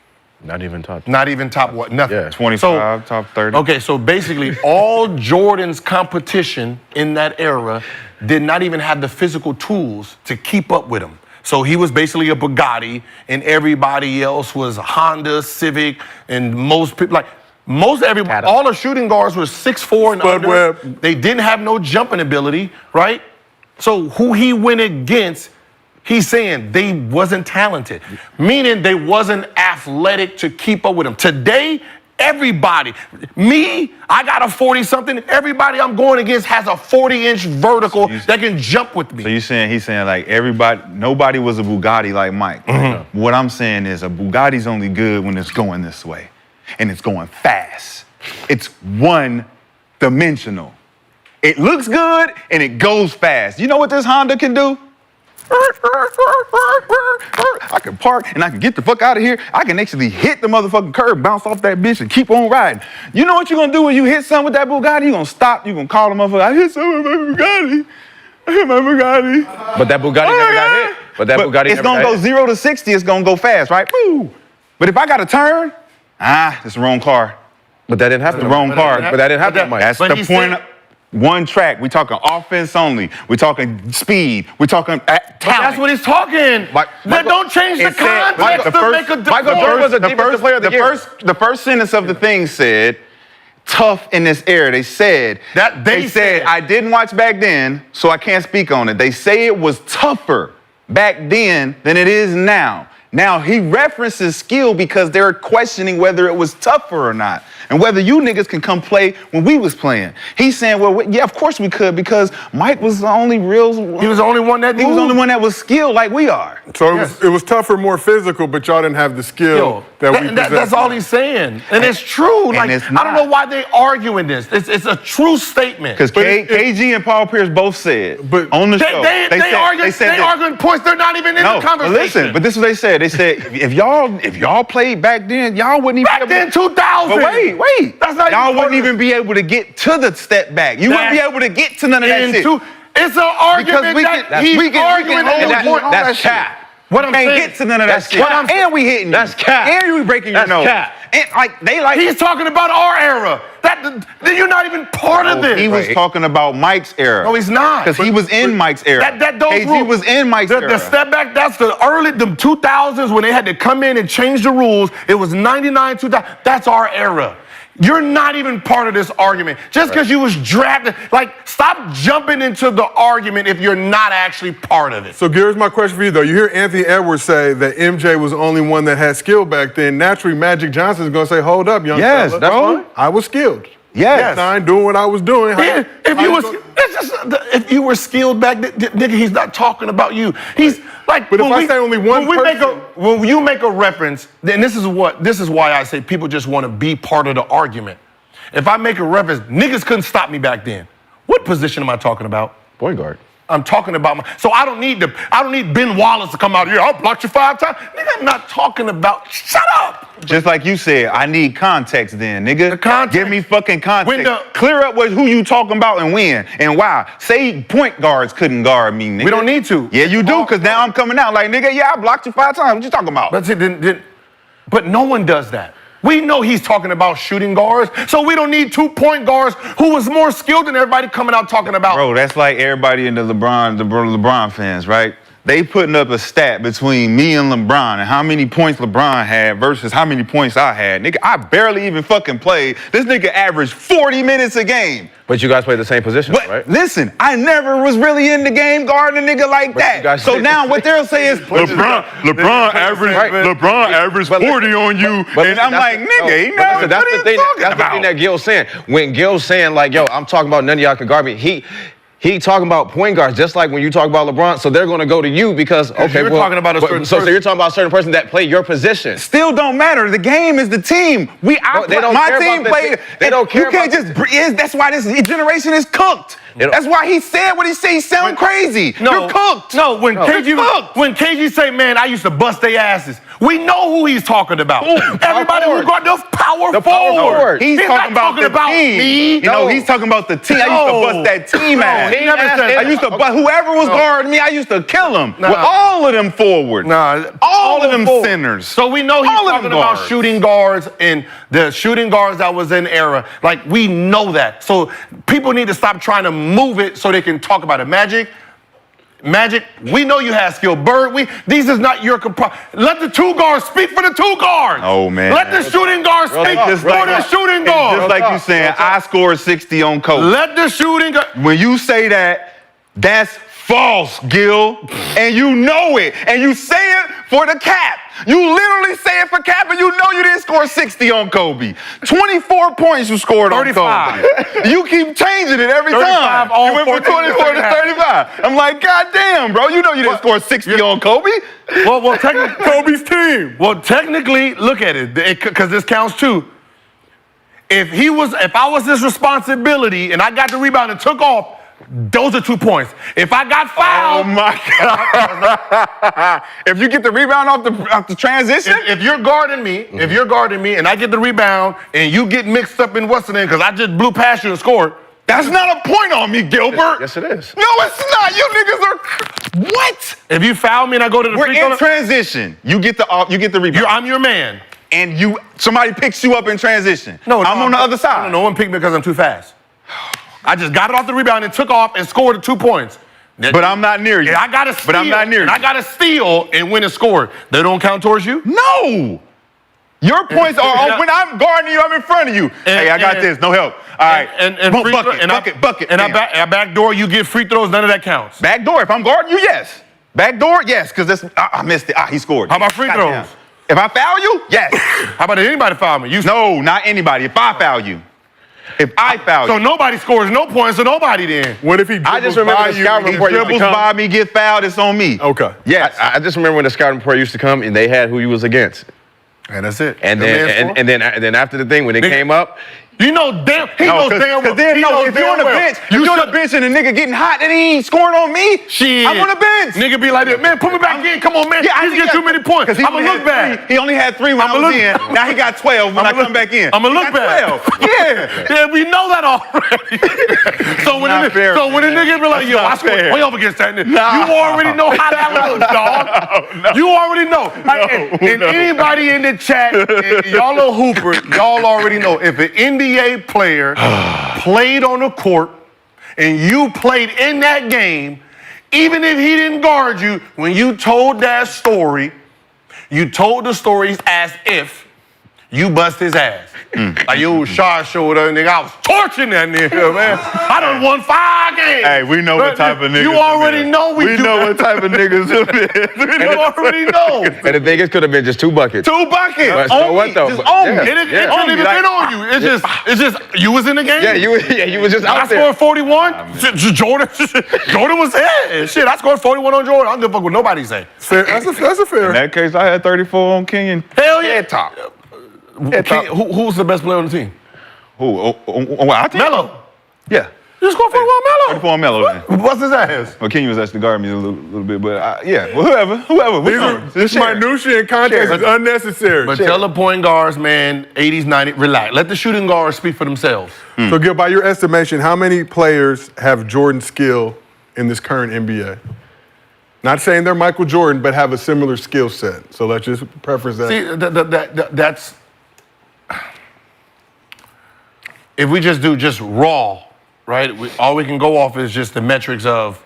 E: Not even top.
C: Not even top what? Nothing.
E: Yeah.
D: 25, top 30.
C: Okay, so basically all Jordan's competition in that era did not even have the physical tools to keep up with him. So he was basically a Bugatti, and everybody else was Honda, Civic, and most people, like, everybody, all the shooting guards were 6'4" and
B: Spud
C: under.
B: Webb.
C: They didn't have no jumping ability, right? So who he went against, he's saying they wasn't talented, meaning they wasn't athletic to keep up with him. Today, everybody, I got a 40-something. Everybody I'm going against has a 40-inch vertical that can jump with me.
D: So he's saying like nobody was a Bugatti like Mike. What I'm saying is a Bugatti's only good when it's going this way. And it's going fast. It's one-dimensional. It looks good and it goes fast. You know what this Honda can do? I can park and I can get the fuck out of here. I can actually hit the motherfucking curb, bounce off that bitch and keep on riding. You know what you're gonna do when you hit something with that Bugatti? You're gonna stop, you're gonna call the motherfucker, I hit something with my Bugatti. I hit my Bugatti.
E: But that Bugatti never got hit. But that Bugatti
D: it's
E: never
D: gonna
E: got
D: go
E: hit.
D: 0 to 60, it's gonna go fast, right? Woo! But if I gotta turn, it's the wrong car.
E: But that didn't happen.
D: The wrong car.
E: But that didn't happen, Mike.
D: That's
C: But
D: the
C: he
D: point.
C: said-
D: One track. We talking offense only. We talking speed. We talking talent.
C: But that's what he's talking. That don't change the
D: It said-
C: context to make a
E: Michael Jordan was a defensive player of the year.
D: The first sentence of the thing said, tough in this era. They said,
C: They said.
D: I didn't watch back then, so I can't speak on it. They say it was tougher back then than it is now. Now, he references skill because they're questioning whether it was tougher or not and whether you niggas can come play when we was playing. He's saying, well, yeah, of course we could because Mike was the only real...
C: He was the only one that
D: He was the only one that was skilled like we are.
B: So it was tougher, more physical, but y'all didn't have the skill that we possess.
C: That's all he's saying. And it's true. Like,
D: it's
C: I don't know why they arguing this. It's a true statement.
D: Because KG and Paul Pierce both said on the show.
C: They arguing points. They're not even in the conversation.
D: Listen, but this is what they said. They said if y'all played back then, y'all wouldn't even
C: Back then, 2000.
D: But wait.
C: That's not
D: y'all
C: even
D: wouldn't even be able to get to the step back. You wouldn't be able to get to none of that shit.
C: It's an argument he's arguing on.
E: That's cap.
C: What I'm
D: Can't
C: saying,
D: get to none of that shit.
C: cap.
D: And we hitting you.
E: That's cap.
D: And we breaking your
E: That's
D: nose.
E: cap.
D: And
C: he's talking about our era. You're not even part of this.
D: He was talking about Mike's era.
C: No, he's not.
D: Because he was in Mike's era. KG was in Mike's era.
C: The step back, that's the 2000s when they had to come in and change the rules. It was 99, 2000. That's our era. You're not even part of this argument. Just because you was drafted, stop jumping into the argument if you're not actually part of it.
B: So here's my question for you, though. You hear Anthony Edwards say that MJ was the only one that had skill back then. Naturally, Magic Johnson's going to say, hold up, young
D: Yes,
B: fella.
D: that's fine.
B: I was skilled.
D: Yes.
B: I'm doing what I was doing.
C: If you were skilled back then, nigga, he's not talking about you. He's like,
B: but if I say only one person,
C: when you make a reference, then this is why I say people just want to be part of the argument. If I make a reference, niggas couldn't stop me back then. What position am I talking about?
E: Point guard.
C: I'm talking about so I don't need Ben Wallace to come out here. I'll block you 5 times. Nigga, I'm not talking about. Shut up.
D: Just like you said, I need context then, nigga.
C: The context.
D: Give me fucking context. Clear up who you talking about and when and why. Say point guards couldn't guard me, nigga.
C: We don't need to.
D: Yeah, you do, because now I'm coming out like, nigga, yeah, I blocked you 5 times. What you talking about?
C: But no one does that. We know he's talking about shooting guards, so we don't need 2 point guards who was more skilled than everybody coming out talking about.
D: Bro, that's like everybody in the LeBron fans, right? They putting up a stat between me and LeBron and how many points LeBron had versus how many points I had. Nigga, I barely even fucking played. This nigga averaged 40 minutes a game.
E: But you guys play the same position,
D: But
E: right?
D: listen, I never was really in the game guarding a nigga like that. So now what they'll say is LeBron averaged 40 on you, and I'm like, nigga, he never.
E: That's the thing. That's the thing that Gil's saying. When Gil's saying like, yo, I'm talking about none of y'all can guard me. He talking about point guards, just like when you talk about LeBron. So they're going to go to you because
C: you're talking about a certain person.
E: So you're talking about a certain person that play your position.
D: Still don't matter. The game is the team.
E: They don't
D: my
E: care
D: team
E: about
D: played.
E: they don't care.
D: You can't just. That's why this generation is cooked. That's why he said what he said. He sound crazy. You're cooked.
C: No, when KG say, man, I used to bust their asses. We know who he's talking about. Everybody who got the power forward.
D: He's talking about the team.
C: Me.
D: No, he's talking about the team. I used to bust that team ass.
C: He never said
D: I used to bust whoever was guarding me. I used to kill them with all of them forwards.
C: All
D: of them sinners.
C: So we know he's talking about shooting guards and the shooting guards that was in era. Like, we know that. So people need to stop trying to move it so they can talk about it. Magic, we know you have skill. Bird, these is not your let the two guards speak for the two guards.
D: Oh, man.
C: Let the shooting guards speak for the shooting guards.
D: Just like you saying, I scored 60 on Kobe.
C: Let the shooting guard.
D: When you say that, that's false, Gil. And you know it. And you say it for the cap. You literally say it for cap, and you know you didn't score 60 on Kobe. 24 points you scored 35. on Kobe. You keep changing it every time. You went from 24 to 35. I'm like, God damn, bro. You know you didn't score 60 on Kobe.
C: Well, technically,
B: Kobe's team.
C: Well, technically, look at it, because this counts too. If I was his responsibility and I got the rebound and took off, those are 2 points. If I got fouled,
D: oh my God! If you get the rebound off the transition,
C: if you're guarding me, and I get the rebound and you get mixed up in what's the name because I just blew past you and scored,
D: that's not a point on me, Gilbert.
E: Yes, it is.
D: No, it's not. You niggas are what?
C: If you foul me and I go to the free throw,
D: we're in transition. You get the rebound.
C: I'm your man.
D: And somebody picks you up in transition.
C: No,
D: I'm on the other side.
C: No one picked me because I'm too fast. I just got it off the rebound and took off and scored 2 points.
D: But I'm not near you.
C: And I got to steal.
D: But I'm not near you.
C: I got to steal and win and score. They don't count towards you?
D: No. Your points are when I'm guarding you, I'm in front of you. Hey, I got this. No help. All right. Bucket.
C: And I backdoor, you get free throws. None of that counts.
D: Backdoor. If I'm guarding you, yes. Backdoor, yes. Because I missed it. He scored.
C: How about free throws?
D: Damn. If I foul you, yes.
C: How about anybody foul me?
D: No, not anybody. If I foul you. If I foul you.
C: So nobody scores no points, so nobody then.
B: What if he dribbles
E: I just remember
B: by
E: the
B: you
E: scouting
B: and he
E: report used to
D: dribbles
E: come.
D: by me, get fouled, it's on me.
B: Okay.
D: Yes.
E: I just remember when the scouting report used to come and they had who you was against.
C: And that's it.
E: And then after the thing, when it came up,
C: you know damn, he knows damn well.
D: If you're on the bench, and a nigga getting hot and he ain't scoring on me,
C: shit.
D: I'm on the bench.
C: Nigga be like that, man, put me back in. Come on, man. He's getting too many points. I'm going to look back.
D: He only had 3 when I was in. Now he got 12 when I come back in.
C: I'm going to look back.
D: 12. Yeah,
C: we know that already. So when a nigga be like, yo, I scored way up against that nigga, you already know how that looks, dog.
D: No.
C: You already know. And anybody in the chat, y'all little hooper, y'all already know. If an NBA player played on the court and you played in that game, even if he didn't guard you, when you told that story, you told the stories as if you bust his ass. Like, yo, Rashad showed up, nigga, I was torching that nigga, man. I done won 5 games.
D: Hey, we know what type of niggas.
C: You already know we do.
D: know what type of niggas it is.
C: You already know.
E: and the thing is, could have been just 2 buckets.
D: 2 buckets.
E: But so what though?
D: Just own me.
C: It couldn't even been on you. It's just you was in the game.
E: Yeah, you was just
C: I
E: out there.
C: scored 41. Jordan was there. Shit, I scored 41 on Jordan. I don't give a fuck what nobody say.
B: That's a fair.
D: In that case, I had 34 on Kenyon.
C: Hell yeah.
D: Top.
C: Who's the best player on the team?
D: Who? On our team?
C: Melo.
D: Yeah.
C: You scored 41 Melo.
D: 34 on Melo, then.
C: What's his ass?
D: Well, Kenyon was actually guarding me a little bit, but yeah. Well, whoever.
B: This minutia and context is unnecessary.
C: But tell the point guards, man, 80s, 90s, relax. Let the shooting guards speak for themselves.
B: So, Gil, by your estimation, how many players have Jordan's skill in this current NBA? Not saying they're Michael Jordan, but have a similar skill set. So let's just preference that.
C: See, that's... If we just do raw, right? All we can go off is just the metrics of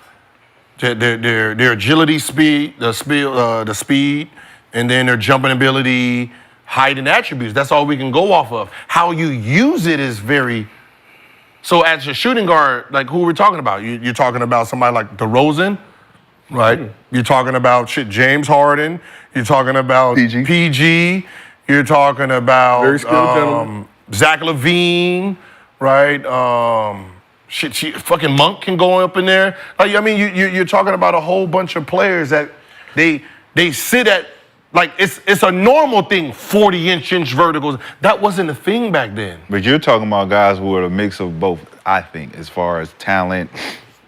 C: their agility, speed, the speed, and then their jumping ability, height, and attributes. That's all we can go off of. How you use it is very. So as a shooting guard, like who we're talking about? You're talking about somebody like DeRozan, right? You're talking about James Harden. You're talking about PG. You're talking about
B: very skilled gentleman.
C: Zach LaVine, right? Fucking Monk can go up in there. Like, I mean, you're talking about a whole bunch of players that they sit at Like it's a normal thing, 40-inch verticals. That wasn't a thing back then.
D: But you're talking about guys who are a mix of both, I think, as far as talent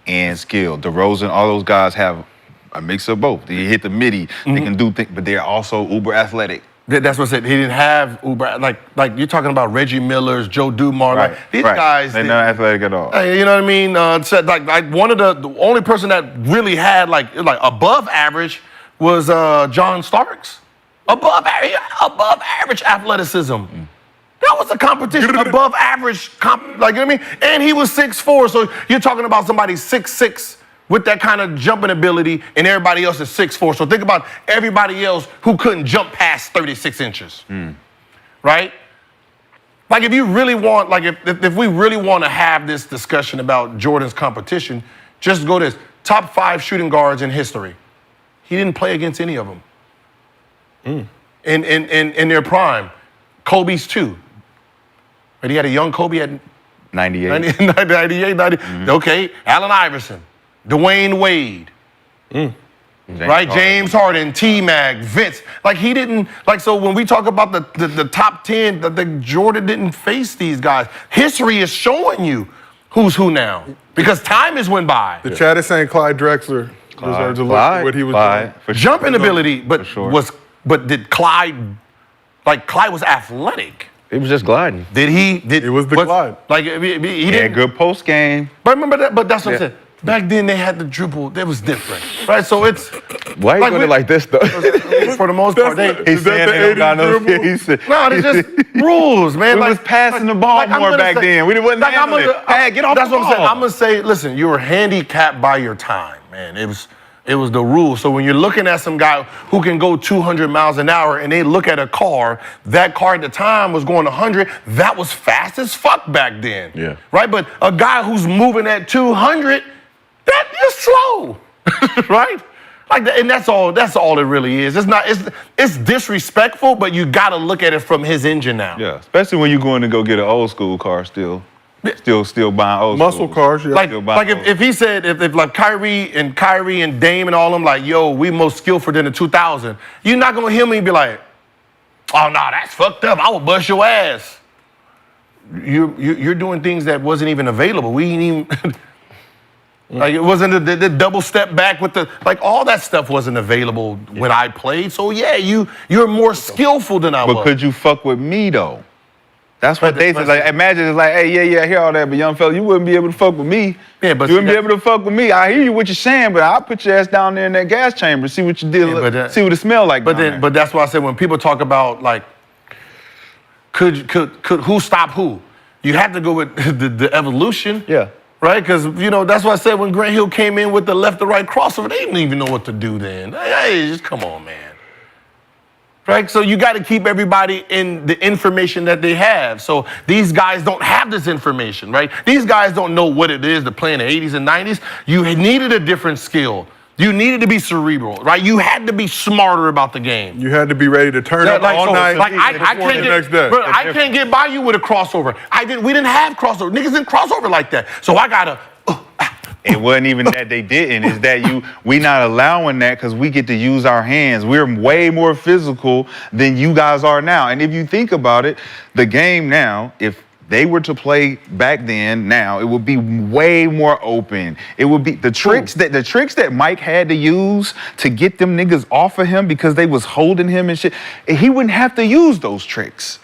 D: and skill. DeRozan, all those guys have a mix of both. They hit the midi, they can do things, but they're also uber athletic.
C: That's what I said. He didn't have uber like you're talking about Reggie Miller's, Joe Dumars.
D: Right,
C: Like these
D: right.
C: guys.
D: They're not athletic at all.
C: You know what I mean? Said like one of the only person that really had like above average was John Starks. Above average athleticism. That was a competition above average. Like you know what I mean? And he was 6'4", so you're talking about somebody 6'6". With that kind of jumping ability, and everybody else is 6'4". So think about everybody else who couldn't jump past 36 inches, right? Like if you really want, like if we really want to have this discussion about Jordan's competition, just go to this. Top 5 shooting guards in history. He didn't play against any of them. In their prime. Kobe's 2. But he had a young Kobe at
D: 98.
C: 90. Okay, Allen Iverson. Dwayne Wade, James Harden, T-Mac, Vince. Like he didn't, like so when we talk about the top 10, the Jordan didn't face these guys. History is showing you who's who now because time has went by.
B: The chat is saying Clyde Drexler deserves a look at what he was doing.
D: For
C: Jumping ability, but
D: sure.
C: but did Clyde, like Clyde was athletic.
E: He was just gliding.
C: Did he?
B: It was the Clyde.
C: Like he
D: He
C: didn't.
D: had good post game.
C: But remember that. But that's what I'm saying. Back then they had the dribble. That was different, right? So it's
E: Why are you doing it like this though?
C: for the most part.
D: He's saying they don't got no. He said,
C: No, it's just rules, man.
D: We was passing the ball more back then. We wasn't handling it. Hey, get off
C: That's
D: the
C: what I'm saying.
D: ball.
C: I'm gonna say, listen, you were handicapped by your time, man. It was the rule. So when you're looking at some guy who can go 200 miles an hour and they look at a car, that car at the time was going 100, that was fast as fuck back then.
E: Yeah.
C: Right? But a guy who's moving at 200, that is slow. Right? Like that, and that's all it really is. It's disrespectful, but you gotta look at it from his engine now.
D: Yeah, especially when you're going to go get an old school car still. Still buying old
B: Muscle
D: schools.
B: cars, yeah.
C: Like if he said if like Kyrie and Dame and all them like, yo, we most skillful in the 2000, you're not gonna hear me be like, oh no, that's fucked up. I will bust your ass. You're doing things that wasn't even available. We ain't even like it wasn't the double step back with the like all that stuff wasn't available when I played. So yeah, you're more skillful than I was.
D: But could you fuck with me though? That's what they said. Like, imagine it's like, hey, yeah, I hear all that, but young fella, you wouldn't be able to fuck with me.
C: Yeah, but
D: you wouldn't be able to fuck with me. I hear you what you're saying, but I'll put your ass down there in that gas chamber, see what you did, see what it smell like.
C: But that's why I said when people talk about like, could who stop who? You have to go with the evolution.
D: Yeah.
C: Right? Because, that's why I said when Grant Hill came in with the left to right crossover, they didn't even know what to do then. Hey, just come on, man. Right? So you got to keep everybody in the information that they have. So these guys don't have this information, right? These guys don't know what it is to play in the 80s and 90s. You needed a different skill. You needed to be cerebral, right? You had to be smarter about the game.
B: You had to be ready to turn up all night.
C: I can't get by you with a crossover. We didn't have crossover. Niggas didn't cross over like that. So I gotta.
D: It wasn't even that they didn't. It's that we not allowing that because we get to use our hands. We're way more physical than you guys are now. And if you think about it, the game now, if they were to play back then, now it would be way more open. It would be the tricks that Mike had to use to get them niggas off of him because they was holding him and shit. He wouldn't have to use those tricks.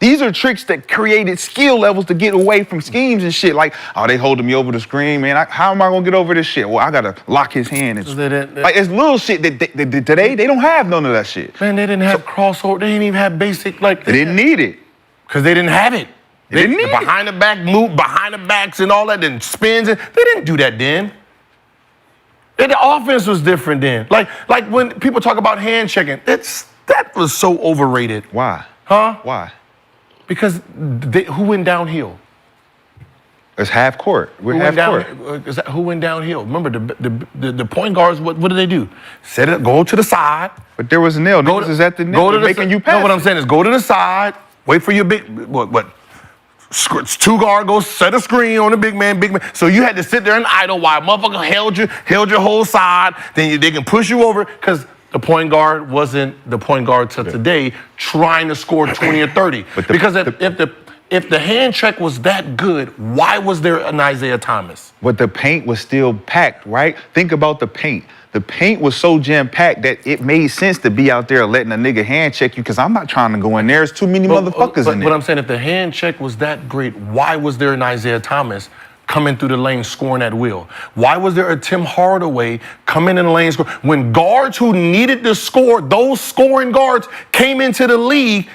D: These are tricks that created skill levels to get away from schemes and shit. Like, oh, they holding me over the screen, man. How am I gonna get over this shit? Well, I gotta lock his hand. Like, it's little shit that today they don't have none of that shit.
C: Man, they didn't have crossover. They didn't even have basic
D: They didn't need it
C: because they didn't have it.
D: They didn't need it.
C: Behind the back move, behind the backs and all that, then spins. They didn't do that then. The offense was different then. Like when people talk about hand checking, that was so overrated.
D: Why?
C: Huh?
D: Why?
C: Because who went downhill?
D: It's half court. We're half court.
C: Who went downhill? Remember, the point guards, what do they do? Set it, go to the side.
D: But there was a nail. Niggas is at the nail making you pass.
C: No, what I'm saying is go to the side, wait for your big, two guard, go set a screen on the big man. So you had to sit there and idle while motherfucker held your whole side. Then they can push you over because the point guard wasn't the point guard to today trying to score 20 or 30. Because if the hand check was that good, why was there an Isaiah Thomas?
D: But the paint was still packed, right? Think about the paint. The paint was so jam-packed that it made sense to be out there letting a nigga hand check you because I'm not trying to go in there. There's too many motherfuckers in there.
C: But I'm saying if the hand check was that great, why was there an Isaiah Thomas coming through the lane scoring at will? Why was there a Tim Hardaway coming in the lane scoring? When guards who needed to score, those scoring guards came into the league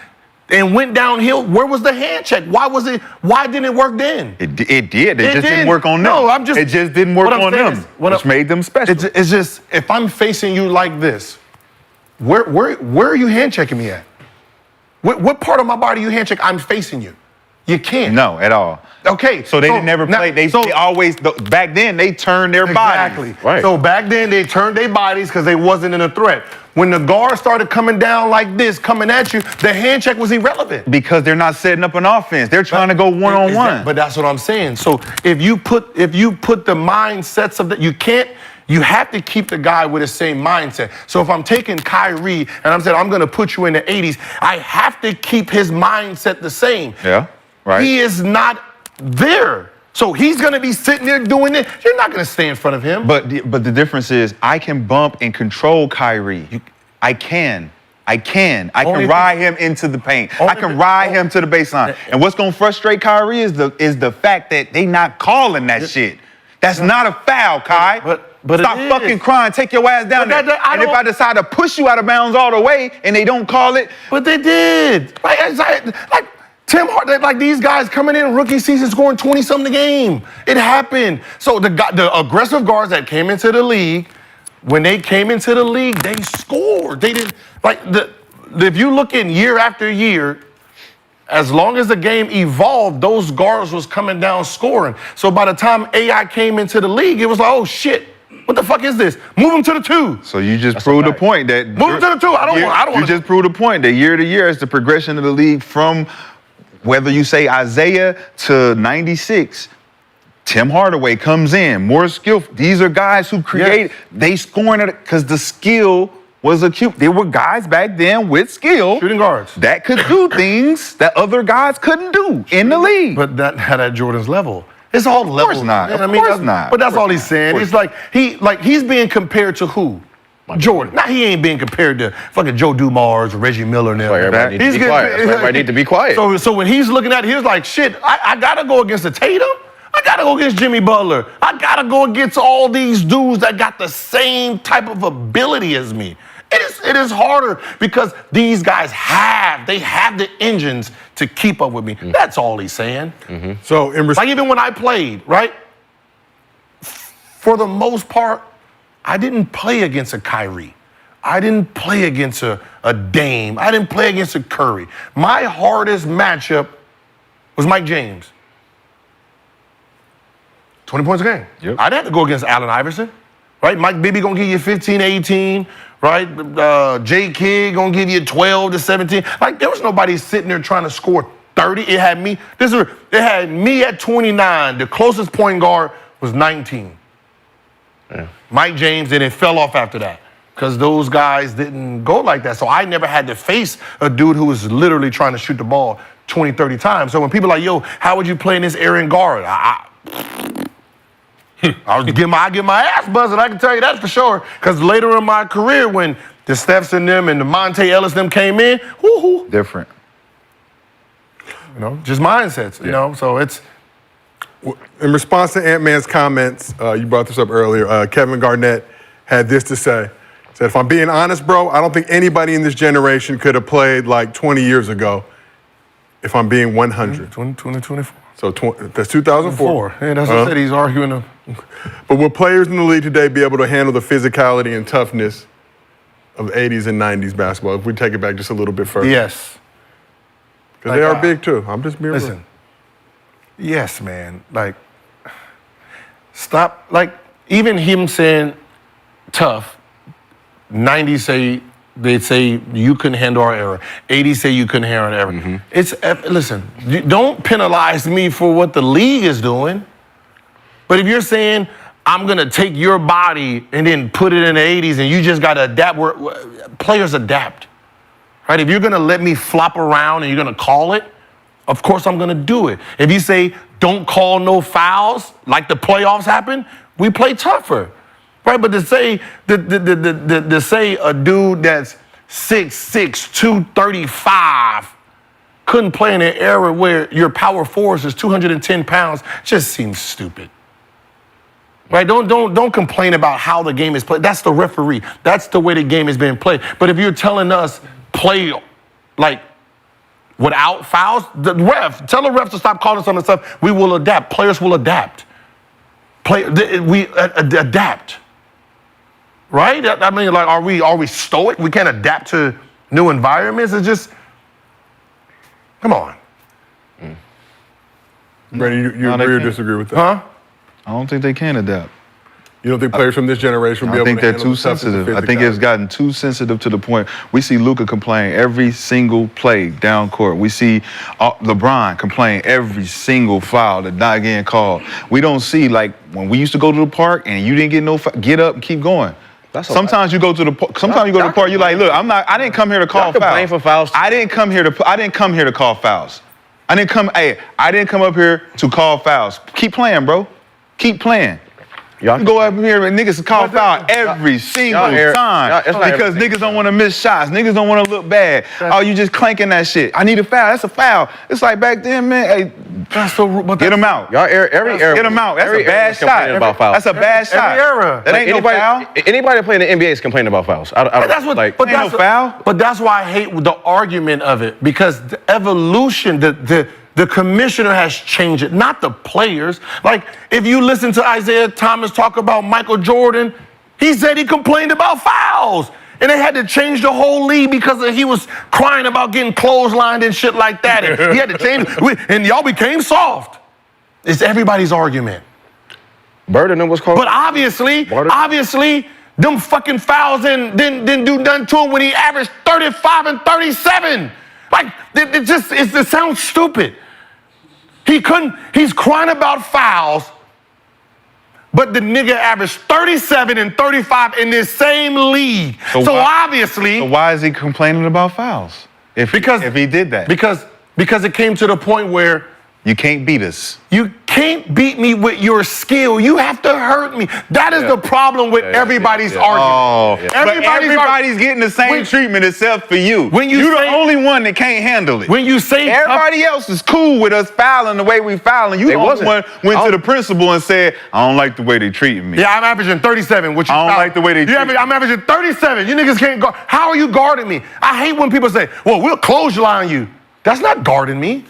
C: and went downhill, where was the hand check? Why didn't it work then?
D: It did. It just didn't work on them.
C: No,
D: it just didn't work on them, which made them special.
C: It's just, if I'm facing you like this, where are you hand checking me at? What part of my body you hand check? I'm facing you. You can't.
D: No, at all.
C: Okay.
D: So they didn't never play. They always, back then, they turned their bodies.
C: Exactly. Right. So back then, they turned their bodies because they wasn't in a threat. When the guard started coming down like this, coming at you, the hand check was irrelevant.
D: Because they're not setting up an offense. They're trying to go one-on-one.
C: But that's what I'm saying. So if you put the mindsets of that, you have to keep the guy with the same mindset. So if I'm taking Kyrie and I'm saying I'm going to put you in the 80s, I have to keep his mindset the same.
D: Yeah, right.
C: He is not there. So he's going to be sitting there doing it. You're not going to stay in front of him.
D: But the difference is I can bump and control Kyrie. I can ride him into the paint. I can ride him to the baseline. And what's going to frustrate Kyrie is the fact that they not calling that shit. That's not a foul, Kai.
C: But
D: stop fucking crying. Take your ass down there. And if I decide to push you out of bounds all the way and they don't call it.
C: But they did. Like Tim Hardaway, like these guys coming in rookie season scoring 20-something a game. It happened. So the aggressive guards that came into the league, when they came into the league, they scored. They didn't, if you look in year after year, as long as the game evolved, those guards was coming down scoring. So by the time AI came into the league, it was like, oh shit, what the fuck is this? Move him to the 2.
D: So you just proved the point that
C: move him to the 2. I don't want.
D: You just proved the point that year to year is the progression of the league from whether you say Isaiah to 96. Tim Hardaway comes in, more skillful. These are guys who create. They scoring it because the skill was acute. There were guys back then with skill,
C: shooting guards
D: that could do things that other guys couldn't do in the league.
C: But not at Jordan's level. It's all levels.
D: Of course not.
C: Man.
D: Of course not.
C: But that's all he's saying. It's like he's being compared to who? Jordan. Now he ain't being compared to fucking Joe Dumars or Reggie Miller and
E: everybody needs to be quiet. Everybody need to be quiet.
C: So when he's looking at it, he's like, shit, I gotta go against the Tatum. I gotta go against Jimmy Butler. I gotta go against all these dudes that got the same type of ability as me. It is harder because these guys have the engines to keep up with me. Mm-hmm. That's all he's saying.
B: Mm-hmm. So
C: like even when I played, right? For the most part, I didn't play against a Kyrie. I didn't play against a Dame. I didn't play against a Curry. My hardest matchup was Mike James. 20 points a game.
D: Yep.
C: I'd have to go against Allen Iverson, right? Mike Bibby gonna give you 15, 18, right? J. Kidd gonna give you 12 to 17. Like there was nobody sitting there trying to score 30. It had me. It had me at 29. The closest point guard was 19. Yeah. Mike James, and it fell off after that because those guys didn't go like that. So I never had to face a dude who was literally trying to shoot the ball 20, 30 times. So when people are like, yo, how would you play in this Aaron guard? I'll get my ass buzzed, I can tell you that for sure. Because later in my career, when the Stephs and them and the Monte Ellis them came in, whoo-hoo.
D: Different.
B: You know,
C: just mindsets, you know, so it's.
B: In response to Ant-Man's comments, you brought this up earlier, Kevin Garnett had this to say. He said, if I'm being honest, bro, I don't think anybody in this generation could have played like 20 years ago if I'm being 100.
C: 2024.
B: So that's 2004.
C: Yeah, that's what I said. He's arguing.
B: But will players in the league today be able to handle the physicality and toughness of 80s and 90s basketball if we take it back just a little bit further?
C: Yes.
B: Because they are big too. I'm just being
C: Listen. Yes, man. Like, stop. Like, even him saying tough, 90s say, they say you couldn't handle our error. 80s say you couldn't handle our error. Mm-hmm. Listen, don't penalize me for what the league is doing. But if you're saying I'm gonna take your body and then put it in the 80s and you just gotta adapt. Players adapt, right? If you're gonna let me flop around and you're gonna call it, of course I'm gonna do it. If you say don't call no fouls, like the playoffs happen, we play tougher, right? But to say to say a dude that's 6'6", 235 couldn't play in an era where your power force is 210 pounds just seems stupid. Right? Don't complain about how the game is played. That's the referee. That's the way the game is being played. But if you're telling us play like without fouls, tell the refs to stop calling some of the stuff. We will adapt. Players will adapt. We adapt. Right? I mean, like, are we stoic? We can't adapt to new environments. It's just, come on.
B: Brandon, you
D: No, they
B: agree or
D: can't.
B: disagree with that?
C: Huh?
D: I don't think they can adapt.
B: You don't think players from this generation will be
D: I
B: able
D: think
B: to
D: they're
B: handle
D: too
B: the toughness and
D: sensitive. I think it's
B: physicality?
D: gotten too sensitive to the point. We see Luka complain every single play down court. We see LeBron complain every single foul that not getting called. We don't see, like, when we used to go to the park and you didn't get no foul, get up and keep going. Sometimes you go to the park. You're like, look, I didn't come here to call
E: complain for fouls too.
D: I didn't come here to call fouls. I didn't come up here to call fouls. Keep playing, bro. Keep playing.
E: Y'all
D: You go up here and niggas call foul every single time
E: it's not
D: because
E: everything.
D: niggas don't want to miss shots. Niggas don't want to look bad. Oh, you just clanking that shit. I need a foul. That's a foul. It's like back then, man. Hey, get him out.
E: Y'all every era.
D: Get him out. That's
E: every
D: a bad
E: era is complaining
D: shot.
E: About fouls.
D: That's a bad shot.
C: Every era.
D: That ain't no foul.
E: Anybody playing in the NBA is complaining about fouls.
C: But that's what.
E: like.
C: But
D: Ain't
C: that's
D: no foul.
C: But that's why I hate the argument of it, because the evolution, the commissioner has changed it, not the players. Like, if you listen to Isaiah Thomas talk about Michael Jordan, he said he complained about fouls. And they had to change the whole league because he was crying about getting clotheslined and shit like that. And he had to change, and y'all became soft. It's everybody's argument.
E: Bird and them was called.
C: But obviously, them fucking fouls didn't do nothing to him when he averaged 35 and 37. Like, it sounds stupid. He's crying about fouls, but the nigga averaged 37 and 35 in this same league. So obviously.
D: So why is he complaining about fouls? If he did that.
C: Because it came to the point where
D: You can't beat us.
C: you can't beat me with your skill. You have to hurt me. That is the problem with everybody's argument.
D: But everybody's getting the same treatment except for you. You're the only one that can't handle it.
C: When you say
D: everybody else is cool with us fouling the way we fouling, you the only one went to the principal and said, I don't like the way they treating me.
C: Yeah, I'm averaging 37. Which
D: I don't like the way they treat me.
C: I'm averaging 37. You niggas can't guard. How are you guarding me? I hate when people say, well, we'll clothesline you. That's not guarding me.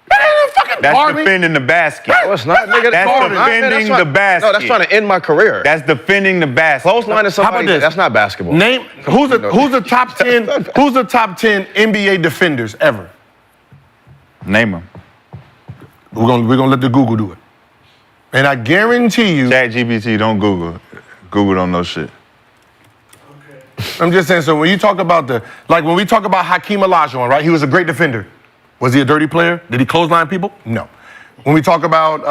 C: That ain't fucking
D: That's
C: guarding me.
D: defending the basket.
E: No, it's not, nigga.
D: That's defending the basket.
E: No, that's trying to end my career.
D: That's defending the basket.
E: Clothesline is somebody.
C: this?
E: That's not basketball.
C: Name who's the top 10 who's the top 10 NBA defenders ever?
D: Name them.
C: We're gonna let the Google do it. And I guarantee you.
D: ChatGPT, don't Google. Google don't know shit.
C: I'm just saying, so when you talk about when we talk about Hakeem Olajuwon, right? He was a great defender. Was he a dirty player? Did he clothesline people? No. When we talk about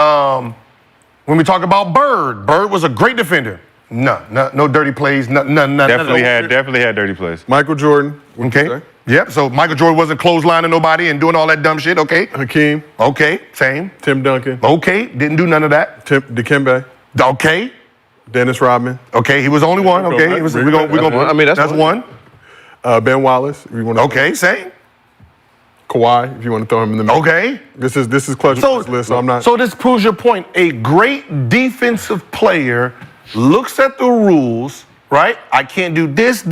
C: Bird was a great defender. No dirty plays. None.
D: Definitely had dirty plays.
B: Michael Jordan.
C: Okay. Yep. So Michael Jordan wasn't clotheslining nobody and doing all that dumb shit. Okay.
B: Hakeem.
C: Okay. Same.
B: Tim Duncan.
C: Okay. Didn't do none of that.
B: Dikembe.
C: Okay.
B: Dennis Rodman.
C: Okay. He was the only one. Okay. He was. We're gonna.
E: I mean, that's
C: one.
B: Ben Wallace. If you want to.
C: Okay. Same.
B: Kawhi, if you want to throw him in the middle.
C: Okay.
B: This is clutch on this list, so I'm not.
C: So this proves your point. A great defensive player looks at the rules, right? I can't do this,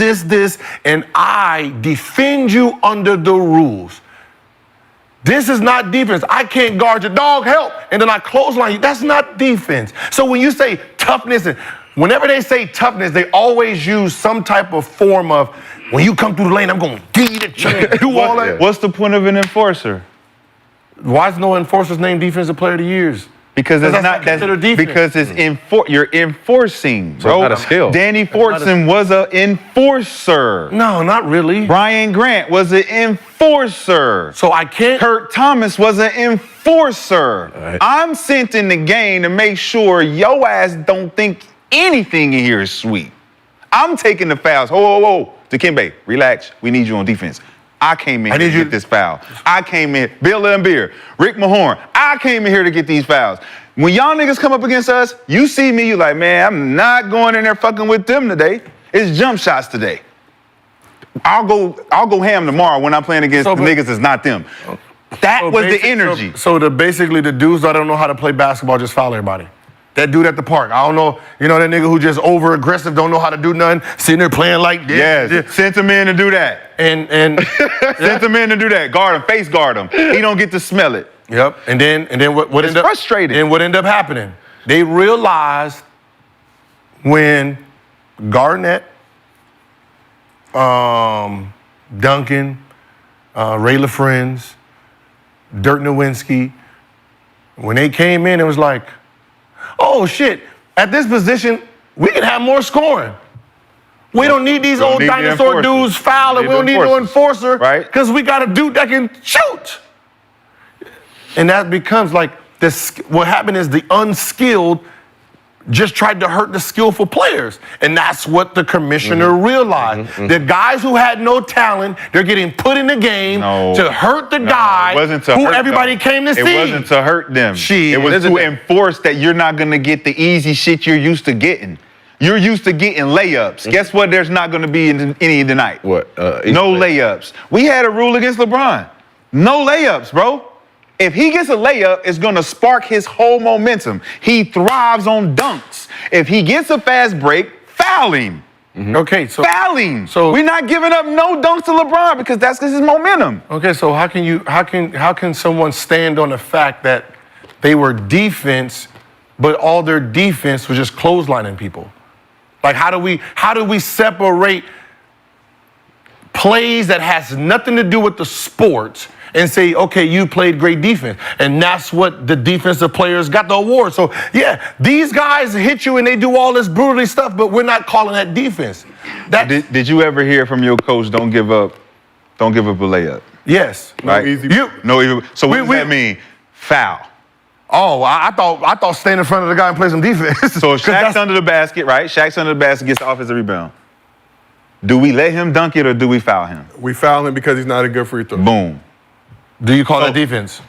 C: and I defend you under the rules. This is not defense. I can't guard your dog, help, and then I clothesline you. That's not defense. So when you say toughness, and whenever they say toughness, they always use some type of form of, when you come through the lane, I'm going to give you the chance, do all that.
D: What's the point of an enforcer?
C: Why is no enforcer's named Defensive Player of the Years?
D: Because it's
C: that's
D: not
C: not considered defense.
D: because it's you're enforcing,
E: So
D: bro.
E: it's not a skill.
D: Danny Fortson was an enforcer.
C: No, not really.
D: Brian Grant was an enforcer.
C: So I can't.
D: Kurt Thomas was an enforcer.
E: Right.
D: I'm sent in the game to make sure your ass don't think anything in here is sweet. I'm taking the fouls. Whoa. Dikembe, relax. We need you on defense. I came in here to get this foul. I came in, Bill Laimbeer, Rick Mahorn. I came in here to get these fouls. When y'all niggas come up against us, you see me, you like, man, I'm not going in there fucking with them today. It's jump shots today. I'll go ham tomorrow when I'm playing against the niggas that's not them. That was the energy.
C: So basically the dudes that don't know how to play basketball just foul everybody. That dude at the park, I don't know, you know that nigga who just over aggressive, don't know how to do nothing, sitting there playing like this.
D: Yes, sent him in to do that.
C: And
D: Sent him in to do that. Guard him, face guard him. He don't get to smell it.
C: Yep. And then what
D: It's
C: ended up
D: frustrating.
C: And what ended up happening? They realized when Garnett, Duncan, Ray LaFrance, Dirk Nowitzki, when they came in, it was like, oh shit, at this position, we can have more scoring. We don't need these old dinosaur dudes fouling. We don't need no enforcer.
D: Right.
C: Because we got a dude that can shoot. And that becomes like this. What happened is the unskilled just tried to hurt the skillful players. And that's what the commissioner realized. The guys who had no talent, they're getting put in the game to hurt the guy who everybody came to see.
D: It wasn't to hurt them. It was to enforce that you're not going to get the easy shit you're used to getting. You're used to getting layups. Guess what? There's not going to be any tonight.
E: What?
D: No layups. We had a rule against LeBron. No layups, bro. If he gets a layup, it's going to spark his whole momentum. He thrives on dunks. If he gets a fast break, foul him.
C: Okay, so
D: Foul him.
C: So
D: we're not giving up no dunks to LeBron because that's his momentum.
C: Okay, so how can someone stand on the fact that they were defense, but all their defense was just clotheslining people? Like how do we separate plays that has nothing to do with the sport and say, okay, you played great defense. And that's what the defensive players got the award. So yeah, these guys hit you and they do all this brutally stuff, but we're not calling that defense.
D: Did you ever hear from your coach, don't give up a layup?
C: Yes.
D: Right?
B: No easy.
D: So what does that mean? Foul.
C: Oh, I thought stand in front of the guy and play some defense.
D: So if Shaq's under the basket, right? Shaq's under the basket, gets the offensive rebound. Do we let him dunk it or do we foul him?
B: We foul him because he's not a good free throw.
D: Boom.
C: Do you call that defense?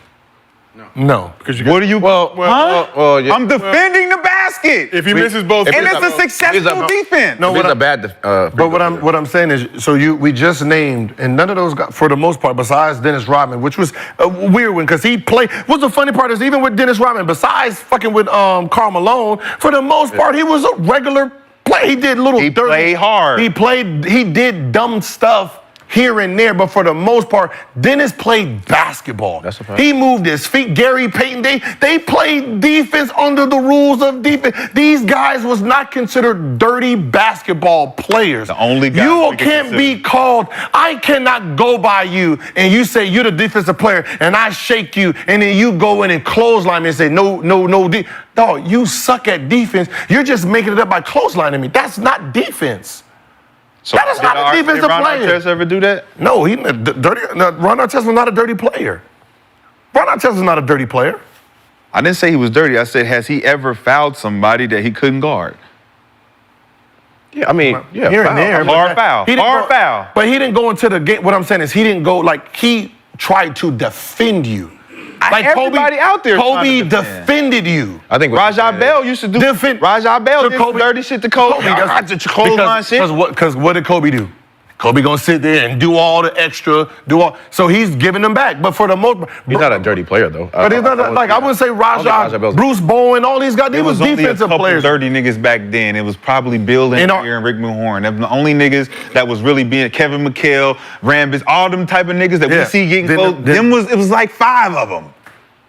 C: No.
B: Because
D: What do you?
E: yeah.
D: I'm defending the basket.
B: If he misses both,
D: and it's a successful defense.
C: No,
E: It's a bad.
C: But what I'm saying is, so we just named, and none of those guys, for the most part, besides Dennis Rodman, which was a weird one because he played. What's the funny part is even with Dennis Rodman, besides fucking with Karl Malone, for the most part he was a regular player. He did little.
D: He played hard.
C: He did dumb stuff here and there, but for the most part, Dennis played basketball.
E: That's a fact.
C: He moved his feet. Gary Payton, they played defense under the rules of defense. These guys was not considered dirty basketball players.
D: The only guy
C: you
D: we can
C: can't be
D: consider.
C: called. I cannot go by you and you say you're the defensive player and I shake you and then you go in and clothesline me and say no. Dog, you suck at defense. You're just making it up by clotheslining me. That's not defense.
D: So
C: That is not a defensive
D: did Ron
C: player.
D: Artest ever do that?
C: No, Ron Artest was not a dirty player. Ron Artest was not a dirty player.
D: I didn't say he was dirty. I said, has he ever fouled somebody that he couldn't guard?
E: Yeah, I mean, yeah,
C: Here and there.
D: Hard foul.
C: He didn't
D: Hard
C: go-
D: foul.
C: But he didn't go into the game. What I'm saying is he didn't go, like, he tried to defend you. Like
D: Everybody out there trying
C: Kobe
D: to defend.
C: defended you.
E: I think
D: Rajah Bell used to do Rajah Bell did some dirty shit to Kobe. Clothesline shit.
C: Because what did Kobe do? Kobe gonna sit there and do all the extra, so he's giving them back. But for the most part,
E: He's not a dirty player though.
C: But he's not like I wouldn't say
E: Rajah Bell's-
C: Bruce Bowen, all these guys. They
D: It
C: was
D: was only a
C: defensive
D: couple
C: players.
D: dirty niggas back then. It was probably Bill and Rick Mahorn. Them the only niggas that was really being Kevin McHale, Rambis, all them type of niggas that we see getting close. It was like 5 of them.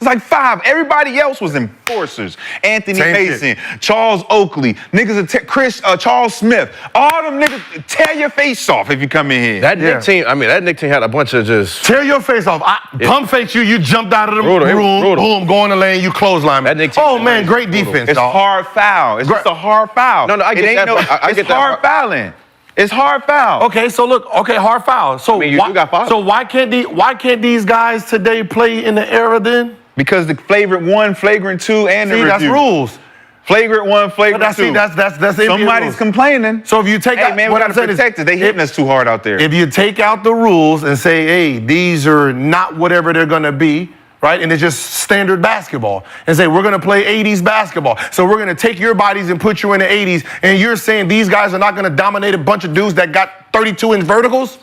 D: It's like 5. Everybody else was enforcers. Anthony
C: Same
D: Mason, Charles Oakley, niggas, Charles Smith. All them niggas tear your face off if you come in here.
E: That Knicks team, that Knicks team had a bunch of just.
C: Tear your face off. Pump fake you jumped out of the
E: Brutal,
C: room,
E: brutal.
C: boom, go in the lane, you clothesline.
E: That Knicks team
C: Oh,
E: was
C: man, great
E: brutal.
C: defense,
D: It's
C: dog.
D: hard foul. It's just a hard foul.
E: No, I get that. I get
D: it's
E: that
D: hard
E: part.
D: fouling. It's hard foul.
C: Okay, so look, hard foul. So
E: you got fouled.
C: So why can't these guys today play in the era then?
D: Because the flagrant 1, flagrant 2, and the
C: See, that's
D: review.
C: rules.
D: Flagrant 1, flagrant 2.
C: That's NBA
D: Somebody's
C: rules.
D: complaining.
C: So if you take
D: Hey
C: out,
D: man, we
C: what
D: gotta
C: I'm saying is,
D: protect it. They hitting us too hard out there.
C: if you take out the rules and say, hey, these are not whatever they're gonna be, right? And it's just standard basketball. And say, we're gonna play 80s basketball. So we're gonna take your bodies and put you in the 80s, and you're saying these guys are not gonna dominate a bunch of dudes that got 32 inch verticals?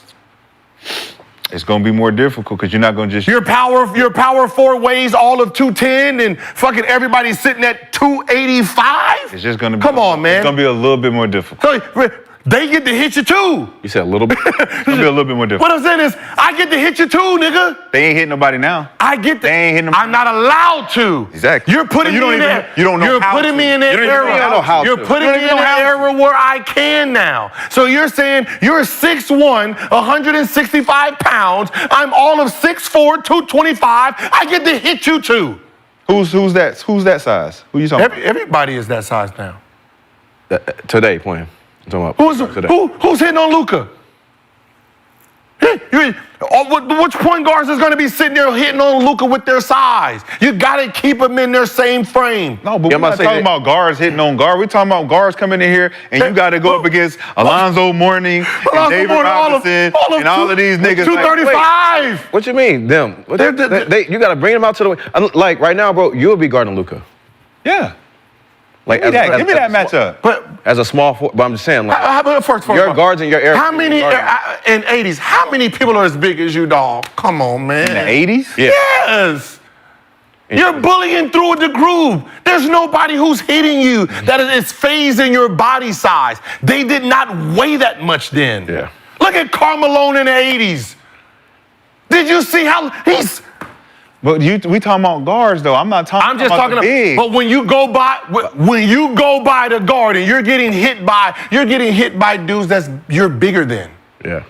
D: It's gonna be more difficult because you're not gonna just.
C: Your power 4 weighs all of 210 and fucking everybody's sitting at 285?
D: It's just gonna be.
C: Come on, man.
D: It's gonna be a little bit more difficult.
C: So they get to hit you too.
E: You said a little bit.
D: It's gonna be a little bit more difficult.
C: What I'm saying is, I get to hit you too, nigga.
D: They ain't hitting nobody now.
C: I get
D: They ain't hitting them.
C: I'm not allowed to.
D: Exactly.
C: You're putting
D: You don't
C: me in
D: even-
C: that.
D: you don't know
C: You're
D: how
C: putting
D: to.
C: me in that
D: You don't even
C: era.
D: know how
C: You're
D: to.
C: putting
D: You don't
C: me in
D: even know
C: that
D: how to.
C: era where I can now. So you're saying you're 6'1", 165 pounds. I'm all of 6'4", 225. I get to hit you too.
D: Who's that size? Who you talking about?
C: Everybody is that size now.
E: Today playing. I'm talking about today.
C: Who's hitting on Luka? Which point guards is going to be sitting there hitting on Luka with their size? You got to keep them in their same frame.
D: No, but
E: Yeah,
D: we're not talking about guards hitting on guard. We're talking about guards coming in here, and you got to go up against Alonzo Mourning and David Robinson and all of these niggas.
C: 235.
E: What you mean, them? You got to bring them out to the way. Like right now, bro, you'll be guarding Luka.
D: Yeah.
E: Like
D: Give me that matchup.
C: But
E: as a small, but I'm just saying, like
C: first,
E: your guards in your area.
C: how many in 80s? How many people are as big as you, dog? Come on, man.
D: In the 80s?
E: Yeah.
C: Yes. You're bullying through the groove. There's nobody who's hitting you that is phasing your body size. They did not weigh that much then.
E: Yeah.
C: Look at Carmelo in the 80s. Did you see how he's...
D: But we talking about guards though. I'm not talking.
C: I'm just
D: about
C: talking
D: the big.
C: about, but when you go by the guard and you're getting hit by dudes you're bigger than.
E: Yeah.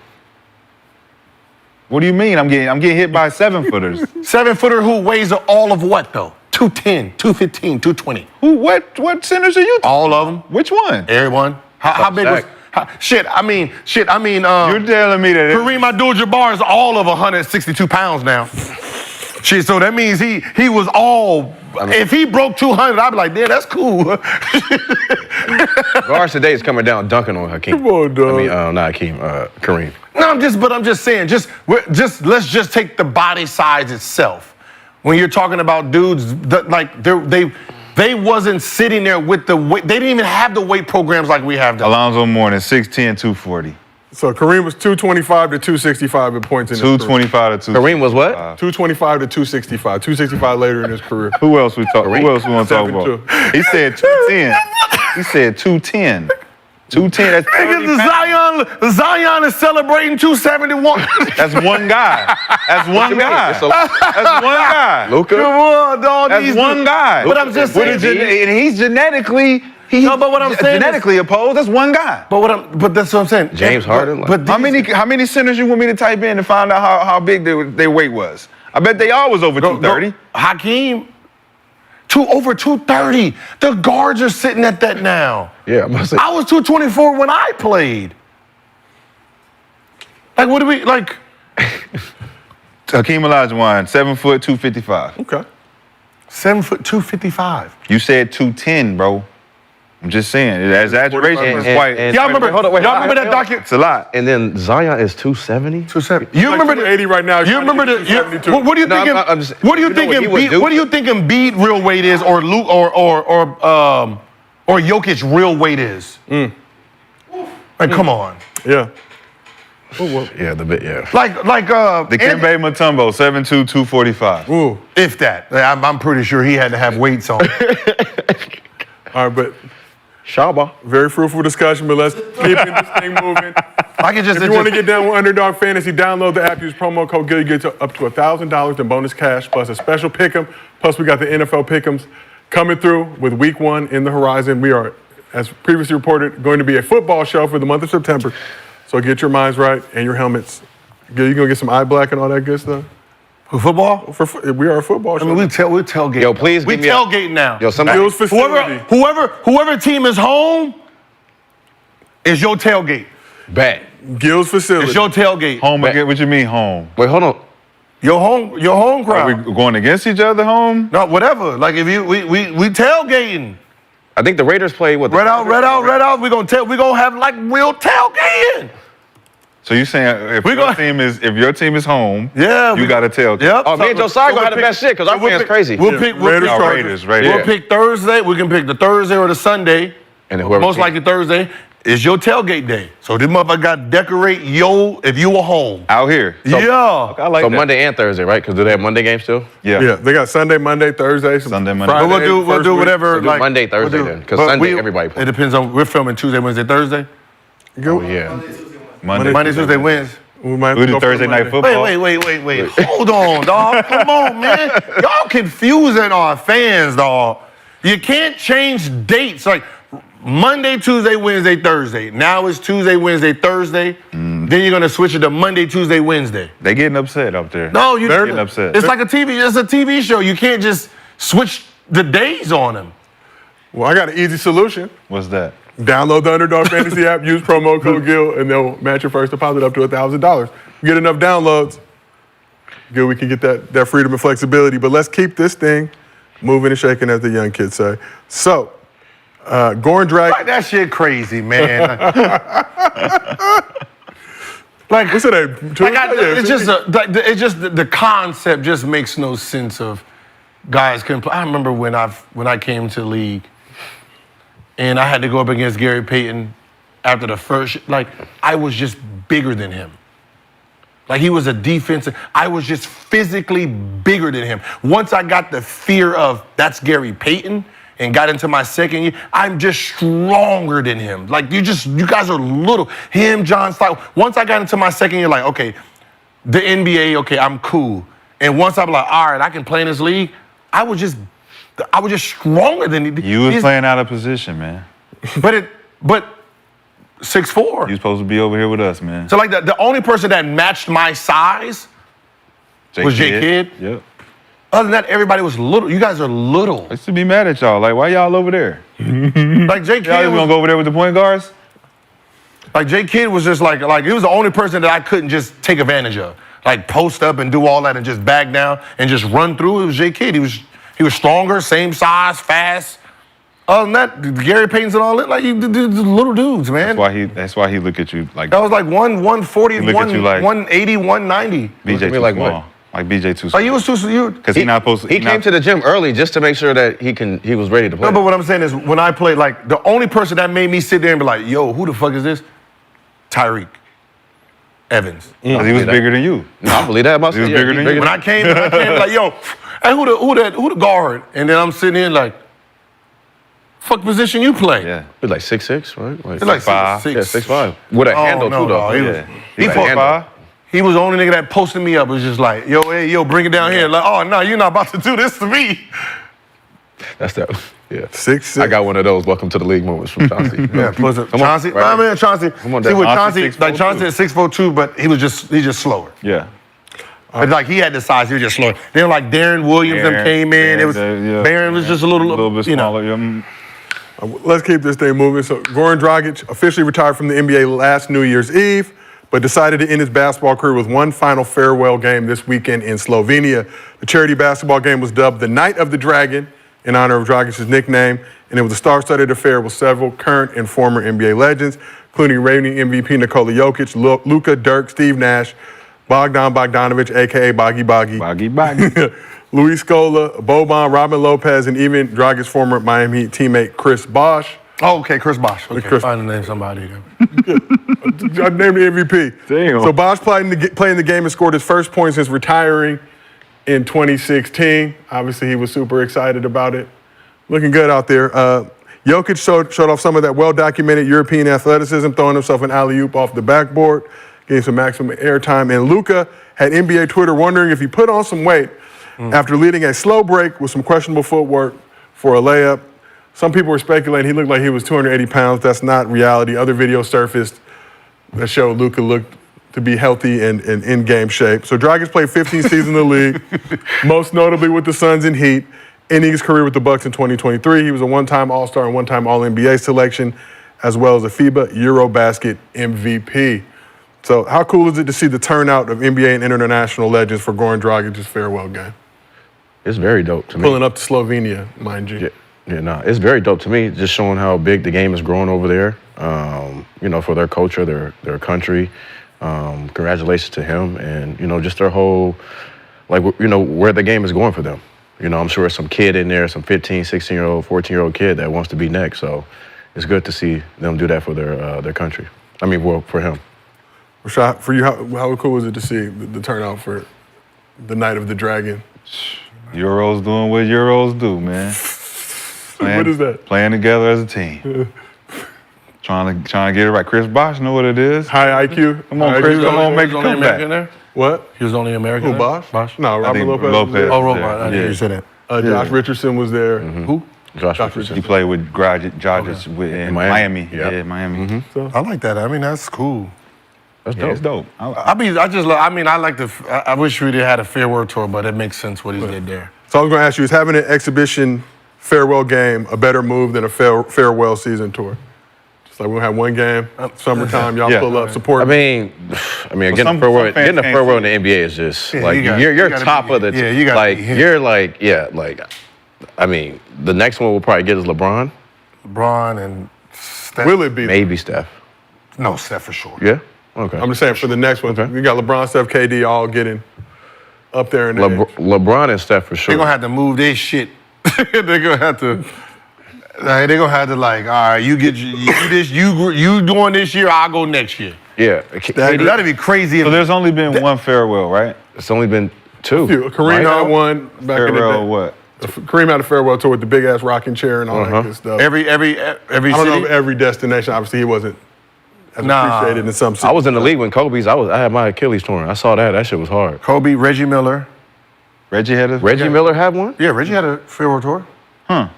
D: What do you mean? I'm getting hit by 7-footers.
C: 7-footer who weighs all of what though? 210, 215, 220.
D: Who? What centers are you?
C: All of them.
D: Which one?
C: Everyone. How big was? Shit. I mean.
D: You're telling me that
C: Kareem Abdul-Jabbar is all of 162 pounds now. Shit, so that means he was all. If he broke 200, I'd be like, damn, that's cool.
E: Guards today is coming down dunking on Hakeem.
B: Come on, dog.
E: I mean, not Hakeem, Kareem.
C: No, I'm just saying, let's just take the body size itself. When you're talking about dudes they wasn't sitting there with the weight. They didn't even have the weight programs like we have now.
D: Alonzo Mourning, 6'10", 240.
B: So Kareem was 225 to 265 at points in his career.
D: 225 to 2.
E: Kareem was what?
B: 225 to 265. 265 later in his career.
D: Who else we want to talk about? He said 210. He said 210. 210. That's 30 pounds.
C: Zion is celebrating 271.
D: That's one guy. That's one guy.
E: It's a-
D: That's one guy.
E: Luka?
C: Come on, dog.
D: That's one guy.
C: But I'm just saying.
D: And he's genetically.
C: No, but what I'm saying is-
D: genetically opposed. That's one guy.
C: But that's what I'm saying.
E: James Harden, like-
C: But
D: How many centers you want me to type in to find out how big their weight was? I bet they all was over 230.
C: Hakeem, over 230. The guards are sitting at that now.
E: Yeah, I'm about to say.
C: I was 224 when I played. Like, what do we like?
D: Hakeem Olajuwon, 7 foot, 255.
B: Okay.
C: 7 foot 255.
D: You said 210, bro. I'm just saying, exaggeration is quite.
C: Y'all remember?
E: hold on, wait,
C: y'all remember that document?
D: It's a lot.
E: And then Zion is 270?
C: 270. You
B: Like
C: remember
B: 280 right now.
C: You remember the?
B: 272.
C: What do you think?
E: I'm just-
C: What do you
E: you know
C: think?
E: what he would do?
C: What do you think Embiid real weight is, or Luke, or Jokic real weight is? Like, come on.
B: Yeah.
E: Yeah, yeah.
C: Like
D: Dikembe Mutombo, 7'2", 245.
B: Ooh.
C: if that. I'm pretty sure he had to have weights on.
B: All right, but
E: Shaba.
B: very fruitful discussion, but let's keep this thing moving.
C: I can just.
B: If you want to get down with Underdog Fantasy, download the app, use promo code GIL. You get up to $1,000 in bonus cash, plus a special pick'em. Plus, we got the NFL pick'ems coming through with week 1 in the horizon. We are, as previously reported, going to be a football show for the month of September. So get your minds right and your helmets. Gil, you going to get some eye black and all that good stuff?
C: For football?
B: We are a football show.
C: I mean, we tailgate.
E: Yo, please
C: We
E: give me
C: tailgate now.
E: Yo, somebody.
B: Gil's facility.
C: Whoever team is home is your tailgate.
E: Bet.
B: Gil's facility.
C: It's your tailgate.
D: Home again? What you mean home?
E: Wait, hold on.
C: Your home crowd.
D: Are we going against each other home?
C: No, whatever. Like if we tailgating.
E: I think the Raiders play with
C: Red out. We gonna have like real tailgating.
D: So you saying if your team is home,
C: Yeah,
D: you got to tailgate.
C: Yep.
E: Oh, me and Josiah gonna have the best shit because our fans crazy.
C: We'll pick
B: Raiders,
D: Raiders.
C: We'll pick Thursday. We can pick the Thursday or the Sunday.
E: And whoever
C: Most likely Thursday is your tailgate day. So this motherfucker got to decorate if you were home.
D: Out here.
C: Yeah.
D: I like
E: So
D: that.
E: Monday and Thursday, right? Because do they have Monday games still?
B: Yeah, they got Sunday, Monday, Thursday,
D: Sunday, Monday.
B: Friday,
C: We'll do
B: first week.
C: whatever.
E: So do Monday, Thursday then, 'cause
C: but
E: Sunday everybody plays.
C: It depends on, we're filming Tuesday, Wednesday, Thursday.
B: Go.
E: Oh, yeah.
C: Monday, Tuesday, Wednesday.
B: We might
D: We do
B: go for
D: Thursday night
B: Monday.
D: football.
C: Wait. Hold on, dog. Come on, man. Y'all confusing our fans, dog. You can't change dates. Like Monday, Tuesday, Wednesday, Thursday. Now it's Tuesday, Wednesday, Thursday. Then you're gonna switch it to Monday, Tuesday, Wednesday.
D: They getting upset up there.
C: No,
D: They're getting upset.
C: It's like it's a TV show. You can't just switch the days on them.
B: Well, I got an easy solution.
D: What's that?
B: Download the Underdog Fantasy app, use promo code GIL, and they'll match your first deposit up to $1,000. Get enough downloads, Gil, we can get that freedom and flexibility. But let's keep this thing moving and shaking, as the young kids say. So, Goran Dragic.
C: Like that shit crazy, man. Like
B: What's it?
C: it's just the concept just makes no sense of guys can play. I remember when I came to the league and I had to go up against Gary Payton after the first. Like I was just bigger than him. Like he was a defensive. I was just physically bigger than him. Once I got the fear of that's Gary Payton and got into my second year, I'm just stronger than him. Like you guys are little. Him, John Stockton. Once I got into my second year, like, okay, the NBA, okay, I'm cool. And once I'm like, all right, I can play in this league, I was just stronger than he.
D: You was playing out of position, man.
C: But 6'4".
D: You supposed to be over here with us, man.
C: So like the only person that matched my size was J Kidd.
D: Yep.
C: Other than that, everybody was little. You guys are little.
D: I used to be mad at y'all. Like, why y'all over there?
C: Like J
D: Y'all
C: Kidd
D: just gonna go over there with the point guards?
C: Like J Kidd was just like he was the only person that I couldn't just take advantage of. Like post up and do all that and just back down and just run through. It was J Kidd. He was stronger, same size, fast. Other than that, Gary Payton's and all that, like you little dudes, man.
D: That's why he look at you like
C: That was like 140,
D: Look at you like-
C: 180, 190.
D: BJ too
E: like
D: small.
E: what?
D: Like BJ too small.
C: Like you was too you.
D: Because he's not supposed to.
E: He came to the gym early just to make sure that he was ready to play.
C: No, but what I'm saying is when I played, like the only person that made me sit there and be like, yo, who the fuck is this? Tyreek Evans.
D: Because he was bigger than you.
E: No, I believe that about
D: He was bigger than you.
C: When I came like, yo, hey, who the guard? And then I'm sitting here like, fuck position you play?
D: Yeah.
E: He's like 6'6", right? Like,
C: He's like
D: 5'5".
C: 6'6".
E: yeah, 6'5". With a handle
C: no,
E: too, though.
C: no, he was-
D: Yeah.
C: He
D: He's
C: fought
D: 5'5".
C: He was the only nigga that posted me up. Was just like, yo, hey, yo, bring it down here. Like, oh no, you're not about to do this to me.
E: That's that. Yeah.
B: 6'6".
E: I got one of those welcome to the league moments from Chauncey.
C: Yeah, plus
E: Come on,
C: Chauncey.
E: right
C: Nah,
E: here.
C: man, Chauncey.
E: Come on,
C: See with
D: Chauncey
C: Chauncey, like
D: 6'4"
C: Chauncey at 6'2", but he's just slower.
D: Yeah.
C: But like he had the size, he was just slower. Then like Darren Williams them came in. It was Darren was just a little
D: bit
C: you know.
D: smaller. Yeah.
B: Let's keep this thing moving. So, Goran Dragic officially retired from the NBA last New Year's Eve, but decided to end his basketball career with one final farewell game this weekend in Slovenia. The charity basketball game was dubbed the Night of the Dragon in honor of Dragic's nickname, and it was a star-studded affair with several current and former NBA legends, including reigning MVP Nikola Jokic, Luka, Dirk, Steve Nash, Bogdan Bogdanovic, a.k.a. Boggy,
D: Boggy.
B: Luis Scola, Boban, Robin Lopez, and even Dragic's former Miami Heat teammate Chris Bosh.
C: Oh, okay, Chris Bosh. Okay,
B: Chris-
C: find the name somebody.
B: I named the MVP.
D: Damn.
B: So Bosh playing the game and scored his first point since retiring in 2016. Obviously, he was super excited about it. Looking good out there. Jokic showed off some of that well-documented European athleticism, throwing himself an alley-oop off the backboard, getting some maximum airtime. And Luka had NBA Twitter wondering if he put on some weight after leading a slow break with some questionable footwork for a layup. Some people were speculating he looked like he was 280 pounds. That's not reality. Other videos surfaced that showed Luka looked to be healthy and in game shape. So Dragic played 15 seasons in the league, most notably with the Suns and Heat, ending his career with the Bucks in 2023. He was a one-time All-Star and one-time All-NBA selection, as well as a FIBA Eurobasket MVP. So how cool is it to see the turnout of NBA and international legends for Goran Dragic's farewell game?
E: It's very dope to me.
B: Pulling up to Slovenia, mind you.
E: It's very dope to me, just showing how big the game is growing over there, for their culture, their country. Congratulations to him and, just their whole, where the game is going for them. I'm sure some kid in there, some 15, 16-year-old, 14-year-old kid that wants to be next. So it's good to see them do that for their country. For him.
B: Rashad, for you, how cool was it to see the turnout for the Night of the Dragon?
D: Euros doing what Euros do, man.
B: What is that?
D: Playing together as a team. Trying to get it right. Chris Bosh know what it is.
B: High IQ.
D: Come on, Chris. Come on, make a comeback.
C: There?
B: What?
C: He was the only American.
B: Who, Bosh? No,
D: I
B: Robert
D: think
B: Lopez.
D: Lopez.
C: Oh,
D: was
C: Robot.
D: there.
C: I didn't hear you say that.
B: Josh Richardson was there.
C: Who?
E: Josh
B: Richardson.
E: Richardson.
D: He played with Dragic in Miami.
E: Yep.
D: Yeah, Miami.
B: So,
C: I like that. That's cool.
E: That's
D: Yeah,
E: dope.
D: it's dope.
C: I wish we had a farewell tour, but it makes sense what he did there.
B: so I was going to ask you, is having an exhibition farewell game a better move than a farewell season tour? Just like we'll have one game, summertime, y'all
D: Yeah.
B: pull up, support.
E: Getting
D: some
E: the
D: fans
E: farewell in
D: can't
E: the NBA is just
C: Yeah,
E: like
C: you gotta-
E: you're
C: you gotta
E: top
C: be-
E: of the
C: yeah, you gotta be here.
E: the next one we'll probably get is LeBron,
C: LeBron and Steph.
B: Will it be?
E: maybe Steph.
C: No, Steph for sure.
E: Yeah. Okay.
B: I'm just saying for the next one,
E: Okay.
B: you got LeBron, Steph, KD all getting up there in the
E: LeBron and Steph for sure.
C: They're gonna have to move their shit. They're gonna have to. They're gonna have to all right, you get you doing this year, I'll go next year.
E: Yeah.
C: That'd be crazy.
D: So there's only been one farewell, right?
E: It's only been two.
B: Kareem had one back in the
D: Farewell
B: day.
D: what?
B: Kareem had a farewell tour with the big ass rocking chair and all that good stuff.
C: every
B: I don't know
C: city.
B: if every destination. Obviously, he wasn't as appreciated in some cities.
E: I was in the league when Kobe's. I had my Achilles torn. I saw that. That shit was hard.
C: Kobe, Reggie Miller.
D: Reggie had a
E: Reggie Miller had one.
C: Yeah, Reggie had a farewell tour.
D: Huh.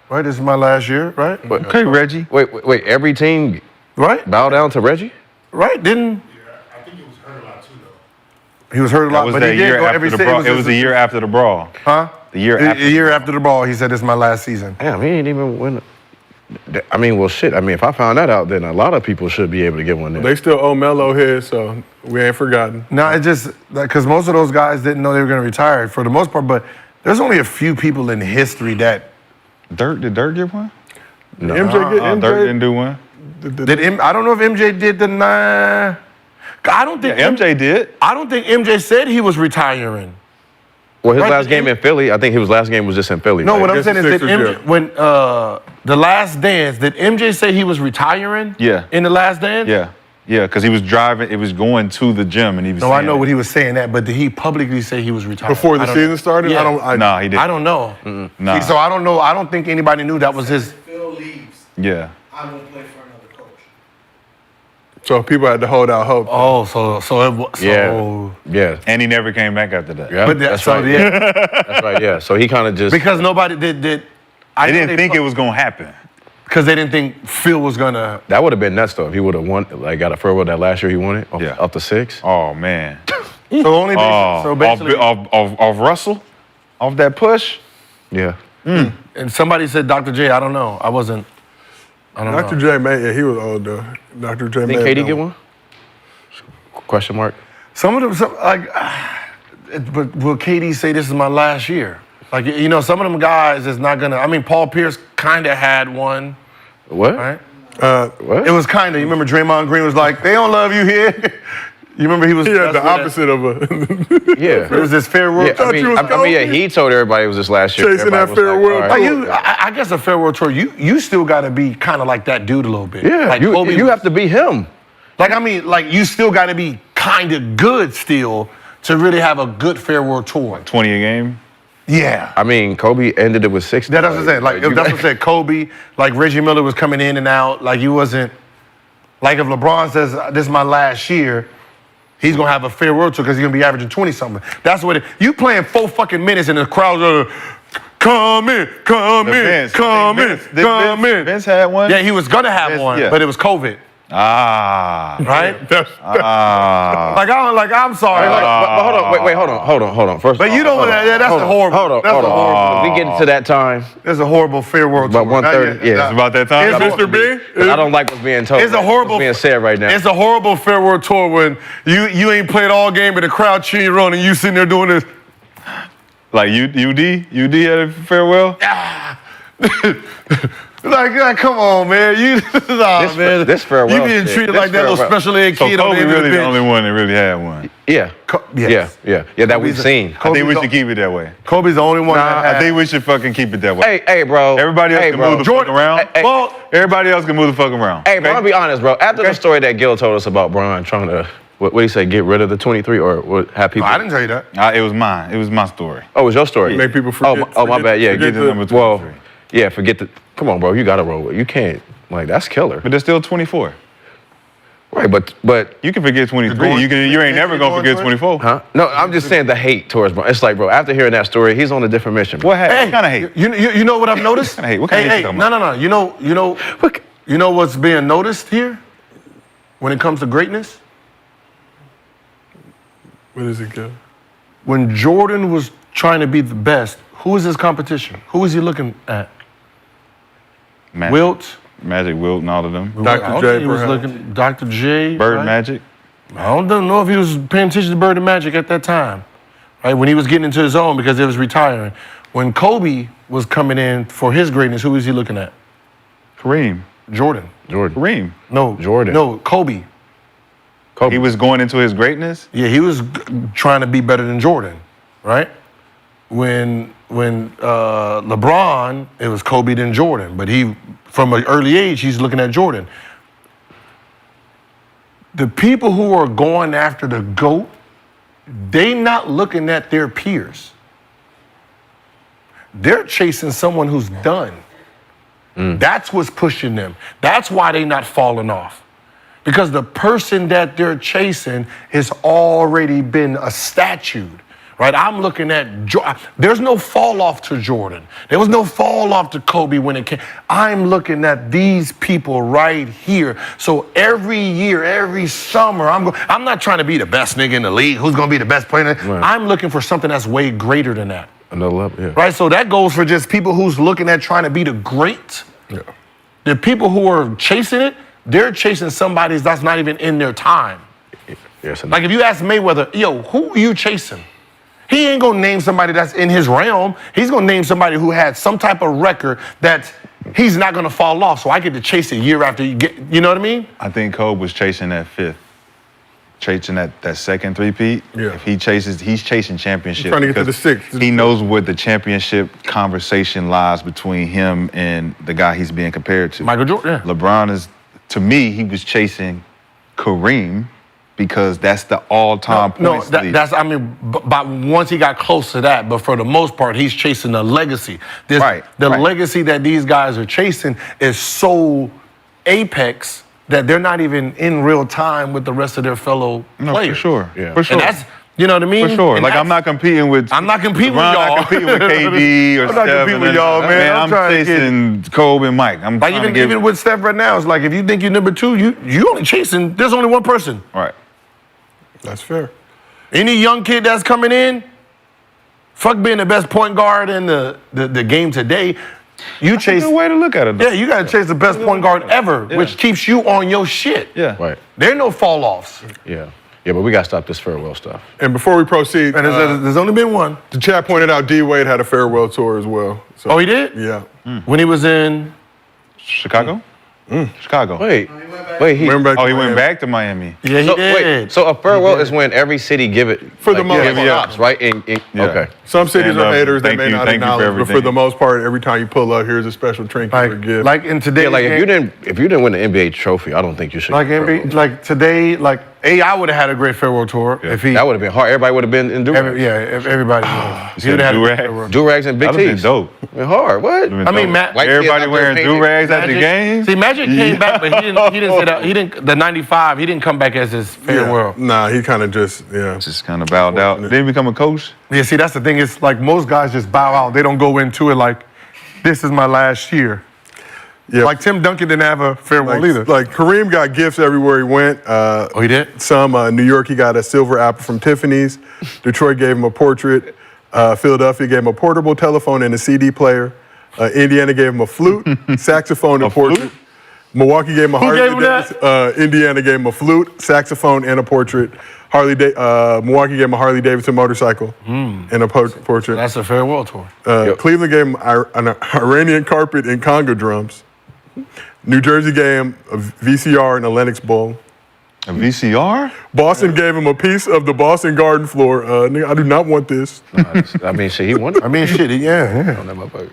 C: Right, this is my last year, right?
D: Okay, Reggie.
E: Wait. Every team
C: Right,
E: bow down to Reggie.
C: right. Didn't
A: I think he was hurt a lot too, though.
C: he was hurt a
D: That
C: lot?
D: was
C: But
D: that
C: he did
D: year
C: go
D: after
C: every
D: the
C: city.
D: brawl. It was the year after the brawl.
C: Huh?
D: The year
C: A
D: after.
C: year after the ball, he said, "This is my last season."
E: Damn, he ain't even win. If I found that out, then a lot of people should be able to get one there.
B: They still owe Melo his, so we ain't forgotten.
C: No, it just because most of those guys didn't know they were going to retire for the most part. But there's only a few people in history that
D: Did Dirk get one?
E: No.
B: MJ get MJ.
D: Dirk didn't do one.
C: I don't know if MJ did the nine. I don't think
D: MJ did.
C: I don't think MJ said he was retiring.
E: Well, his
C: Right,
E: last game in Philly, I think his last game was just in Philly.
C: No,
E: right?
C: what I'm
B: Against
C: saying
B: the
C: is that
B: Sixers,
C: MJ, when the Last Dance, did MJ say he was retiring?
D: Yeah.
C: In the Last Dance?
D: Yeah, because he was driving. It was going to the gym, and he was.
C: No, I
D: saying
C: know
D: it.
C: what he was saying that, but did he publicly say he was retiring?
B: Before the
C: I don't
B: season
C: know.
B: started,
C: Yeah.
D: No, he didn't.
C: I don't know.
D: Nah.
C: So I don't know. I don't think anybody knew that was his.
A: If Phil leaves,
D: Yeah.
A: I won't play for another coach.
B: So people had to hold out hope.
C: Oh, so it was.
E: Yeah.
D: And he never came back after that.
E: Yeah.
C: But
E: That's
C: so
E: right.
C: yeah,
E: That's right. Yeah. So he kind of just.
C: because nobody did.
D: They didn't think it was gonna happen.
C: because they didn't think Phil was gonna.
E: That would have been nuts though if he would have won. Got a farewell that last year he won it.
D: Yeah.
E: Up to 6.
D: Oh man.
C: So only. So basically,
D: Off Russell, off that push.
E: Yeah.
C: and somebody said Dr. J. I don't know. I wasn't. I don't
B: Dr.
C: know.
B: J may, yeah, he was old though. Dr. J
E: Think
B: may.
E: KD get one? Question mark.
C: Some of them, but will KD say this is my last year? Like, some of them guys is not gonna. I mean, Paul Pierce kind of had one,
E: What?
C: right?
E: What?
C: It was kind of. You remember Draymond Green was like, "They don't love you here." You remember he was.
B: He had the
C: that's what
B: opposite of a
E: Yeah.
C: It was this farewell.
E: Yeah,
B: thought you was
E: he told everybody it was his last year.
B: Chasing that
E: Everybody was
B: farewell
E: like,
C: Like
E: all right.
C: I guess a farewell tour. You still got to be kind of like that dude a little bit.
E: Yeah,
C: like
E: you
C: Kobe was.
E: have to be him.
C: Like you still got to be kind of good still to really have a good farewell tour.
D: 20 a game.
C: Yeah.
E: I mean, Kobe ended it with 60.
C: That's what I'm saying. Like, that's what I'm saying. Kobe, like Reggie Miller was coming in and out. Like, he wasn't. Like, if LeBron says, this is my last year, he's going to have a farewell tour because he's going to be averaging 20-something. That's what you playing 4 fucking minutes and the crowd's come in.
D: Vince had one?
C: Yeah, he was going to have one,
D: yeah.
C: but it was COVID. Right? I'm sorry.
E: But hold on. First,
C: But you know that's a horrible.
E: Hold on.
C: horrible.
E: We get to that time.
C: That's a horrible farewell tour.
E: About 1:30. Yeah,
B: It's about that time, Mr. B.
E: I don't like what's being told.
C: It's a horrible.
E: What's being said right now.
C: It's a horrible farewell tour when you ain't played all game, but the crowd cheering you on, and you sitting there doing this.
D: Like UD had a farewell?
C: Like, come on, man. Man.
E: This farewell
C: You being
E: shit.
C: treated
E: This
C: like that little
E: farewell.
C: special ed
D: So
C: kid on
D: Kobe
C: the end of
D: really
C: the
D: the
C: bench.
D: only one that really had one.
E: Yeah.
C: Yes.
E: Yeah. That we've seen.
D: I think we should keep it that way.
C: Kobe's the only one that had.
D: I think we should fucking keep it that way.
E: Hey, bro.
D: Everybody else can move the fuck around.
E: Hey,
C: Well,
D: Everybody else can move the fuck around.
E: Hey, bro, I'll be honest, bro. After the story that Gil told us about Bron trying to, what did he say, get rid of the 23 or what, have people?
C: I didn't tell you that.
D: It was mine. It was my story.
E: Oh, it was your story?
B: Make people forget.
E: Oh, my bad. Yeah,
D: Forget the number 23.
E: Well, yeah, forget the. Come on, bro. You got to roll with it. You can't. Like, that's killer.
D: But there's still 24.
E: Right, but
D: You can forget 23. You ain't never gonna forget 24.
E: huh? No, I'm just saying the hate towards Bron. It's like, bro, after hearing that story, he's on a different mission.
D: What kind of hate?
C: You know what I've noticed?
D: What kind of hate? What kind of hate you talking about?
C: No. You know what's being noticed here when it comes to greatness?
B: What is it, Gil?
C: When Jordan was trying to be the best, who was his competition? Who was he looking at?
D: Magic.
C: Wilt?
D: Magic, Wilt, and all of them.
B: Dr.
C: I don't
B: J,
C: think he was
B: perhaps.
C: looking Dr. J.
D: Bird
C: right?
D: Magic.
C: I don't know if he was paying attention to Bird and Magic at that time, right? When he was getting into his own because he was retiring. When Kobe was coming in for his greatness, who was he looking at?
D: Kareem.
C: Jordan.
D: Kareem.
C: No.
E: Jordan.
C: No, Kobe.
D: He was going into his greatness.
C: Yeah, he was trying to be better than Jordan, right? When LeBron, it was Kobe then Jordan, but he, from an early age, he's looking at Jordan. The people who are going after the GOAT, they not looking at their peers. They're chasing someone who's done. That's what's pushing them. That's why they not falling off. Because the person that they're chasing has already been a statue, right? I'm looking at, there's no fall off to Jordan. There was no fall off to Kobe when it came. I'm looking at these people right here. So every year, every summer, I'm not trying to be the best nigga in the league. Who's going to be the best player?
E: Right.
C: I'm looking for something that's way greater than that.
E: Another level, yeah.
C: Right, so that goes for just people who's looking at trying to be the great.
B: Yeah.
C: The people who are chasing it, they're chasing somebody that's not even in their time.
E: Yes,
C: Like if you ask Mayweather, yo, who are you chasing? He ain't gonna name somebody that's in his realm. He's gonna name somebody who had some type of record that he's not gonna fall off. So I get to chase it year after you know what I mean?
D: I think Kobe was chasing that fifth. Chasing that second three-peat.
B: Yeah.
D: If he's chasing championship.
B: Trying to get to the
D: because
B: sixth.
D: He knows where the championship conversation lies between him and the guy he's being compared to.
C: Michael Jordan, yeah.
D: LeBron is, to me, he was chasing Kareem because that's the all-time points leader.
C: That's, I mean, but once he got close to that, but for the most part, he's chasing the legacy. The legacy that these guys are chasing is so apex that they're not even in real time with the rest of their fellow players.
D: For sure.
E: Yeah.
D: For sure.
C: And that's, you know what I mean?
D: For sure.
C: And
D: Like, I'm not competing with.
C: I'm not competing with
D: LeBron,
C: y'all.
D: I'm competing with KD or
C: I'm not
D: Steph.
C: competing with y'all, man. I'm
D: I'm
C: trying to get-
D: chasing Kobe and Mike. I'm
C: Like
D: trying to get.
C: even with Steph right now, it's like if you think you're number two, you only chasing, there's only one person.
D: Right.
B: That's fair.
C: Any young kid that's coming in, fuck being the best point guard in the game today. You chase.
D: Good way to look at it, though.
C: Yeah, you gotta chase the best point guard ever, which keeps you on your shit.
D: Yeah.
E: Right.
C: There are no fall offs.
E: Yeah. Yeah, but we got to stop this farewell stuff.
B: And before we proceed,
C: And there's only been one.
B: the chat pointed out D Wade had a farewell tour as well. So,
C: Oh, he did?
B: Yeah.
C: When he was in.
D: Chicago? Chicago.
E: Wait,
A: he went back.
E: wait, he.
B: Remember back
D: Oh,
B: to
D: he went
B: Miami.
D: back to Miami.
C: Yeah, he
E: So,
C: did.
E: wait, so a farewell is when every city give it
B: For the most
E: give
B: part.
E: props, right?
D: Yeah.
E: Okay.
B: Some cities
D: Stand
B: are
D: up.
B: haters that
D: Thank
B: may
D: you-
B: not
D: thank you for
B: acknowledge, but for
D: everything.
B: the most part, every time you pull up, here's a special trinket or gift.
C: Like in today's
E: Yeah, like
C: game,
E: if you didn't win the NBA trophy, I don't think you should.
C: like
E: get a
C: NBA, like today, like AI would have had a great farewell tour if he.
E: That would have been hard. Everybody would have been in do-rags.
C: If everybody would have.
D: said do-rags?
E: Do-rags and big
D: That'd have
E: tees.
D: been dope.
E: Been hard. What?
C: I mean,
E: White
D: everybody
E: kids out there
D: wearing
E: painting.
D: do-rags at the game.
C: See, Magic came back, but he didn't say that. He didn't. The '95. He didn't come back as his farewell.
B: Nah, he kind of just
D: Just kind of bowed out. Did he become a coach?
C: Yeah. See, that's the thing. It's like most guys just bow out. They don't go into it like, this is my last year.
B: Yeah.
C: Like Tim Duncan didn't have a farewell either.
B: Like Kareem got gifts everywhere he went.
C: Oh, he did?
B: Some New York, he got a silver apple from Tiffany's. Detroit gave him a portrait. Philadelphia gave him a portable telephone and a CD player. Indiana gave him a flute, saxophone, and portrait. Milwaukee gave him a Harley Davidson. Indiana gave him a flute, saxophone, and a portrait. Milwaukee gave him a Harley Davidson motorcycle and a portrait.
C: That's a farewell tour.
B: Cleveland gave him an Iranian carpet and conga drums. New Jersey gave him a VCR and a Lennox bowl.
D: A VCR?
B: Boston gave him a piece of the Boston Garden floor. Nigga, I do not want this.
E: I mean, shit, he won.
C: I mean, shit, yeah.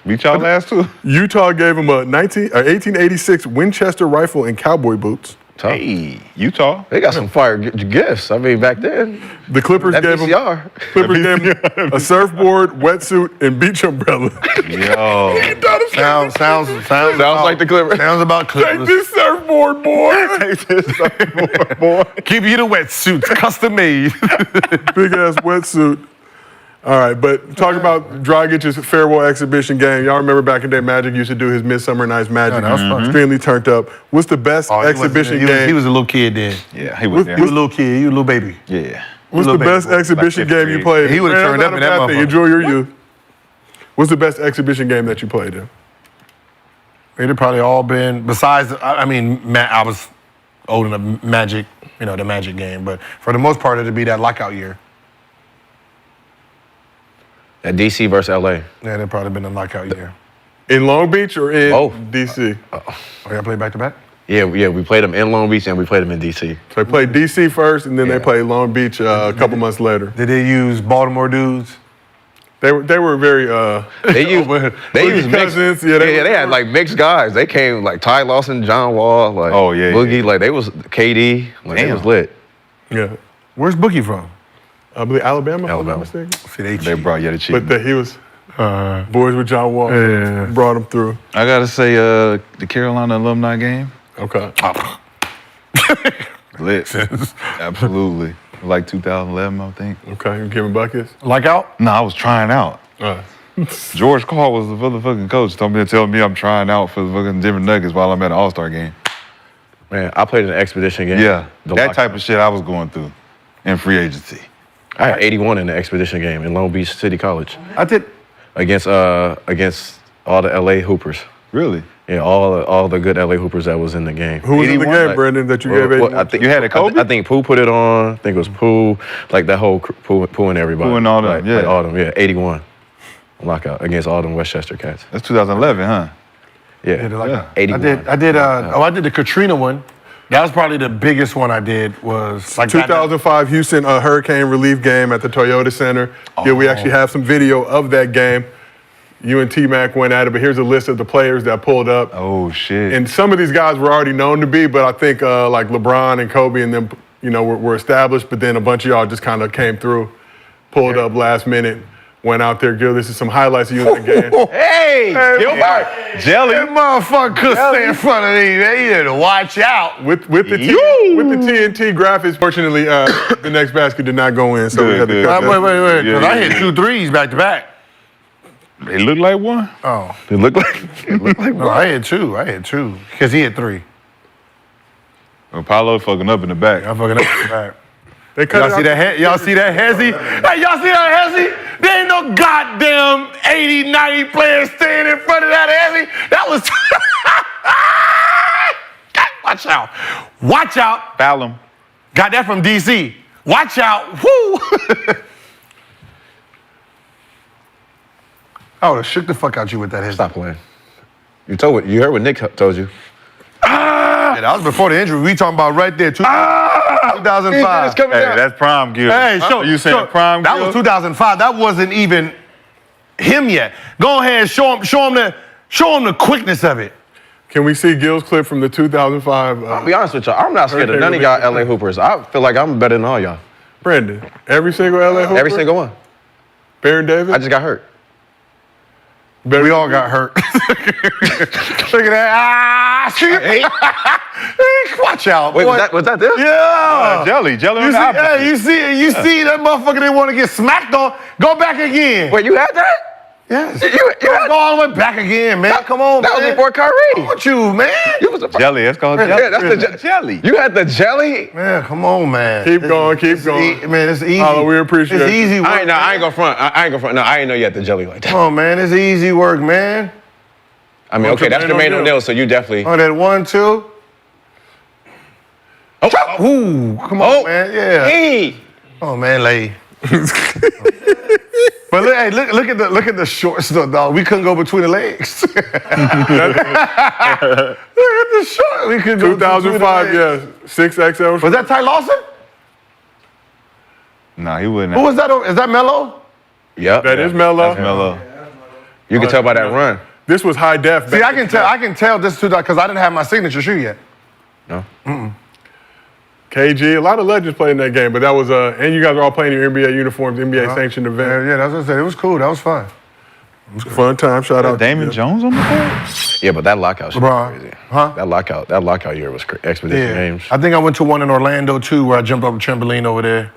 D: Beat y'all last two?
B: Utah gave him a 1886 Winchester rifle and cowboy boots.
D: Hey, Utah.
E: They got some fire gifts. I mean, back then.
B: The Clippers
E: That
B: gave him
E: VCR.
B: a surfboard, wetsuit, and beach umbrella.
D: Yo.
C: Sounds
E: like the Clippers.
C: Sounds about
B: Take
C: Clippers.
B: this surfboard, boy.
C: Give you the wetsuit, custom made.
B: Big ass wetsuit. All right, but talk about Dragic's farewell exhibition game. Y'all remember back in the day, Magic used to do his Midsummer Night's Magic.
C: that was fun.
B: Extremely turned up. What's the best exhibition game?
C: He was a little kid then.
D: Yeah, he was there.
C: He was a little kid. He was a little baby.
D: Yeah.
B: What's the best exhibition game you played?
C: He would've
B: Man,
C: turned
B: that's
C: up in
B: not a
C: that
B: bad thing.
C: motherfucker.
B: Enjoy your youth. What's the best exhibition game that you played in?
C: It'd probably all been, besides, I was old enough, Magic, the Magic game. But for the most part, it'd be that lockout year.
E: At DC versus LA.
C: Yeah, it'd probably been a lockout year.
B: In Long Beach or in
E: Both.
B: DC?
C: Oh, y'all played back-to-back?
E: Yeah, we played them in Long Beach and we played them in DC.
B: So they played DC first, and then they played Long Beach a couple months later.
C: Did they use Baltimore dudes?
B: They were very
E: They used mixed.
B: cousins.
E: They had like mixed guys. They came like Ty Lawson, John Wall, like Boogie, like they was KD, like they was lit.
B: Yeah.
C: Where's Boogie from?
B: I believe Alabama. If I'm
E: Alabama.
B: not mistaken.
C: See,
D: They brought you the cheap.
B: But he was boys with John Wall. Brought him through.
D: I gotta say, the Carolina alumni game,
B: Okay.
D: lit. Absolutely. Like 2011, I think.
B: Okay. You giving buckets?
C: Lockout?
D: No, I was trying out.
B: All right.
D: George Carl was the motherfucking coach. Telling me I'm trying out for the fucking Denver Nuggets while I'm at an All-Star game.
E: Man, I played an expedition game.
D: Yeah,
E: The
D: that
E: lock-
D: type of shit I was going through in free agency.
E: I had 81 in the expedition game in Long Beach City College
C: I did.
E: against all the LA Hoopers.
D: Really?
E: Yeah, all the good LA Hoopers that was in the game.
B: Who was in the
D: 81,
B: game,
E: like-
B: Brandon, that you gave 81?
E: I think
D: You had a Kobe?
E: I think Pooh put it on. I think it was Pooh, like that whole Pooh and everybody.
D: Pooh and all them,
E: like,
D: yeah.
E: like all them, yeah. 81 lockout against all them Westchester cats.
D: That's 2011, huh?
E: Yeah,
C: Yeah.
E: 81.
C: I did the Katrina one. That was probably the biggest one I did was like
B: 2005 Houston hurricane relief game at the Toyota Center. Yeah, we actually have some video of that game. You and T-Mac went at it, but here's a list of the players that pulled up.
D: Oh, shit.
B: And some of these guys were already known to be, but I think like LeBron and Kobe and them, were established, but then a bunch of y'all just kind of came through, pulled up last minute, went out there. Gil, this is some highlights of you in the game.
E: Hey, Gilbert.
D: Jelly.
C: That motherfucker could stay in front of me. They had to watch out.
B: With the TNT graphics, fortunately, the next basket did not go in, so we had to
D: Good,
B: cut
D: good.
B: that.
C: Wait.
D: Yeah,
C: Because I
D: yeah.
C: hit 2 threes back to back.
D: It looked like one.
C: Oh.
E: It looked like
C: No, I hit 2. Because he hit 3.
D: Apollo fucking up in the back.
C: I'm fucking up the back.
B: They cut
C: Y'all
B: it
C: see
B: out.
C: that? Y'all see that hezzy? Hey, y'all see that hezzy? There ain't no goddamn 80, 90 players standing in front of that hezzy. That was. Watch out. Watch out.
D: Foul him.
C: Got that from DC. Watch out. Woo. I would have shook the fuck out you with that hezzy.
E: Stop playing. You heard what Nick told you.
C: Yeah, that was before the injury. We talking about right there. 2005.
E: It's coming
D: Hey,
E: down.
D: that's prime Gil.
C: Hey,
D: Huh?
C: show.
D: You saying prime
C: That
D: Gil?
C: was 2005. That wasn't even him yet. Go ahead and show him the quickness of it.
B: Can we see Gil's clip from the 2005?
E: I'll be honest with y'all. I'm not scared of none of y'all LA Hoopers. I feel like I'm better than all y'all.
B: Brandon, every single LA Hooper?
E: Every single one.
B: Baron Davis?
E: I just got hurt.
C: We all got hurt. Look at that. Ah, shit. Watch out.
E: Wait,
C: boy.
E: was that this?
C: Yeah.
D: Jelly
C: You
D: on the
C: see,
D: opposite.
C: hey, you see that motherfucker didn't want to get smacked on. Go back again.
E: Wait, you had that?
C: Yes.
E: You had
C: Go all the way back again, man. Come on,
E: That
C: man.
E: was before Kyrie.
C: What's with you, man?
E: You was a
D: Jelly, that's called jelly.
E: Yeah, that's the
D: jelly.
E: You had the jelly?
C: Man, come on, man.
B: Keep going.
C: Man, it's easy.
B: Oh, we appreciate
C: It's
B: it.
C: easy work.
E: I ain't gonna front. I ain't gonna front. No, I ain't know you had the jelly like that.
C: Come on, man. It's easy work, man.
E: I mean, okay, that's Jermaine O'Neal, so you definitely.
C: Oh, that 1, 2.
E: Oh,
C: Ooh, come on, man. Yeah.
E: Hey.
C: Oh, man, lay. But look at the shorts, though, dog. We couldn't go between the legs. Look at the short. We could go
B: 2005,
C: between the legs.
B: yes. 6XL.
C: Was that Ty Lawson?
D: Nah, he wouldn't.
C: Who was that? Is that Melo?
E: Yep.
B: That is Melo.
D: Mellow.
E: You can tell by that run.
B: This was high def.
C: See, I can tell this too, because I didn't have my signature shoe yet.
E: No.
B: KG, a lot of legends played in that game, but that was and you guys are all playing in your NBA uniforms, NBA sanctioned event.
C: Yeah, that's what I said. It was cool. That was fun.
B: Fun time. Shout out
D: Damon
B: to
D: Jones on the court?
E: Yeah, but that lockout shit was
C: LeBron.
E: crazy.
C: Huh?
E: That lockout year was Expedition
C: Yeah.
E: Games.
C: I think I went to one in Orlando too, where I jumped off the trampoline over there.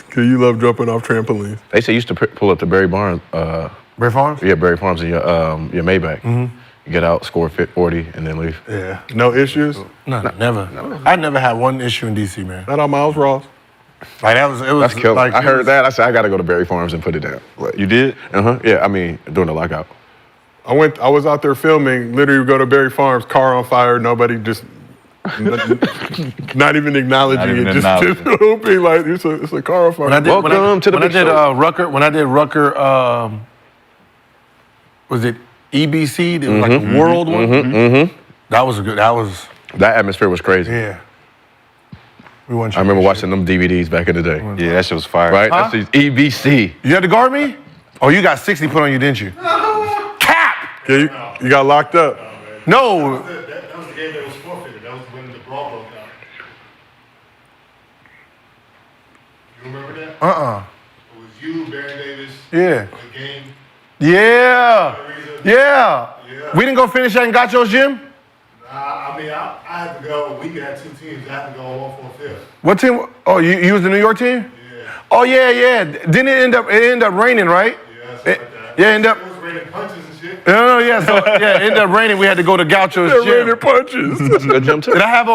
B: Cause you love jumping off trampolines.
E: They say you used to pull up to Barry Barnes.
C: Barry Farms?
E: Yeah, Barry Farms in your Maybach. You get out, score 40, and then leave.
C: Yeah.
B: No issues.
C: No, never. I never had one issue in DC, man.
B: Not on Miles Ross.
C: Like it was
E: That's killer.
C: like
E: I heard that. I said I got to go to Barry Farms and put it down.
D: You did?
E: Yeah, I mean during the lockout.
B: I was out there filming. Literally, go to Berry Farms, car on fire. Nobody just, not even acknowledging
D: Not even
B: it. Just
D: acknowledging.
B: hooping like it's a car on fire.
C: When I did,
E: Welcome to the
C: when I
E: big
C: did
E: show.
C: Rucker, was it EBC? It was like a world one. That was a good.
E: That atmosphere was crazy.
C: Yeah. We won.
E: I remember watching them DVDs back in the day.
D: Yeah, that shit was fire.
E: Right?
C: Huh?
E: That's the EBC.
C: You had to guard me? Oh, you got 60 put on you, didn't you? Cap!
B: Yeah, you got locked up.
C: No.
G: That was the game that was forfeited. That was when the brawl broke out. You remember that? It was you, Baron Davis,
C: Yeah.
G: the game.
C: Yeah. Yeah. We didn't go finish that in Gacho's gym?
G: I mean, I had to go. We had two teams. I had to go 1-4-5.
C: What team? Oh, you was the New York team?
G: Yeah.
C: Oh yeah. Didn't it end up raining, right?
G: Yeah, something like that.
C: Yeah, end up.
G: It was raining punches and shit.
C: No, yeah. So yeah, it ended up raining. We had to go to Gaucho's
B: They're
C: gym.
B: raining punches.
E: That's a good jump too.
C: Did I have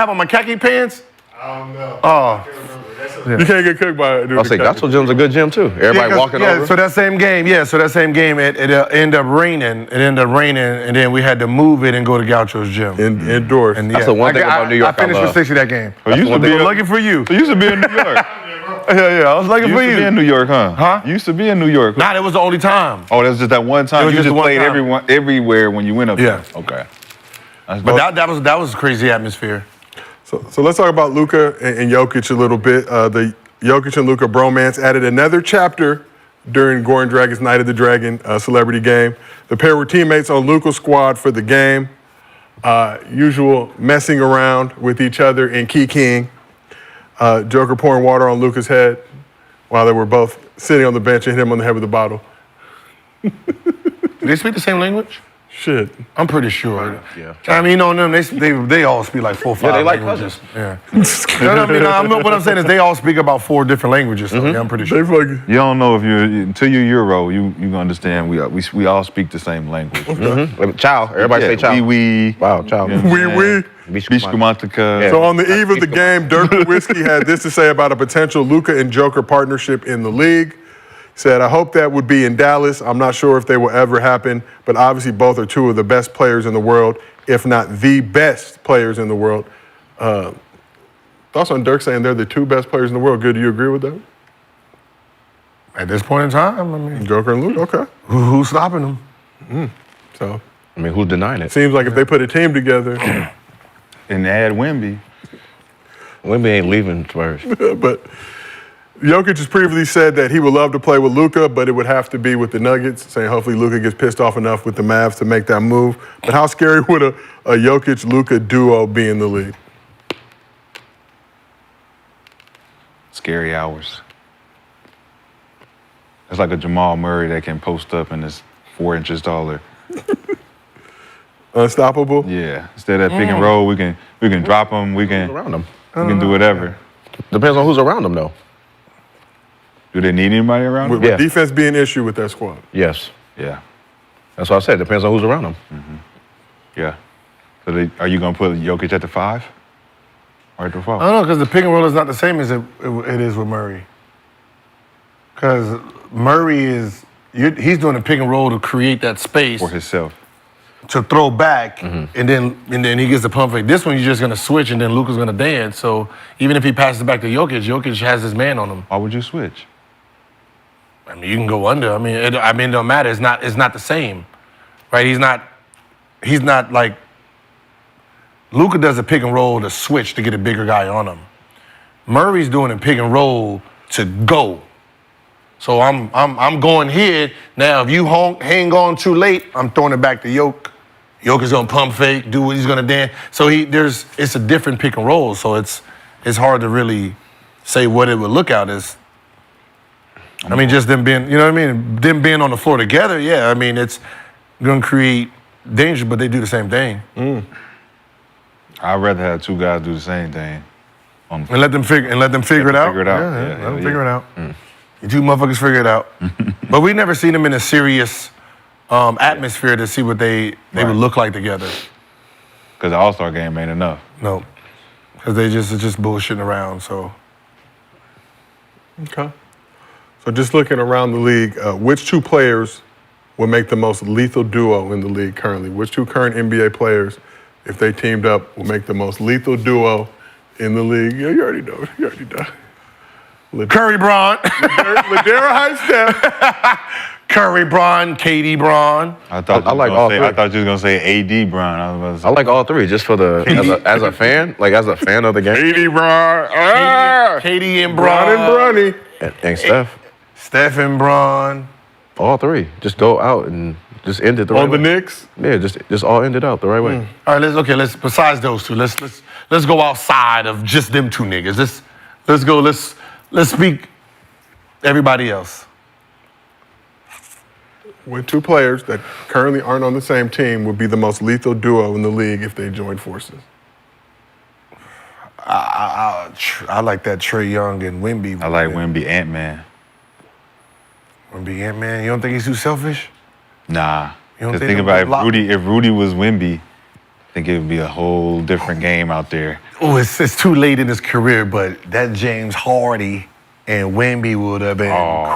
C: on my khaki pants?
G: I don't know.
C: Oh.
G: I can't remember. That's a,
B: You can't get cooked by it.
E: I'll say Gato Gym's a good gym too. Everybody walking over.
C: So that same game, it ended up raining. It ended up raining, and then we had to move it and go to Gaucho's gym.
B: Indoors.
C: And
E: That's the one thing about New York
C: I finished
E: I
C: with
E: love.
C: 60 that game.
D: You used to
E: one
D: be
E: thing-
C: Looking for you.
D: You used to be in New York.
C: Yeah, I was looking
D: You
C: for
D: used to be in
C: you.
D: New York, huh?
C: Huh?
D: You used to be in New York.
C: Nah, that was the only time.
D: Oh, that was just that one time.
C: It was
D: You
C: just
D: just
C: the one
D: played
C: time.
D: everywhere when you went up
C: Yeah.
D: there. Okay. That's
C: But
D: dope.
C: that was a crazy atmosphere.
B: So let's talk about Luka and Jokic a little bit. The Jokic and Luka bromance added another chapter during Goran Dragic's Night of the Dragon celebrity game. The pair were teammates on Luka's squad for the game. Usual messing around with each other and kikiing. Joker pouring water on Luka's head while they were both sitting on the bench and hit him on the head with a bottle.
C: Do they speak the same language?
B: Shit.
C: I'm pretty sure.
E: Yeah.
C: I mean, you know them. They all speak like 4 or 5
E: they like
C: languages. Yeah. What I'm saying is they all speak about 4 different languages. So yeah, I'm pretty
B: They
C: sure.
B: fucking.
D: You don't know if until you're Euro, you gonna understand. We all speak the same language.
E: Ciao. Everybody say ciao.
D: We.
E: Wow, ciao.
B: We.
D: Bishkumantika.
B: So on the eve of the game, Dirk Nowitzki had this to say about a potential Luka and Joker partnership in the league. He said, I hope that would be in Dallas. I'm not sure if they will ever happen, but obviously both are 2 of the best players in the world, if not the best players in the world. Thoughts on Dirk saying they're the 2 best players in the world. Good, do you agree with that?
C: At this point in time, I mean,
B: Joker and Luka, okay.
C: who's stopping them?
B: So
E: I mean, who's denying it?
B: seems like if they put a team together,
D: And they had Wemby.
E: Wemby ain't leaving Spurs.
B: but Jokic has previously said that he would love to play with Luka, but it would have to be with the Nuggets, saying hopefully Luka gets pissed off enough with the Mavs to make that move. But how scary would a Jokic-Luka duo be in the league?
D: Scary hours. It's like a Jamal Murray that can post up and is 4 inches taller.
B: Unstoppable?
D: Yeah. Instead of that pick and roll, we can drop them. We can
E: Around them.
D: we can do whatever.
E: Depends on who's around them, though.
D: Do they need anybody around them?
B: Would
E: Yeah.
B: defense be an issue with that squad?
E: Yes.
D: Yeah.
E: That's what I said. Depends on who's around them.
D: Yeah. So are you gonna put Jokic at the 5? Or at the 4?
C: I don't know, because the pick and roll is not the same as it is with Murray. Because Murray he's doing a pick and roll to create that space
D: For himself.
C: to throw back, and then he gets the pump fake. This one, you're just gonna switch, and then Luka's gonna dance. So even if he passes it back to Jokic, Jokic has his man on him.
D: Why would you switch?
C: I mean, you can go under. I mean, it don't matter. It's not the same, right? He's not like Luka does a pick and roll to switch to get a bigger guy on him. Murray's doing a pick and roll to go. So I'm going here now. If you hang on too late, I'm throwing it back to Jokic. Jokic's gonna pump fake, do what he's gonna dance. So it's a different pick and roll. So it's hard to really say what it would look out as. I mean, just them being, you know what I mean? Them being on the floor together, yeah. I mean, it's gonna create danger, but they do the same thing.
D: I'd rather have 2 guys do the same thing.
C: And let them figure it out.
D: Figure it out.
C: Yeah,
D: Yeah,
C: let them
D: yeah.
C: figure it out. You 2 motherfuckers figure it out. But we never seen them in a serious atmosphere to see what they would look like together.
D: Because the All-Star game ain't enough.
C: No, because it's just bullshitting around. So
B: Okay. So just looking around the league, which 2 players would make the most lethal duo in the league currently? Which 2 current NBA players, if they teamed up, will make the most lethal duo in the league? Yeah, you already know. You already know.
C: Curry, Braun,
B: Ladera High Step.
C: Curry, Braun, KD, Braun.
D: I thought
E: I like all 3.
D: I thought you was gonna say AD Brown. I was about to say.
E: I like all 3 just for as a fan, as a fan of the game.
B: KD Bron.
C: KD and
B: Bron
C: Braun.
B: and Bronny.
E: And Steph.
C: Steph and Braun.
E: All 3. Just go out and just end it the right
B: On
E: way.
B: the Knicks.
E: Yeah, just all end it out the right way.
C: All right, let's besides those 2, let's go outside of just them 2 niggas. Let's speak everybody else.
B: With 2 players that currently aren't on the same team would be the most lethal duo in the league if they joined forces.
C: I like that Trae Young and Wemby.
D: I like Wemby Ant-Man.
C: Wemby Ant-Man. You don't think he's too selfish?
D: Nah.
C: You don't
D: Because
C: think
D: think
C: them
D: about
C: block-
D: if Rudy was Wemby, I think it would be a whole different game out there.
C: Oh, it's too late in his career, but that James Hardy and Wemby would have been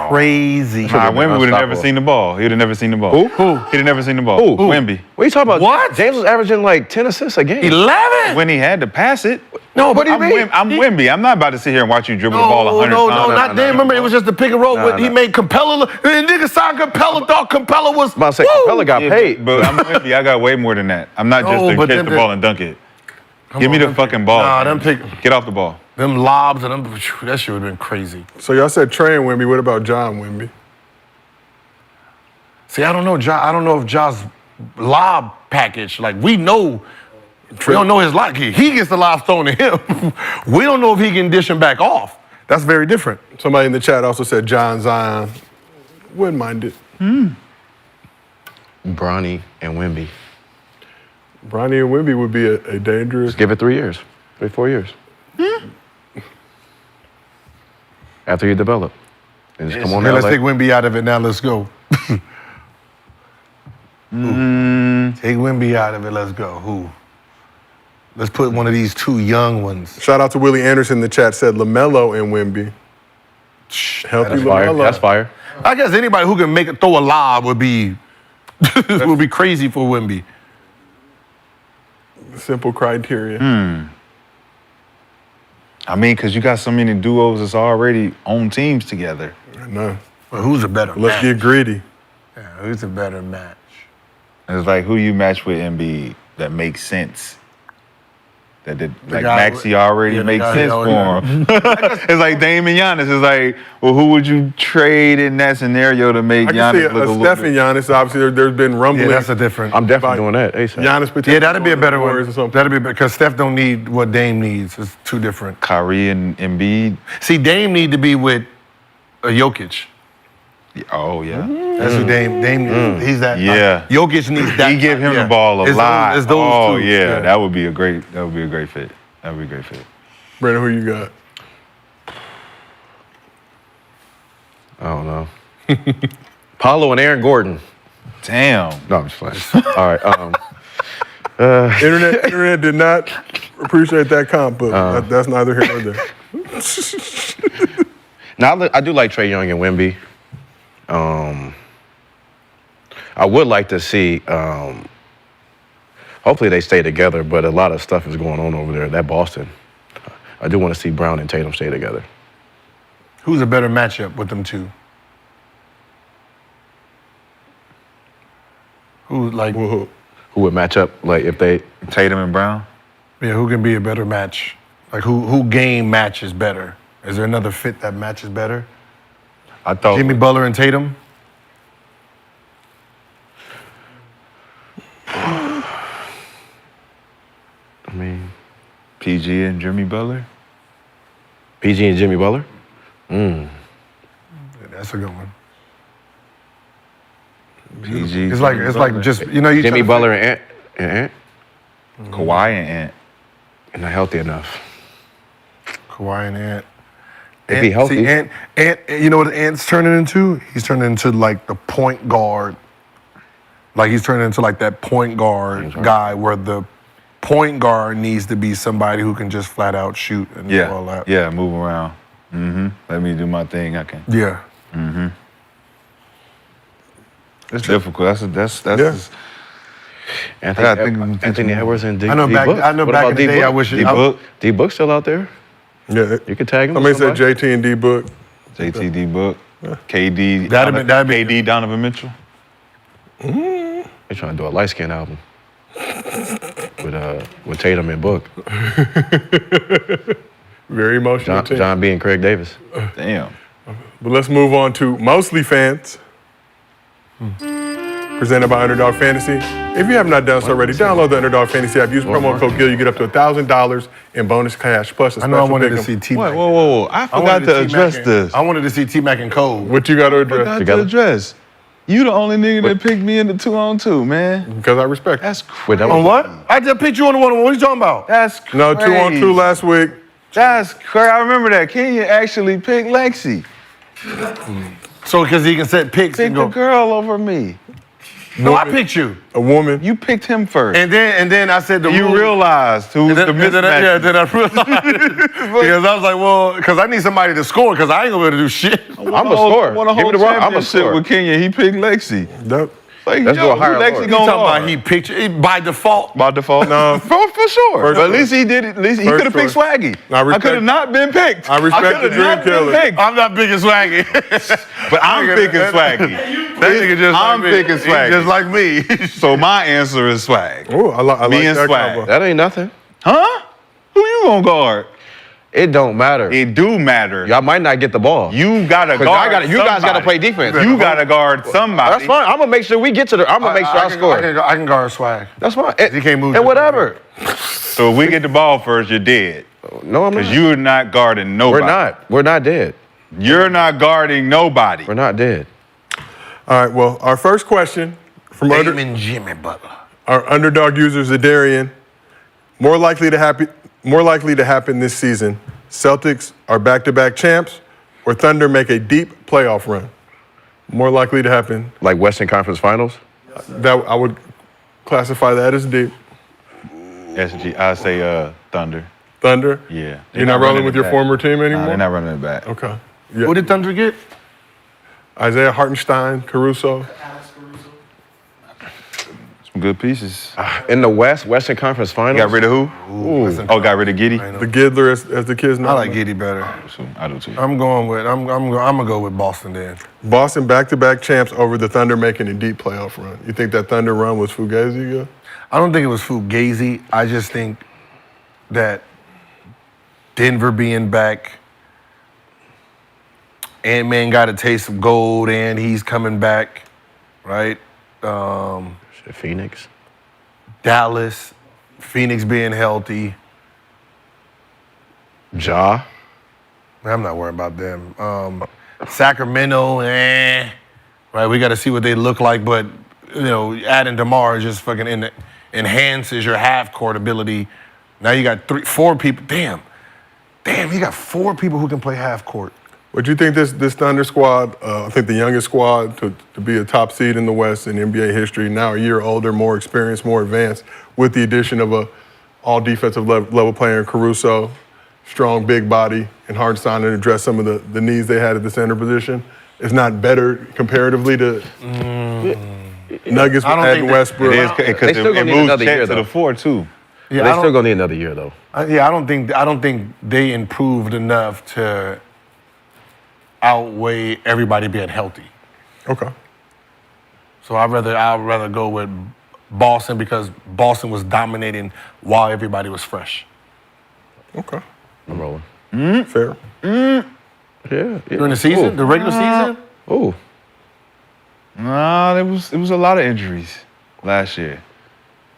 C: crazy.
D: Nah, Wemby would have never
E: unstoppable.
D: seen the ball. He would have never seen the ball.
E: Who?
D: He'd have never seen the ball.
E: Who?
D: Wemby.
E: What are you talking about?
C: What?
E: James was averaging 10 assists a game.
C: 11?
D: When he had to pass it.
E: No, what do you mean?
D: I'm Wemby. I'm not about to sit here and watch you dribble the ball 100
C: No,
D: times.
C: not then. Remember, it was just the pick and roll. He made Capella. The nigga signed Capella, thought Capella was.
E: I'm about to say,
C: Woo!
E: Capella got
D: Yeah,
E: paid.
D: but I'm Wemby. I got way more than that. I'm not just
C: No,
D: to
C: but
D: catch
C: them-
D: the ball and dunk it. Give me
C: on,
D: the
C: them
D: fucking ball.
C: Nah,
D: man.
C: them pick-
D: Get off the ball.
C: Them lobs and them, that shit would have been crazy.
B: So y'all said Trae and Wemby. What about John Wemby?
C: See, I don't know, I don't know if Josh's lob package, we know, we don't know his lob. He gets the lob thrown to him. We don't know if he can dish him back off. That's very different.
B: Somebody in the chat also said John Zion. Wouldn't mind it.
E: Bronny and Wemby.
B: Bronny and Wemby would be a dangerous.
E: Just give it 3 years. 4 years. After you develop. And just come on
C: Okay,
E: now.
C: let's take Wemby out of it now. Let's go. Take Wemby out of it. Let's go. Who? Let's put one of these 2 young ones.
B: Shout out to Willie Anderson in the chat said LaMelo and Wemby. Help you,
E: That's fire.
B: LaMelo.
E: That's fire.
C: I guess anybody who can throw a lob would be would be crazy for Wemby.
B: Simple criteria.
D: I mean, because you got so many duos that's already on teams together.
B: I know.
C: Well, who's a better
B: Let's
C: match?
B: get gritty.
C: Yeah, who's a better match?
D: It's like who you match with Embiid that makes sense. That did,
C: The
D: like
C: guy-
D: Maxey already
C: yeah, the
D: makes
C: guy
D: sense
C: held
D: for him. It's like Dame and Giannis. It's like, well, who would you trade in that scenario to make
B: I can
D: Giannis
B: see
D: look a
B: a
D: little
B: Steph and
D: bit?
B: Giannis. Obviously, there's been
C: Yeah,
B: rumbling.
C: that's a different.
E: I'm definitely doing that. ASAP.
B: Giannis potentially
C: Yeah, that'd be a
B: going to
C: better
B: the Warriors or
C: one.
B: something.
C: That'd be because Steph don't need what Dame needs. It's two different.
D: Kyrie and Embiid.
C: See, Dame need to be with a Jokic.
D: Oh yeah.
C: That's who Dame. He's that.
D: Yeah.
C: Jokic needs that.
D: He give him
C: yeah.
D: the ball a
C: It's
D: lot.
C: Those, it's those
D: oh
C: two.
D: yeah, that would be a great fit. That would be a great fit.
B: Brandon, who you got?
E: I don't know. Paulo and Aaron Gordon.
D: Damn.
E: No, I'm just playing. All right.
B: Internet did not appreciate that comp, but that's neither here nor there.
E: Now I do like Trae Young and Wemby. I would like to see. Hopefully they stay together, but a lot of stuff is going on over there. That Boston. I do want to see Brown and Tatum stay together.
C: Who's a better matchup with them two? Who like?
B: Who?
E: Who would match up like if they?
D: Tatum and Brown.
C: Yeah, who can be a better match? Like who game matches better? Is there another fit that matches better?
D: I thought
C: Jimmy Butler and Tatum.
E: I mean,
D: PG and Jimmy Butler.
E: PG and Jimmy Butler.
C: Yeah, that's a good one.
D: PG.
C: It's like just you know you
E: Jimmy
C: try to
E: Butler and Ant.
D: Kawhi and Ant.
E: And not healthy enough.
C: Kawhi and Ant.
E: If he healthy.
C: See, Ant, you know what Ant's turning into? He's turning into like the point guard. Like he's turning into like that point guard guy where the point guard needs to be somebody who can just flat out shoot and do all that.
D: Yeah, move around. Let me do my thing. I can.
C: Yeah.
D: It's difficult. That's
E: Anthony Edwards and D.
C: I know
E: D
C: back
E: Book.
C: I know
E: What
C: back
E: about
C: in the
E: D
C: day I
E: Book?
C: wish
D: D Book.
E: D Book still out there?
B: Yeah.
E: You could tag him.
B: Somebody
E: with
B: said
E: somebody.
B: JT and D Book.
D: JT D Book. KD.
C: That'd be-
D: KD Donovan Mitchell.
E: They trying to do a light skin album with Tatum and Book.
B: Very emotional team.
E: John B and Craig Davis.
D: Damn.
B: But let's move on to MostlyFans. Presented by Underdog Fantasy. If you have not done so already, download the Underdog Fantasy app. Use promo code GIL. You get up to $1,000 in bonus cash plus a
C: I
B: special
C: know I wanted to
B: pick'em.
C: see T-Mac.
D: Whoa. I forgot to address this.
C: I wanted to see T-Mac and Cole.
B: What you got to address?
D: Forgot to
E: Together?
D: address. You the only nigga that picked me in the 2-on-2, man.
B: Because I respect it.
D: That's
E: Wait, that
D: crazy.
C: On what? I just picked you on the one. What are you talking about?
D: That's crazy.
B: No, 2-on-2 last week.
D: That's crazy. I remember that. Kenya actually picked Lexi.
C: So because he can set picks
D: Picked
C: and
D: the
C: go.
D: girl over me.
C: No, I picked you.
B: A woman.
D: You picked him first.
C: And then I said the
D: you
C: rule-
D: realized who's
C: And then,
D: the
C: and then I,
D: mismatch.
C: yeah, then I realized because I was like, well, because I need somebody to score because I ain't gonna be able to do shit.
E: I'm a scorer.
D: Won a
E: Give
D: whole
E: me the rock. I'm a
D: championship
E: scorer.
D: with Kenya. He picked Lexi.
B: That,
D: Like,
E: Let's do a higher
D: who Lexi
E: lower.
C: You
D: gonna
C: talking about
D: guard?
C: he picked you by default?
D: By default?
B: No.
D: For sure.
B: First
D: But at least he did it. At least he
B: First
D: could have picked
B: choice.
D: Swaggy.
B: I respect-
D: could have not been picked.
B: I respect
D: coulda
B: the dream
D: not been
B: killer.
D: picked.
C: I'm not big as swaggy.
D: But I'm picking Swaggy.
C: That nigga just
D: I'm
C: like me.
D: picking
C: He
D: Swaggy.
C: just like me.
D: So my answer is Swag.
B: oh, I like
D: Me and
B: that
D: Swag.
B: combo.
E: That ain't nothing.
D: Huh? Who you gonna guard?
E: It don't matter.
D: It do matter.
E: Y'all might not get the ball.
D: You gotta
E: 'Cause
D: guard.
E: you guys gotta
D: somebody.
E: play defense.
D: You gotta guard somebody.
E: That's fine. I'm gonna make sure we get to the. I'm gonna make sure I score.
C: I can guard swag.
E: That's fine.
C: He can't move.
E: And whatever.
D: So if we get the ball first, you're dead.
E: No, I'm not.
D: Because you're not guarding nobody.
E: We're not. We're not dead.
D: You're not guarding nobody.
E: We're not dead.
B: All right, well, our first question from
C: Dame and Jimmy Butler.
B: our underdog user, Zadarian. More likely to happen this season. Celtics are back-to-back champs, or Thunder make a deep playoff run. More likely to happen.
E: Like Western Conference Finals.
B: That I would classify that as deep.
D: SG, I say Thunder.
B: Thunder.
D: Yeah.
B: You're not rolling with your former team anymore.
D: Nah, they're not running it back.
B: Okay.
C: Who
B: Yeah.
C: did Thunder get?
B: Isaiah Hartenstein, Caruso.
A: Alex Caruso.
D: Some good pieces.
E: In the West, Western Conference Finals.
D: Got rid of who? Oh, got rid of Giddy?
B: The Giddler, as the kids know.
C: I like Giddy better.
D: I do too.
C: I'm gonna go with Boston then.
B: Boston back-to-back champs over the Thunder making a deep playoff run. You think that Thunder run was Fugazi? Yeah?
C: I don't think it was Fugazi. I just think that Denver being back, Ant-Man got a taste of gold and he's coming back, right?
E: Phoenix.
C: Dallas, Phoenix being healthy.
E: Ja.
C: I'm not worried about them. Sacramento, right? We got to see what they look like, but adding DeMar just fucking enhances your half-court ability. Now you got 4 people. Damn, you got 4 people who can play half-court.
B: What do you think this Thunder squad, I think the youngest squad to be a top seed in the West in NBA history, now a year older, more experienced, more advanced, with the addition of a all defensive level player in Caruso, strong big body, and Hartenstein to address some of the needs they had at the center position, is not better comparatively to Nuggets adding Westbrook?
D: It is because
E: They still gonna
D: it
E: need
D: moves
E: another
D: Chet
E: year,
D: to
E: though.
D: the 4 too.
C: Yeah,
E: They still gonna need another year though.
C: I don't think they improved enough to outweigh everybody being healthy.
B: Okay.
C: So I'd rather go with Boston because Boston was dominating while everybody was fresh.
B: Okay.
E: I'm rolling.
B: Fair.
E: Yeah.
C: During the season, the regular season.
E: Oh.
D: Nah, it was a lot of injuries last year.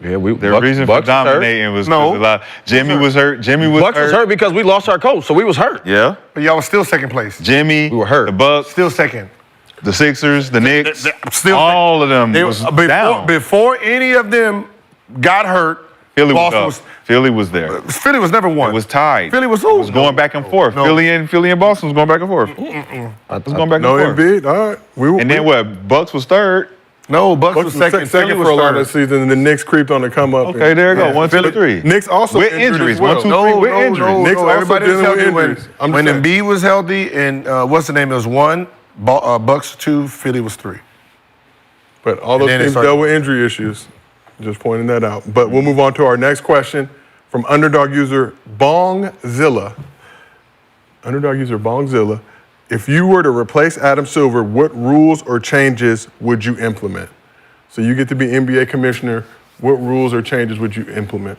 E: Yeah,
D: The reason for dominating was because a lot. Jimmy was hurt.
E: Bucks was hurt because we lost our coach, so we was hurt.
D: Yeah.
C: But y'all was still second place.
D: Jimmy.
E: We were hurt.
D: The Bucks.
C: Still second.
D: The Sixers. The Knicks.
C: Still
D: all of them was down.
C: Before any of them got hurt,
D: Philly was
C: Boston
D: up. Philly was there.
C: Philly was never won.
D: It was tied.
C: Philly was
D: It was going back and forth.
C: No.
D: Philly and Boston was going back and forth. It was going back and
B: No
D: forth.
B: Embiid. All right.
D: And then what? Bucks was third.
C: No, Bucks was
B: Bucks
C: second. Philly
B: second
C: was
B: for a lot
C: third.
B: of the season, and the Knicks creeped on the come up.
D: Okay, there you go. 1, 2, 3.
B: Knicks also
D: with
B: injured
D: injuries.
B: as well.
D: 1, 2, 3 with injuries.
B: Knicks also
C: everybody was
B: dealing with
C: healthy
B: injuries.
C: when Embiid was healthy, and what's the name? It was 1, Bucks 2, Philly was 3.
B: But all those
C: then it
B: teams
C: started-
B: dealt with injury issues. Just pointing that out. But we'll move on to our next question from underdog user Bongzilla. Underdog user Bongzilla. If you were to replace Adam Silver, what rules or changes would you implement? So you get to be NBA commissioner. What rules or changes would you implement?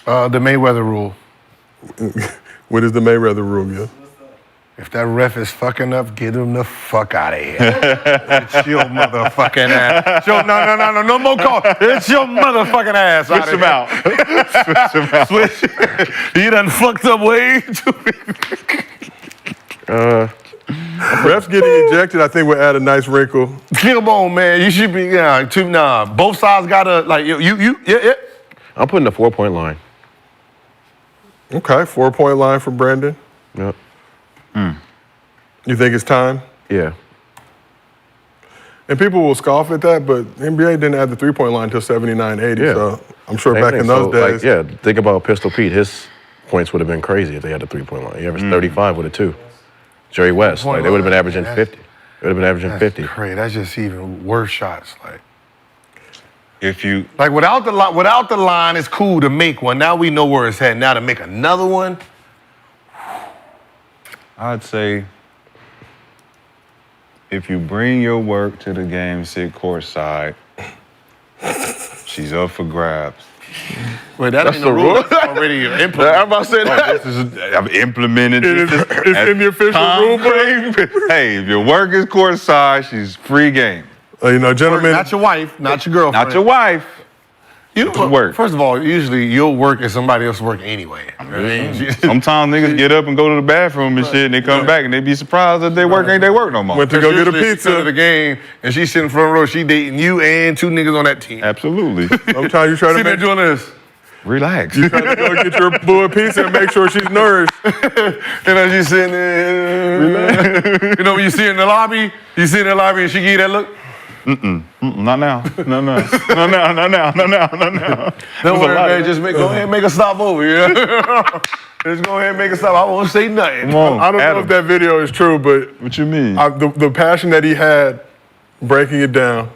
C: The Mayweather rule.
B: What is the Mayweather rule, Gil?
C: If that ref is fucking up, get him the fuck out of here. It's your motherfucking ass. No more call. It's your motherfucking ass.
D: Switch them out. Switch them out.
C: You done fucked up way too
B: Refs getting ejected, I think, would add a nice wrinkle.
C: Come on, man. You should be both sides gotta yeah.
E: I'm putting the 4-point line.
B: Okay, 4-point line for Brandon.
E: Yep.
B: You think it's time?
E: Yeah.
B: And people will scoff at that, but the NBA didn't add the 3-point line until 79, 80.
E: Yeah.
B: So I'm sure
E: Same
B: back
E: thing.
B: in those
E: So,
B: days.
E: think about Pistol Pete. His points would have been crazy if they had the 3-point line. He averaged 35 with a 2. Jerry West, they would have been averaging 50. They would have been averaging 50.
C: Crazy. That's just even worse shots.
D: If you
C: Without the line, it's cool to make one. Now we know where it's heading. Now to make another one.
D: I'd say if you bring your work to the game, sit courtside, she's up for grabs.
C: Wait, that ain't the rule. That's already implemented.
E: I'm about to say that.
D: I've implemented
B: It's
D: as
B: in the official rule book.
D: Hey, if your work is courtside, she's free game.
B: Gentlemen.
C: Not your wife, not your girlfriend.
D: Not your wife. Work.
C: First of all, usually you'll work at somebody else's work anyway.
D: Sometimes niggas get up and go to the bathroom and shit, and they come back and they be surprised that their work ain't their work no more.
B: Went to go get a
C: Usually she
B: pizza.
C: come to the game and she's sitting front row. She dating you and 2 niggas on that team.
D: Absolutely.
B: Sometimes you try to
C: Sitting there
B: make,
C: doing this.
D: Relax.
B: you try to go get your boo a pizza and make sure she's nourished.
C: She's sitting there. When you see her in the lobby, and she give you that look.
D: Not now. No.
C: Don't worry, man. Just go ahead and make a stop over here. Just go ahead and make a stop. I won't say nothing.
D: Come on,
B: I don't know
D: Adam.
B: if that video is true, but
D: What you mean?
B: the passion that he had breaking it down.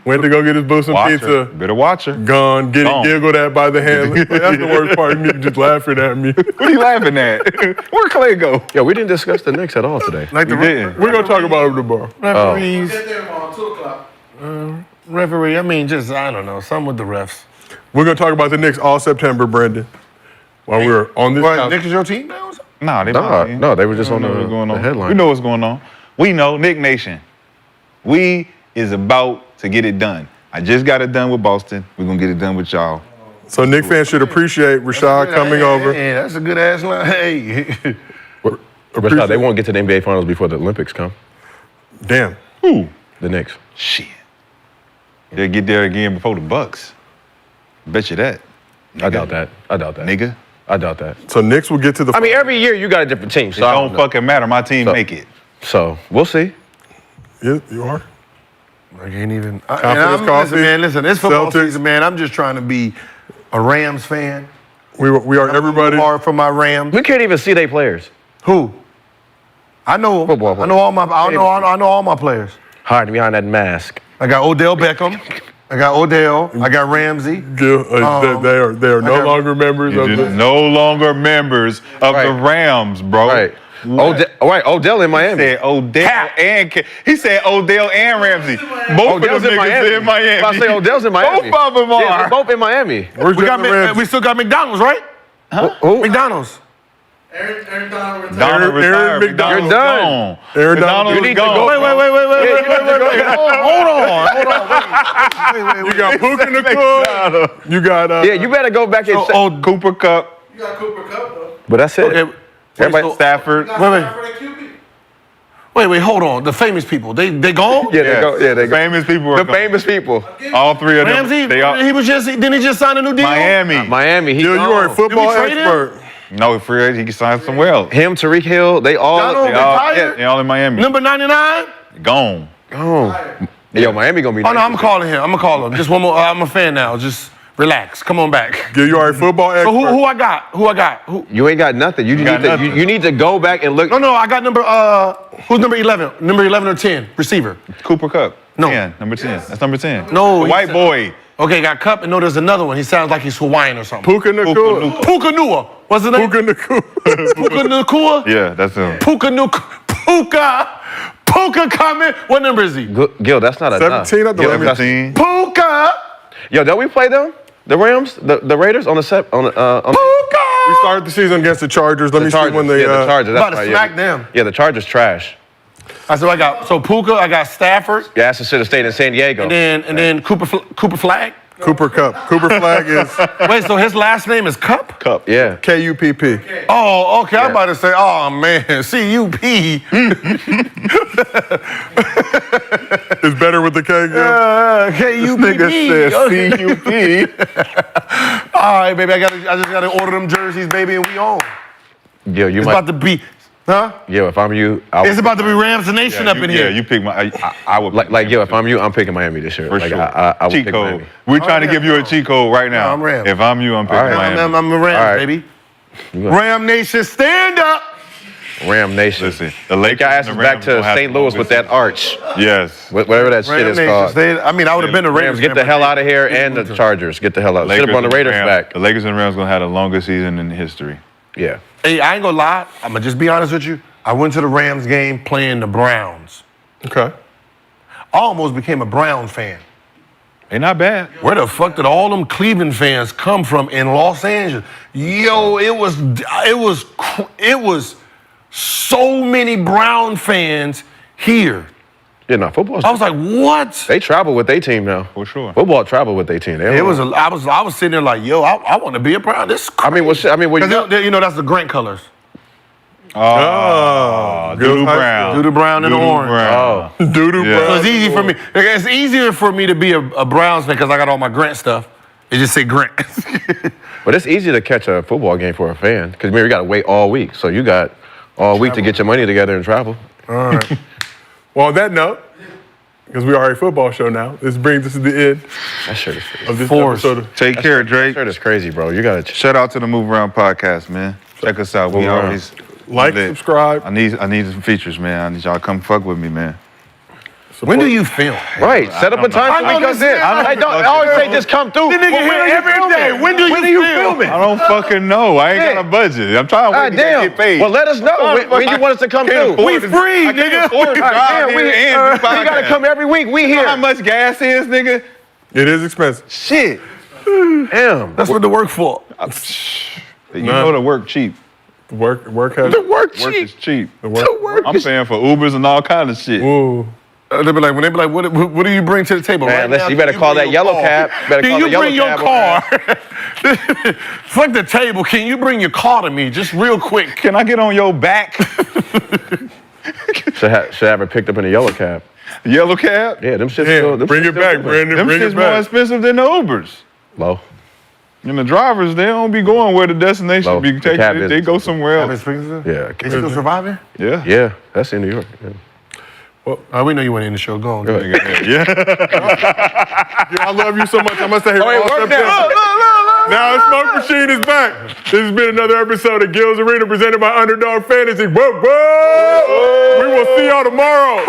B: Went to go get his boo some
D: Watch
B: pizza.
D: her. Better watch her.
B: Gone, getting
D: Gone.
B: giggled at by the handler. That's the worst part. You just laughing at me.
D: What are you laughing at? Where Clay go?
E: Yo, we didn't discuss the Knicks at all today.
C: Like
D: You didn't.
B: We're gonna talk about it tomorrow.
C: referees.
A: Get there around 2 o'clock.
C: Referee, I mean, just, I don't know, something with the refs.
B: We're going to talk about the Knicks all September, Brendan. While we're on this.
C: What, Knicks is your team now?
D: Nah,
E: No, they were just on
D: know what's going
E: the
D: on.
E: headline.
D: We know what's going on. We know, Nick Nation. We is about to get it done. I just got it done with Boston. We're going to get it done with y'all.
B: So Knicks fans should appreciate Rashad coming over.
C: Hey, that's a good ass line. Hey.
E: Rashad, they won't get to the NBA Finals before the Olympics come.
B: Damn.
D: Who?
E: The Knicks.
D: Shit. They'll get there again before the Bucks. Bet you that.
E: I doubt that.
D: Nigga.
E: I doubt that.
B: So Knicks will get to the.
E: I mean, every year you got a different team.
D: It
E: So I
D: don't
E: know.
D: fucking matter. My team
E: So-
D: make it.
E: So we'll see.
B: Yeah, you are.
C: I can't even.
B: Confidence coffee,
C: listen, it's football
B: Celtics.
C: season, man. I'm just trying to be a Rams fan.
B: We are everybody.
C: Hard for my Rams.
E: We can't even see their players.
C: Who? I know.
E: Football
C: I know all my. I know all my players.
E: Hiding behind that mask.
C: I got Odell Beckham. I got Odell. I got Ramsey.
B: Gil, they are no
C: got-
B: longer members of the.
D: No longer members of the
E: Right.
D: Rams, bro.
E: Right. Odell in Miami.
D: He said Odell he said Odell and Ramsey. Both
E: Odell's
D: of them niggas in Miami.
E: I say Odell's in Miami.
D: Both of them
E: Yeah,
D: are.
E: they're both in Miami.
B: Where's
C: We got.
B: Jalen Ramsey?
C: We still got McDonald's, right?
E: Who?
C: McDonald's.
A: Aaron Donald retired.
D: Donald
B: Aaron
D: retired.
B: McDonald.
D: McDonald's
E: You're done.
D: gone.
B: Aaron
D: McDonald
B: Donald.
D: is
E: You need to
D: gone.
E: go.
C: Wait.
B: You got Puka Nacua. You got.
E: Yeah, you better go back and.
D: Cooper Cup.
A: You got Cooper Cup, though.
E: But that's it.
C: Okay.
E: Everybody.
C: so-
D: Stafford.
A: You got
C: Wait.
A: Stafford at QB.
C: Wait, hold on. The famous people, they gone?
E: Yeah, they go. Yeah, they go.
D: Famous people are
E: The
D: gone.
E: famous people.
D: All three of them.
C: Ramsey,
D: They all,
C: didn't he just sign a new deal?
D: Miami.
E: Miami. He
B: Gil, you are a
E: gone.
B: football
C: Did we trade him?
B: expert.
D: No, free he can sign somewhere else.
E: Him, Tariq Hill. They all.
C: Donald
E: They all.
C: retired?
D: They all in Miami.
C: Number 99?
D: Gone.
E: Oh. Yo, Miami gonna be.
C: Oh, no,
E: nice
C: I'm
E: this
C: calling him. I'm going to call him. Just one more. I'm a fan now. Just relax. Come on back.
B: Gil, you are a football expert.
C: So who I got? Who?
E: year. You ain't got nothing. You
D: got
E: need to.
D: nothing.
E: You need to go back and look.
C: No, I got number, who's number 11? Number 11 or 10? Receiver.
D: Cooper Cup.
C: No.
D: 10, number 10. That's number 10.
C: No,
D: The
C: he
D: white
C: said-
D: boy.
C: Okay, got Cup, and no, there's another one. He sounds like he's Hawaiian or something.
B: Puka Nacua.
C: Puka Nua. What's his name?
B: Puka Nacua.
C: Puka Nacua?
D: Yeah, that's him.
C: Puka coming. What number is he?
E: Gil, that's not enough.
B: 17 at the
E: Gil,
B: limit.
E: that's-
D: 17.
C: Puka.
E: Yo, don't we play them? The Rams, the Raiders on the set on the.
C: Puka.
B: We started the season against the Chargers. Let me see
E: Chargers.
B: when they.
E: Yeah, the Chargers.
C: About to
E: right,
C: smack
E: yeah.
C: them.
E: Yeah, the Chargers trash.
C: I said I got Puka. I got Stafford,
E: Yeah, Aston should have stayed in San Diego.
C: and then Cooper Flagg.
B: Cooper Cup. Cooper Flagg is
C: Wait, so his last name is Cup?
E: Cup. Yeah.
B: Kupp.
C: Oh, okay. I'm about to say, oh man, CUP.
B: Is better with the K, Gil.
C: CUP. All right, baby. I just gotta order them jerseys, baby, and we on.
E: Yo, you
C: It's
E: might.
C: about to be, huh?
E: Yo, if I'm you, I
C: It's about to be Rams Nation up in
D: Yeah,
C: here.
D: you pick my. I would
E: like yo, if I'm you, I'm picking Miami this year.
D: for
E: like,
D: sure.
E: I would
D: cheat
E: pick
D: code.
E: Miami.
D: We're trying to
C: yeah,
D: give you a cheat code right now.
C: No, I'm Rams.
D: If I'm you, I'm picking
E: All right.
D: Miami.
C: I'm a Rams,
E: All right.
C: baby. Ram Nation, stand up.
E: Ram Nation.
D: Listen, the Lakers
E: Take our
D: and
E: asses
D: the
E: back
D: Rams
E: to
D: gonna have
E: St.
D: the
E: Louis with that
D: longest
E: arch.
D: Yes.
E: Whatever that shit
C: Ram
E: is
C: Nation,
E: called.
C: I mean, I would have been a Raiders
E: Rams, get
C: fan,
E: the
C: but
E: hell
C: they-
E: out of here, and the Chargers, get the hell out. Should have brought the Raiders back.
D: The Lakers and Rams gonna have the longest season in history.
E: Yeah.
C: Hey, I ain't gonna lie. I'm gonna just be honest with you. I went to the Rams game playing the Browns.
B: Okay.
C: I almost became a Browns fan.
D: They not bad.
C: Where the fuck did all them Cleveland fans come from in Los Angeles? Yo, it was so many Brown fans here.
E: Yeah, no, football.
C: I was like, what?
E: They travel with their team now.
D: For sure.
E: Football travel with their team. They
C: It
E: don't-
C: was. I was sitting there like, yo, I want to be a Brown. This. Is
E: I mean, well, shit. I mean, what you
C: because
E: got?
C: you know that's the Grant colors.
B: Oh,
D: Doodoo
B: High
D: Brown.
C: Doodoo Brown and
D: Doodoo
C: orange.
D: Brown.
E: Oh,
B: Doodoo
D: Yeah.
C: So
B: Brown.
C: it's easy for me. It's easier for me to be a Browns fan because I got all my Grant stuff. It just say Grant.
E: but it's easy to catch a football game for a fan because you got to wait all week. So you got all week to get your money together and travel.
B: All right. Well, on that note, because we are a football show now, this brings us to the end
E: That shirt is crazy.
B: of this
C: Force.
B: episode of
D: Take care, Drake.
E: That shirt is crazy, bro. You got to.
D: Shout out to the Move Around podcast, man. Check us out. We
E: Move Around.
D: always
B: Like,
D: lit.
B: subscribe.
D: I need some features, man. I need y'all to come fuck with me, man.
C: When do you film?
E: Right, set up a time
C: I
E: so
C: know
E: we comes
C: this-
E: in.
C: I know
E: I always say just come through.
C: The nigga
E: Well,
C: here
E: when are you
C: every
E: filming?
C: day. When do you film?
E: fuming.
D: I don't fucking know. I ain't got a budget. I'm trying to wait
E: God
D: to
E: damn.
D: get paid.
E: Well, let us know when you want us to come through.
C: We free, nigga.
E: We gotta come every week. We
D: You know how
E: here.
D: much gas is, nigga?
B: It is expensive.
D: Shit.
E: Damn.
C: That's what the work for.
D: You know the work cheap.
B: Work has.
D: Work is cheap. I'm paying for Ubers and all kind of shit.
B: Ooh.
C: They be like, what do you bring to the table?
E: Man,
C: right
E: listen,
C: now,
E: you better
C: can
E: call
C: bring
E: that
C: your
E: yellow
C: car?
E: cab. Better
C: Can
E: call
C: you
E: the yellow
C: bring your
E: cab
C: car? Fuck the table. Can you bring your car to me just real quick?
D: Can I get on your back?
E: Should have her picked up in a yellow cab.
D: Yellow cab?
E: Yeah, them shits
B: Yeah,
E: still. Them
B: bring
E: shits
B: it
E: still
B: back,
E: moving.
B: Brandon.
D: Them
B: Bring
D: shit's
B: it
D: more
B: back.
D: expensive than the Ubers.
E: Low.
D: And the drivers, they don't be going where the destination
E: No,
D: be
E: the
D: taken.
E: cab
D: They
E: business.
D: go somewhere else.
E: Yeah.
C: They still surviving?
D: Yeah.
E: Yeah, that's in New York. Yeah.
C: We know you went in the show. Go on.
D: Yeah.
B: Yeah, I love you so much. I must say, here
E: Oh, it
B: all
E: worked
B: September.
E: out.
B: Now the Smoke Machine is back. This has been another episode of Gil's Arena presented by Underdog Fantasy. Whoa, whoa! We will see y'all tomorrow.